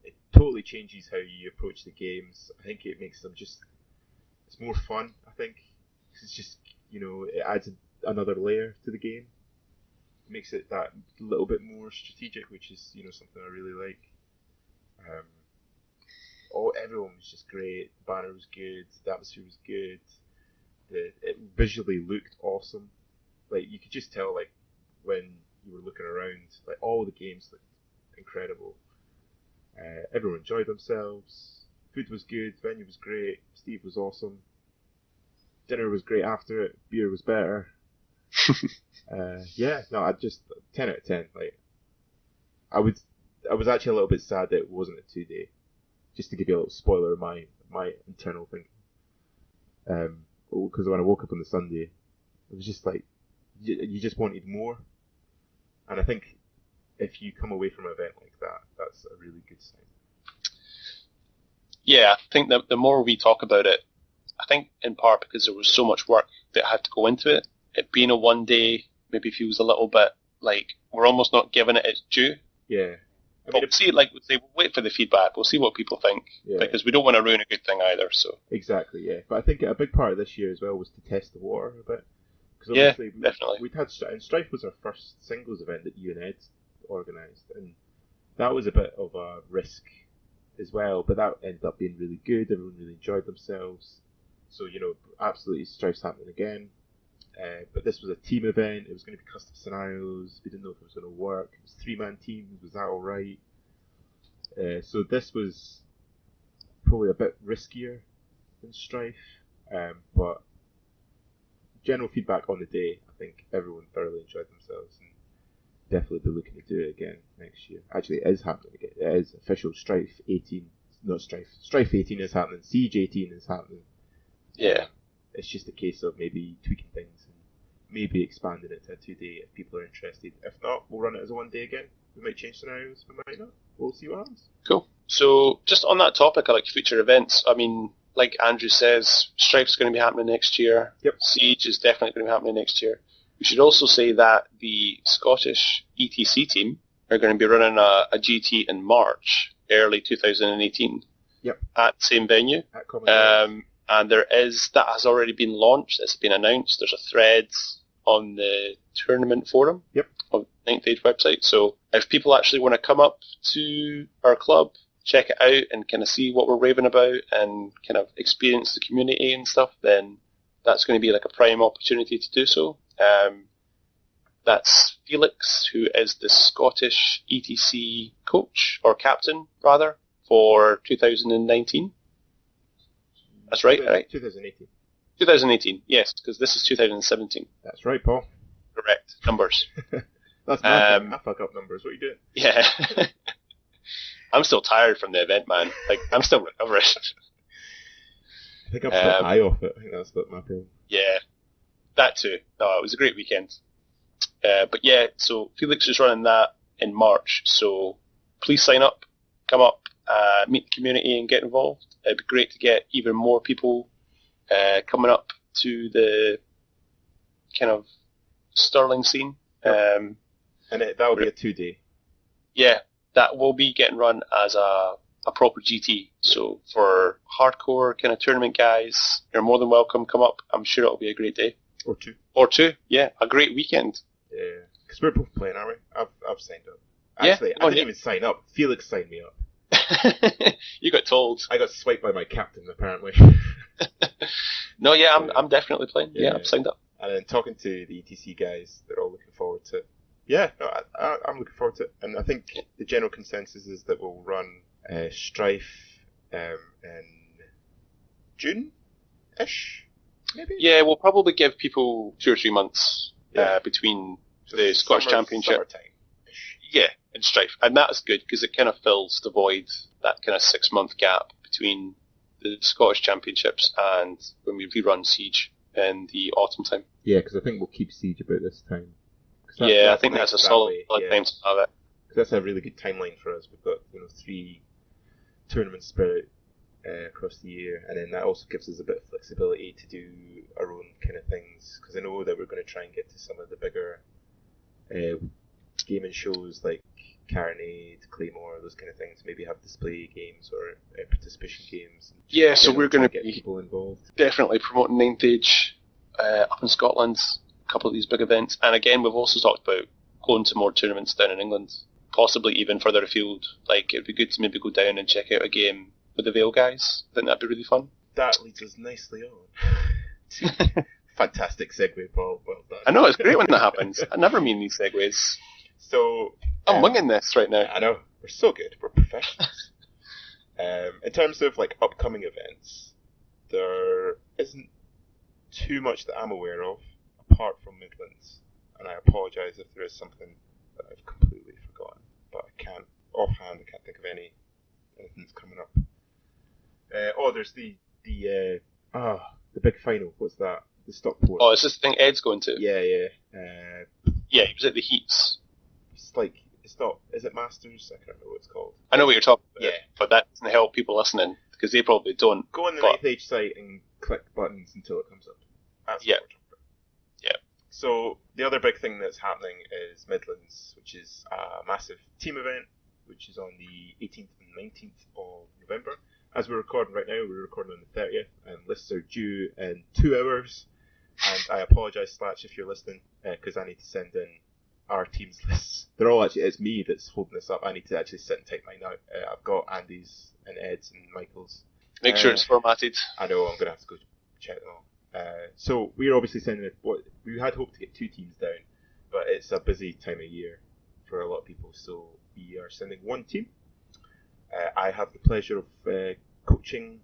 It totally changes how you approach the games. I think it makes them it's more fun, I think. It's just, it adds another layer to the game. It makes it that little bit more strategic, which is, something I really like. Everyone was just great. The banner was good. The atmosphere was good. It visually looked awesome. Like, you could just tell, like, when you were looking around, like, all the games looked incredible. Everyone enjoyed themselves. Food was good. Venue was great. Steve was awesome. Dinner was great after it. Beer was better. I just 10 out of 10. Like, I was actually a little bit sad that it wasn't a 2-day. Just to give you a little spoiler of my internal thinking. Because when I woke up on the Sunday, it was just like you just wanted more. And I think if you come away from an event like that, that's a really good sign. Yeah, I think that the more we talk about it, I think in part because there was so much work that had to go into it, it being a 1 day maybe feels a little bit like we're almost not giving it its due. Yeah. But we'll wait for the feedback. We'll see what people think, because we don't want to ruin a good thing either. So exactly, yeah. But I think a big part of this year as well was to test the water a bit. Yeah, definitely. We'd had Strife was our first singles event that you and Ed organised, and that was a bit of a risk as well. But that ended up being really good. Everyone really enjoyed themselves. So absolutely, Strife's happening again. But this was a team event. It was going to be custom scenarios. We didn't know if it was going to work. It was 3-man teams. Was that all right? So this was probably a bit riskier than Strife. But general feedback on the day, I think everyone thoroughly enjoyed themselves and definitely be looking to do it again next year. Actually, it is happening again. It is official. Strife 18. Not Strife. Strife 18 is happening. Siege 18 is happening. Yeah. It's just a case of maybe tweaking things and maybe expanding it to a 2-day if people are interested. If not, we'll run it as a 1 day again. We might change scenarios, we might not. We'll see what happens. Cool. So, just on that topic, I like future events. I mean, like Andrew says, Strife's going to be happening next year. Yep. Siege is definitely going to be happening next year. We should also say that the Scottish ETC team are going to be running a GT in March, early 2018. Yep. At the same venue. At Common and that has already been launched. It's been announced. There's a thread on the tournament forum of the Ninth Age website. So if people actually want to come up to our club, check it out and kind of see what we're raving about and kind of experience the community and stuff, then that's going to be like a prime opportunity to do so. That's Felix, who is the Scottish ETC coach, or captain, rather, for 2019. That's right, right? 2018. 2018, yes, because this is 2017. That's right, Paul. Correct. Numbers. That's my thing. I fuck up numbers. What are you doing? Yeah. I'm still tired from the event, man. Like, I'm still recovering. I think I'm still high off it. I think that's my problem. Yeah, that too. No, it was a great weekend. But yeah, so Felix is running that in March, so please sign up, come up, meet the community and get involved. It'd be great to get even more people coming up to the kind of Sterling scene. And that will be a 2-day. Yeah, that will be getting run as a proper GT. So for hardcore kind of tournament guys, you're more than welcome. Come up. I'm sure it'll be a great day. Or two. Yeah, a great weekend. Yeah, because we're both playing, aren't we? I've signed up. Actually, I didn't even sign up. Felix signed me up. You got told. I got swiped by my captain, apparently. No, yeah, I'm definitely playing. Yeah, I'm signed up. And then talking to the ETC guys, they're all looking forward to it. Yeah, no, I'm looking forward to it. And I think the general consensus is that we'll run Strife in June-ish, maybe? Yeah, we'll probably give people 2 or 3 months between the Scottish Championship. Summertime. Yeah, and Strife. And that's good because it kind of fills the void, that kind of 6-month gap between the Scottish Championships and when we rerun Siege in the autumn time. Yeah, because I think we'll keep Siege about this time. I think that's a solid time to have it. That's a really good timeline for us. We've got 3 tournaments spread out across the year, and then that also gives us a bit of flexibility to do our own kind of things. Because I know that we're going to try and get to some of the bigger gaming shows like Carnade, Claymore, those kind of things. Maybe have display games or participation games. Yeah, so we're going to get be people involved. Definitely promoting Ninth Age up in Scotland. A couple of these big events, and again, we've also talked about going to more tournaments down in England, possibly even further afield. Like, it'd be good to maybe go down and check out a game with the Vale guys. I think that'd be really fun. That leads us nicely on. Fantastic segue, Paul. Well done. I know, it's great when that happens. I never mean these segues. So I'm winging this right now. I know. We're so good. We're professionals. In terms of like upcoming events, there isn't too much that I'm aware of, apart from Midlands. And I apologise if there is something that I've completely forgotten. But offhand, I can't think of anything that's coming up. There's the big final. What's that? The Stockport. Oh, is this the thing Ed's going to? Yeah. Yeah, he was at the Heats. Is it Masters? I can't remember what it's called. I know what you're talking about, yeah. But that doesn't help people listening, because they probably don't. Go on the Ninth Age site and click buttons until it comes up. That's what we're talking about. Yeah. So, the other big thing that's happening is Midlands, which is a massive team event, which is on the 18th and 19th of November. As we're recording right now, we're recording on the 30th, and lists are due in 2 hours. And I apologise, Slatch, if you're listening, because I need to send in our team's lists. They're all actually, it's me that's holding this up. I need to actually sit and type mine out. I've got Andy's and Ed's and Michael's. Make sure it's formatted. I know, I'm going to have to go check them all. So we're obviously sending it, we had hoped to get 2 teams down, but it's a busy time of year for a lot of people, so we are sending 1 team. I have the pleasure of captaining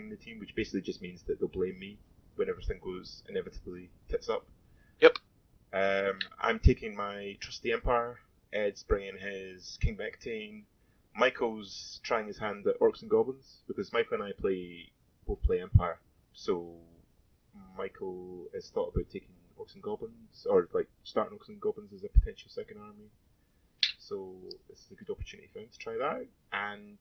the team, which basically just means that they'll blame me when everything goes inevitably tits up. Yep. I'm taking my trusty Empire. Ed's bringing his King Mectane. Michael's trying his hand at Orcs and Goblins, because Michael and I both play Empire. So Michael has thought about taking Orcs and Goblins, or like starting Orcs and Goblins as a potential second army. So this is a good opportunity for him to try that out. And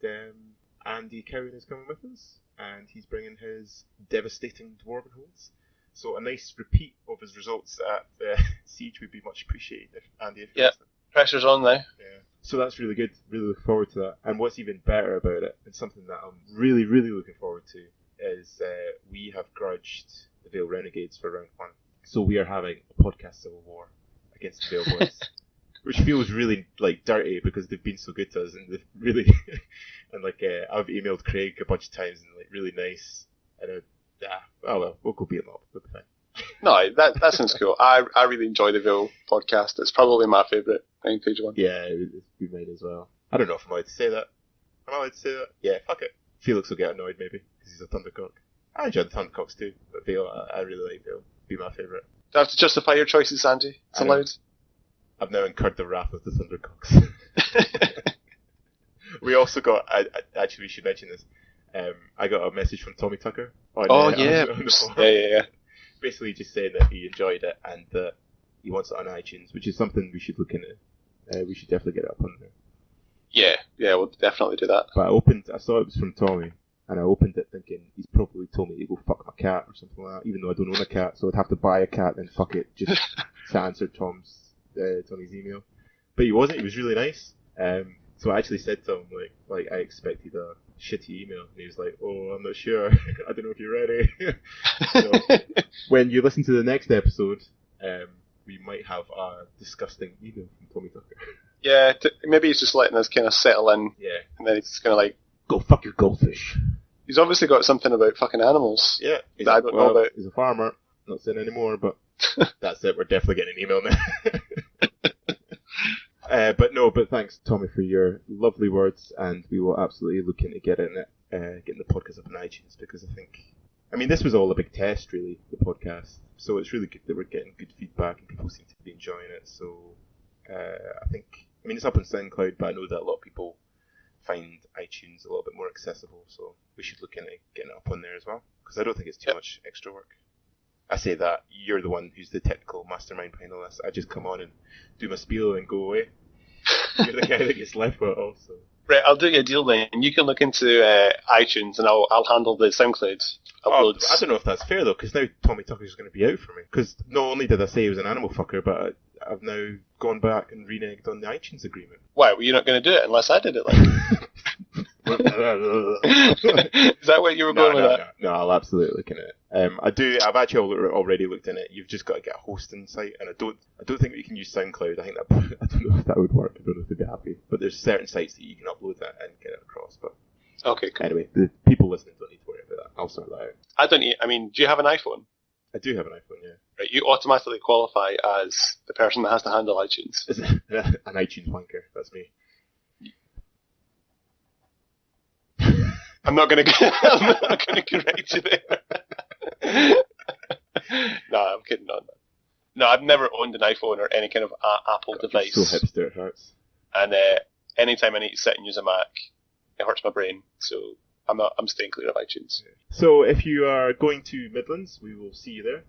Andy Cowan is coming with us, and he's bringing his devastating Dwarven Holds. So a nice repeat of his results at Siege would be much appreciated, Andy. If you're listening. Pressure's on now. Yeah. So that's really good. Really looking forward to that. And what's even better about it, and something that I'm really, really looking forward to, is we have grudged the Vale Renegades for round 1. So we are having a podcast civil war against the Vale Boys. Which feels really dirty because they've been so good to us, and they've really and I've emailed Craig a bunch of times and really nice, and we'll go beat them up. We'll be fine. No, that sounds cool. I really enjoy the Vale podcast. It's probably my favourite 9th Age one. Yeah, it'd be mine as well. I don't know if I'm allowed to say that. Am I allowed to say that? Yeah, fuck it. Felix will get annoyed maybe because he's a Thundercock. I enjoy the Thundercocks too, but Vale, I really like Vale. Be my favourite. You have to justify your choices, Andy. It's allowed. I've now incurred the wrath of the Thundercocks. We also got, actually we should mention this, I got a message from Tommy Tucker. On the forum. Yeah. Basically just saying that he enjoyed it and that he wants it on iTunes, which is something we should look into. We should definitely get it up on there. Yeah, we'll definitely do that. But I saw it was from Tommy, and I opened it thinking he's probably told me to go fuck my cat or something like that, even though I don't own a cat, so I'd have to buy a cat and fuck it just to answer Tommy's email. But he wasn't, he was really nice. So I actually said to him, like I expected a shitty email, and he was like, oh, I'm not sure, I don't know if you're ready. So, when you listen to the next episode, we might have a disgusting email from Tommy Tucker. Yeah, maybe he's just letting us kind of settle in. Yeah. And then he's just going to go fuck your goldfish. He's obviously got something about fucking animals. Yeah. That I don't know about. He's a farmer, not saying anymore, but that's it, we're definitely getting an email now. But thanks, Tommy, for your lovely words, and we will absolutely look into getting the podcast up on iTunes, because I mean, this was all a big test, really, the podcast, so it's really good that we're getting good feedback and people seem to be enjoying it, so I mean, it's up on SoundCloud, but I know that a lot of people find iTunes a little bit more accessible, so we should look into getting it up on there as well, because I don't think it's too much extra work. I say that, you're the one who's the technical mastermind behind all this. I just come on and do my spiel and go away. You're the guy that gets left with it also. Right, I'll do you a deal then. You can look into iTunes and I'll handle the SoundCloud uploads. I don't know if that's fair though, because now Tommy Tucker's going to be out for me. Because not only did I say he was an animal fucker, but I've now gone back and reneged on the iTunes agreement. Why, were you not going to do it unless I did it? Is that what you were going with that? No, I'll absolutely look in it. I've actually already looked in it. You've just got to get a hosting site, and I don't think you can use SoundCloud. I don't know if that would work. I don't know if they'd be happy. But there's certain sites that you can upload that and get it across. But okay, cool. Anyway, the people listening don't need to worry about that. I'll sort that out. Do you have an iPhone? I do have an iPhone, yeah. Right, you automatically qualify as the person that has to handle iTunes. Is it an iTunes wanker? That's me. I'm not going to correct you there. No, I'm kidding on that. No, I've never owned an iPhone or any kind of Apple device. So hipster it hurts. And anytime I need to sit and use a Mac, it hurts my brain. So I'm staying clear of iTunes. So if you are going to Midlands, we will see you there.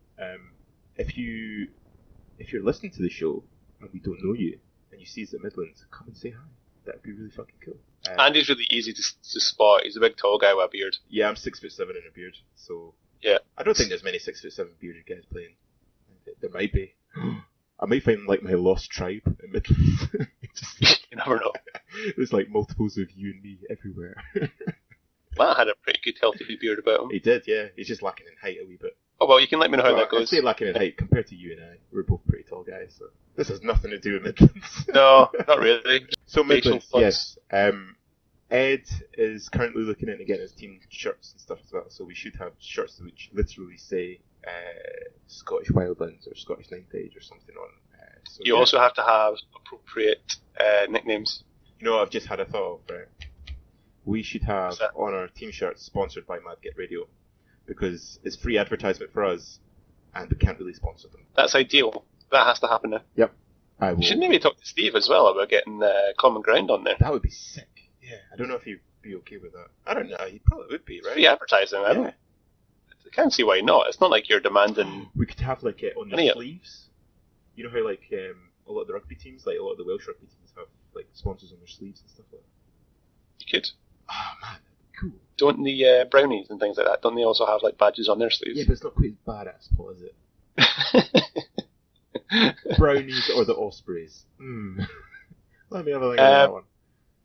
If you're listening to the show and we don't know you and you see us at Midlands, come and say hi. That'd be really fucking cool. Andy's really easy to spot. He's a big tall guy with a beard. Yeah, I'm 6'7" in a beard, so yeah. I don't think there's many 6'7" bearded guys playing. There might be. I might find like my lost tribe in Midlands. You never know. There's like multiples of you and me everywhere. Matt had a pretty good healthy beard about him. He did, yeah. He's just lacking in height a wee bit. Oh well, you can let me know how that goes. I'd say lacking in height compared to you and I. We're both pretty tall guys, so this has nothing to do with Midlands. No, not really. So Midlands, yes. Ed is currently looking into getting his team shirts and stuff as well, so we should have shirts which literally say Scottish Wildlands or Scottish Ninth Age or something on. So you also have to have appropriate nicknames. You know what I've just had a thought of, right? We should have on our team shirts sponsored by Git Radio, because it's free advertisement for us and we can't really sponsor them. That's ideal. That has to happen now. Yep. I will. You should maybe talk to Steve as well about getting Common Ground on there. That would be sick. Yeah, I don't know if he'd be okay with that. I don't know, he probably would be, right? Free advertising, I can't see why not. It's not like you're demanding... We could have like on the sleeves. You know how like a lot of the rugby teams, like a lot of the Welsh rugby teams have like sponsors on their sleeves and stuff like that. You could. Oh man, that'd be cool. Don't the brownies and things like that, don't they also have like badges on their sleeves? Yeah, but it's not quite as badass, Paul, is it? Brownies or the Ospreys? Let me have a think on that one.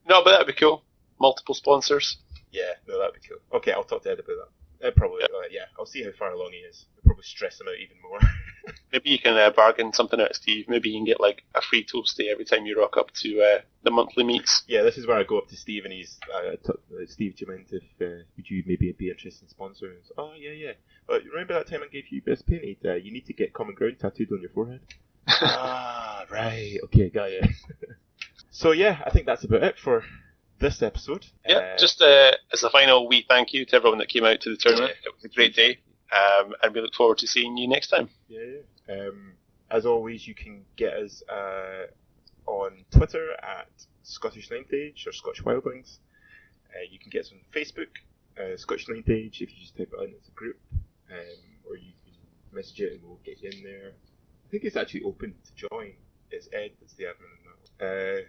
No, but that'd be cool. Multiple sponsors. Yeah, no, that'd be cool. Okay, I'll talk to Ed about that. Probably, yeah. I'll see how far along he is. It'll probably stress him out even more. Maybe you can bargain something out of Steve. Maybe you can get like a free toasty every time you rock up to the monthly meets. Yeah, this is where I go up to Steve and he's Steve, do you mind if would you maybe be interested in sponsoring? Oh yeah. Remember that time I gave you best painted? You need to get Common Ground tattooed on your forehead. Right. Okay, got it. So yeah, I think that's about it for this episode. Yeah, just as a final wee thank you to everyone that came out to the tournament. It was a great day, and we look forward to seeing you next time. Yeah. As always, you can get us on Twitter at Scottish Ninth Age or Scottish Wildlings. You can get us on Facebook, Scottish Ninth Age, if you just type it in as a group, or you can message it and we'll get you in there. I think it's actually open to join. It's Ed that's the admin in that.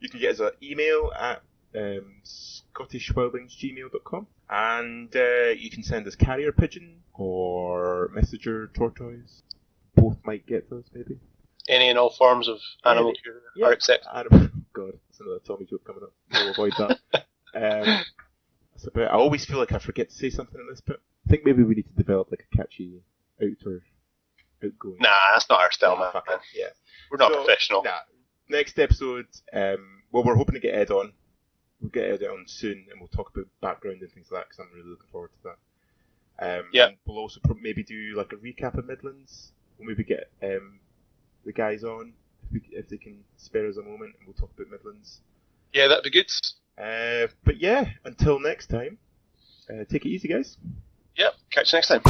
You can get us an email at scottishwildlingsgmail.com, and you can send us carrier pigeon or messenger tortoise. Both might get those, maybe. Any and all forms of animal are accepted. God, that's another Tommy joke coming up. We'll avoid that. That's about it. I always feel like I forget to say something in this bit. I think maybe we need to develop like a catchy outgoing. Nah, that's not our style, man. Yeah. We're not professional. Nah. Next episode, we're hoping to get Ed on. We'll get Ed on soon, and we'll talk about background and things like that, because I'm really looking forward to that. And we'll also maybe do like a recap of Midlands. We'll maybe get the guys on, if they can spare us a moment, and we'll talk about Midlands. Yeah, that'd be good. But yeah, until next time, take it easy, guys. Yep, catch you next time.